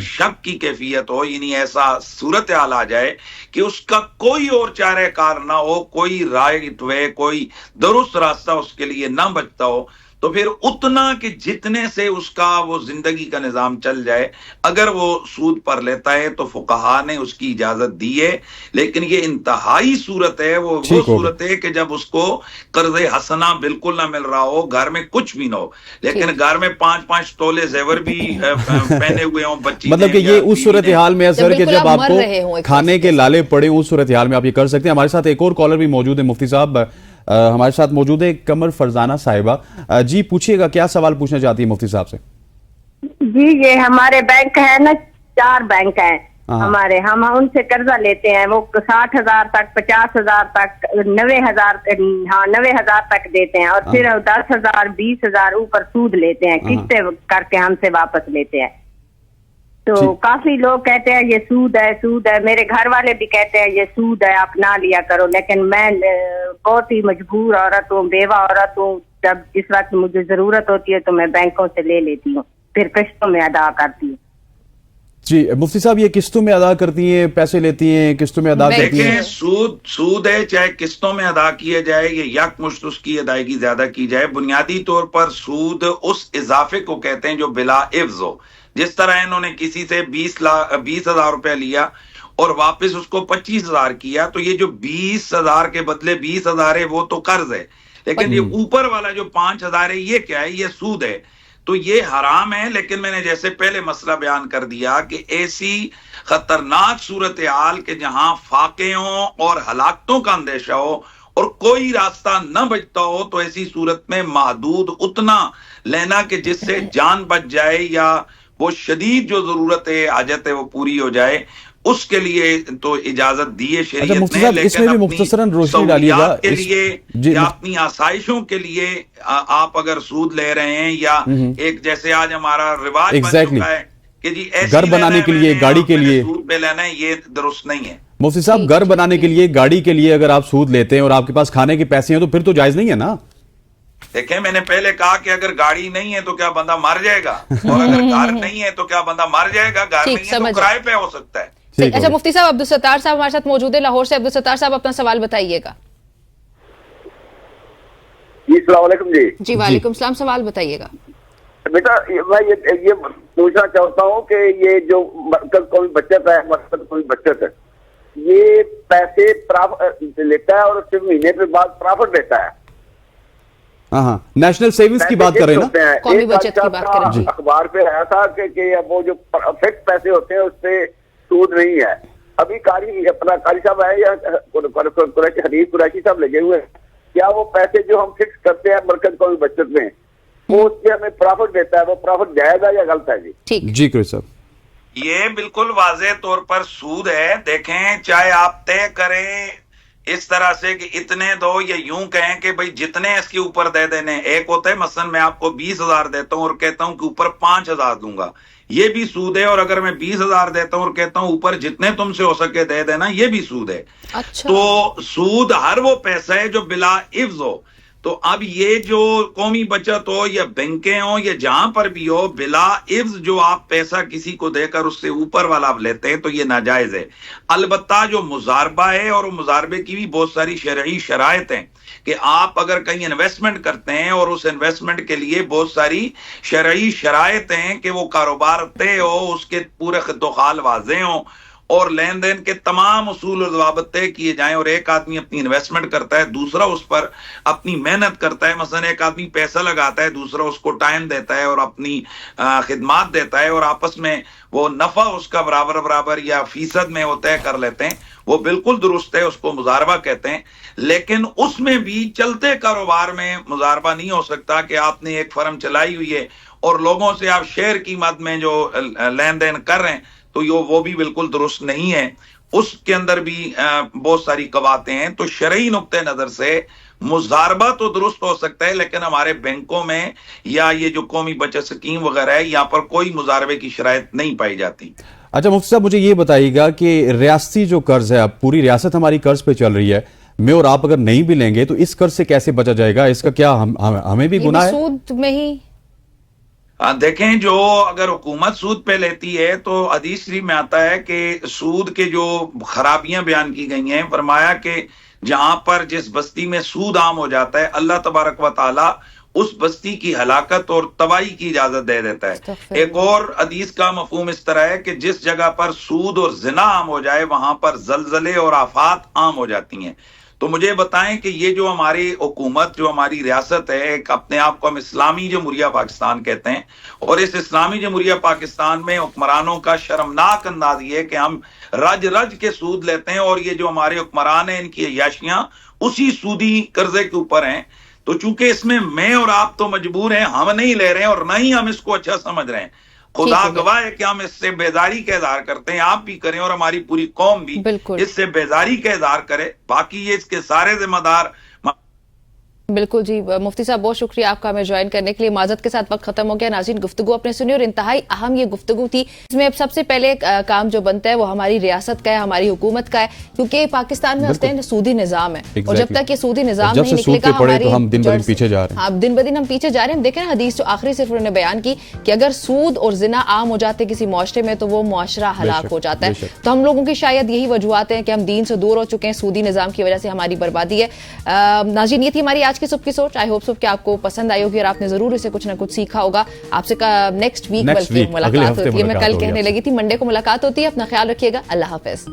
शक की कैफियत हो, यानी ऐसा सूरत हाल आ जाए कि उसका कोई और चारेकार ना हो, कोई राइट वे, कोई दुरुस्त रास्ता उसके लिए ना बचता हो, तो फिर उतना कि जितने से उसका वो जिंदगी का निजाम चल जाए, अगर वो सूद पर लेता है तो फुकहा ने उसकी इजाजत दी है। लेकिन ये इंतहाई सूरत है, वो सूरत है कि जब उसको कर्ज हसना बिल्कुल ना मिल रहा हो, घर में कुछ भी ना हो, लेकिन घर में 5-5 तोले जेवर भी पहने हुए हों बच्ची, मतलब कि ये उस सूरत हाल में असर कि जब आपको खाने के लाले पड़े, उस सूरत हाल में आप ये कर सकते हैं। हमारे साथ एक और कॉलर भी मौजूद है मुफ्ती साहब, हमारे साथ मौजूद है कमर फरजाना साहिबा। जी पूछिएगा, क्या सवाल पूछना चाहती है मुफ्ती साहब से? जी ये हमारे बैंक है ना, 4 बैंक हैं हमारे, हम उनसे कर्जा लेते हैं। वो 60,000 तक, 50,000 तक, 90,000, हाँ 90,000 तक देते हैं, और फिर 10,000, 20,000 ऊपर सूद लेते हैं, किस्तें करके हमसे वापस लेते हैं। तो काफी लोग कहते हैं ये सूद है, सूद है। मेरे घर वाले भी कहते हैं ये सूद है, आप ना लिया करो। लेकिन मैं बहुत ही मजबूर औरत हूँ, बेवा औरत हूँ। जब जिस वक्त मुझे जरूरत होती है तो मैं बैंकों से ले लेती हूँ, फिर किस्तों में अदा करती हूँ। जी मुफ्ती साहब, ये किस्तों में अदा करती हैं, पैसे लेती हैं, किस्तों में अदा करती हैं? सूद है, चाहे किस्तों में अदा किया जाए, ये यकमुश्त उसकी अदायगी ज्यादा की जाए। बुनियादी तौर पर सूद उस इजाफे को कहते हैं जो बिला इव्ज हो। जिस तरह इन्होंने किसी से 20,000 रुपया लिया और वापस उसको 25,000 किया, तो ये जो 20,000 के बदले 20,000 है वो तो कर्ज है। लेकिन ये ऊपर वाला जो 5,000 है ये क्या है? ये सूद है। तो ये हराम है। लेकिन मैंने जैसे पहले मसला बयान कर दिया कि ऐसी खतरनाक सूरत हाल के जहां फाके हों और हलाकतों का अंदेशा हो और कोई रास्ता न बचता हो, तो ऐसी सूरत में महदूद उतना लेना कि जिससे जान बच जाए या वो शदीद जो जरूरत है, हाजत है, वो पूरी हो जाए, उसके लिए तो इजाजत दी है शरीयत ने। लेकिन भी मुख्तसरन रोशनी डालिएगा के लिए या अपनी आसाइशों के लिए आप अगर सूद ले रहे हैं, या एक जैसे आज हमारा रिवाज बन चुका है कि जी घर बनाने के लिए, गाड़ी के लिए सूद पे लेना है, ये दुरुस्त नहीं है। मुफ्ती साहब, घर बनाने के लिए, गाड़ी के लिए अगर आप सूद लेते हैं और आपके पास खाने के पैसे हैं तो फिर तो जायज नहीं है ना? देखें, मैंने पहले कहा कि अगर गाड़ी नहीं है तो क्या बंदा मर जाएगा, और अगर कार नहीं है तो क्या बंदा मर जाएगा? घर नहीं है तो किराए पे हो सकता है। अच्छा मुफ्ती साहब, अब्दुल सत्तार साहब हमारे साथ मौजूद है लाहौर से। अब्दुल सत्तार साहब, अपना सवाल बताइएगा। जी अस्सलाम वालेकुम। जी वालेकुम सलाम, सवाल बताइएगा। बेटा मैं ये पूछना चाहता हूँ कि ये जो मरकज कौमी बचत है, मरकज कौमी बचत है, ये पैसे लेता है और उसके महीने पे बाद प्रॉफिट देता है। हाँ, नेशनल सेविंग्स की बात कर रहे हैं ना, कौमी बचत की बात कर रहे हैं। अखबार पे आया था कि वो जो फिक्स पैसे होते हैं उससे सूद नहीं है। अभी कारी साहब आए या हनीफ कुरैशी साहब लगे हुए हैं, क्या वो पैसे जो हम फिक्स करते हैं मरकज कौमी बचत में, वो उससे हमें प्रॉफिट देता है, वो प्रॉफिट जायज है या गलत है? जी ठीक जी कुरैशी साहब, ये बिल्कुल वाज़ेह तौर पर सूद है। देखें, चाहे आप तय करें इस तरह से कि इतने दो, या यूं कहें कि भाई जितने इसके ऊपर दे देने। एक होता है मसलन मैं आपको 20,000 देता हूं और कहता हूं कि ऊपर 5,000 दूंगा, ये भी सूद है। और अगर मैं 20,000 देता हूं और कहता हूं ऊपर जितने तुमसे हो सके दे देना, ये भी सूद है। अच्छा। तो सूद हर वो पैसा है जो बिला इव्ज हो। तो अब ये जो कौमी बचत हो या बैंकें हो या जहां पर भी हो, बिला इव्ज जो आप पैसा किसी को देकर उससे ऊपर वाला आप लेते हैं, तो ये नाजायज है। अलबत्ता जो मुजारबा है, और मुजारबे की भी बहुत सारी शरई शराइत हैं कि आप अगर कहीं इन्वेस्टमेंट करते हैं और उस इन्वेस्टमेंट के लिए बहुत सारी शरई शराइत हैं कि वो कारोबार तय हो, उसके पूरे खिद्दोखाल वाज़ेह हो, और लेन देन के तमाम उसूल और ज़वाबित तय किए जाएं और एक आदमी अपनी इन्वेस्टमेंट करता है, दूसरा उस पर अपनी मेहनत करता है। मसलन एक आदमी पैसा लगाता है, दूसरा उसको टाइम देता है और अपनी खिदमात देता है और आपस में वो नफा उसका बराबर बराबर या फीसद में वो तय कर लेते हैं, वो बिल्कुल दुरुस्त है, उसको मुजारबा कहते हैं। लेकिन उसमें भी चलते कारोबार में मुजारबा नहीं हो सकता कि आपने एक फर्म चलाई हुई है और लोगों से आप शेयर की मद में जो लेन देन कर रहे हैं, तो वो भी बिल्कुल दुरुस्त नहीं है। उसके अंदर भी बहुत सारी कवाते हैं। तो शरई नुक्ते नजर से मुजारबा तो दुरुस्त हो सकता है, लेकिन हमारे बैंकों में या ये जो कौमी बचत स्कीम वगैरह है, यहाँ पर कोई मुजारबे की शराइत नहीं पाई जाती। अच्छा मुफ्ती साहब, मुझे ये बताइएगा कि रियासती जो कर्ज है, अब पूरी रियासत हमारी कर्ज पे चल रही है, मैं और आप अगर नहीं भी लेंगे तो इस कर्ज से कैसे बचा जाएगा? इसका क्या हमें भी गुनाह है? सूद में ही देखें, जो अगर हुकूमत सूद पे लेती है तो हदीस शरीफ में आता है कि सूद के जो खराबियां बयान की गई हैं, फरमाया कि जहां पर जिस बस्ती में सूद आम हो जाता है, अल्लाह तबारक व तआला उस बस्ती की हलाकत और तबाही की इजाजत दे देता है। एक और हदीस का मफहूम इस तरह है कि जिस जगह पर सूद और जिना आम हो जाए, वहां पर जलजले और आफात आम हो जाती हैं। तो मुझे बताएं कि ये जो हमारी हुकूमत, जो हमारी रियासत है, एक अपने आप को हम इस्लामी जमहूरिया पाकिस्तान कहते हैं, और इस इस्लामी जमहूरिया पाकिस्तान में हुक्मरानों का शर्मनाक अंदाज ये है कि हम रज रज के सूद लेते हैं और ये जो हमारे हुक्मरान हैं, इनकी अय्याशियां उसी सूदी कर्जे के ऊपर हैं। तो चूंकि इसमें मैं और आप तो मजबूर हैं, हम नहीं ले रहे हैं और न ही हम इसको अच्छा समझ रहे हैं। खुदा गवाह है कि हम इससे बेजारी का इजहार करते हैं, आप भी करें और हमारी पूरी कौम भी इससे बेजारी का इजहार करे। बाकी ये इसके सारे जिम्मेदार। बिल्कुल जी, मुफ्ती साहब बहुत शुक्रिया आपका हमें ज्वाइन करने के लिए। माजरत के साथ वक्त खत्म हो गया। नाज़रीन, गुफ्तगू आपने सुनी और इंतहाई अहम ये गुफ्तगू थी। इसमें अब सबसे पहले काम जो बनता है वो हमारी रियासत का है, हमारी हुकूमत का है, क्योंकि पाकिस्तान में हस्ते सूदी निज़ाम है और जब तक ये सूदी निज़ाम नहीं निकलेगा, हमारी हम दिन ब दिन पीछे जा रहे हैं। हाँ, दिन ब दिन हम पीछे जा रहे हैं। हम देखें ना, हदीस जो आखिरी सिर्फ उन्होंने बयान की कि अगर सूद और जिना आम हो जाते किसी मुआशरे में तो वो मुआशरा हलाक हो जाता है। तो हम लोगों की शायद यही वजूहत है कि हम दीन से दूर हो चुके हैं, सूदी निज़ाम की वजह से हमारी बर्बादी है। नाज़रीन, ये थी हमारी आज की सुबह की सोच। आई होप कि आपको पसंद आई होगी और आपने जरूर इसे कुछ ना कुछ सीखा होगा। आपसे नेक्स्ट वीक बल्कि मुलाकात होती है। मैं कल कहने लगी थी, मंडे को मुलाकात होती है। अपना ख्याल रखिएगा। अल्लाह हाफिज।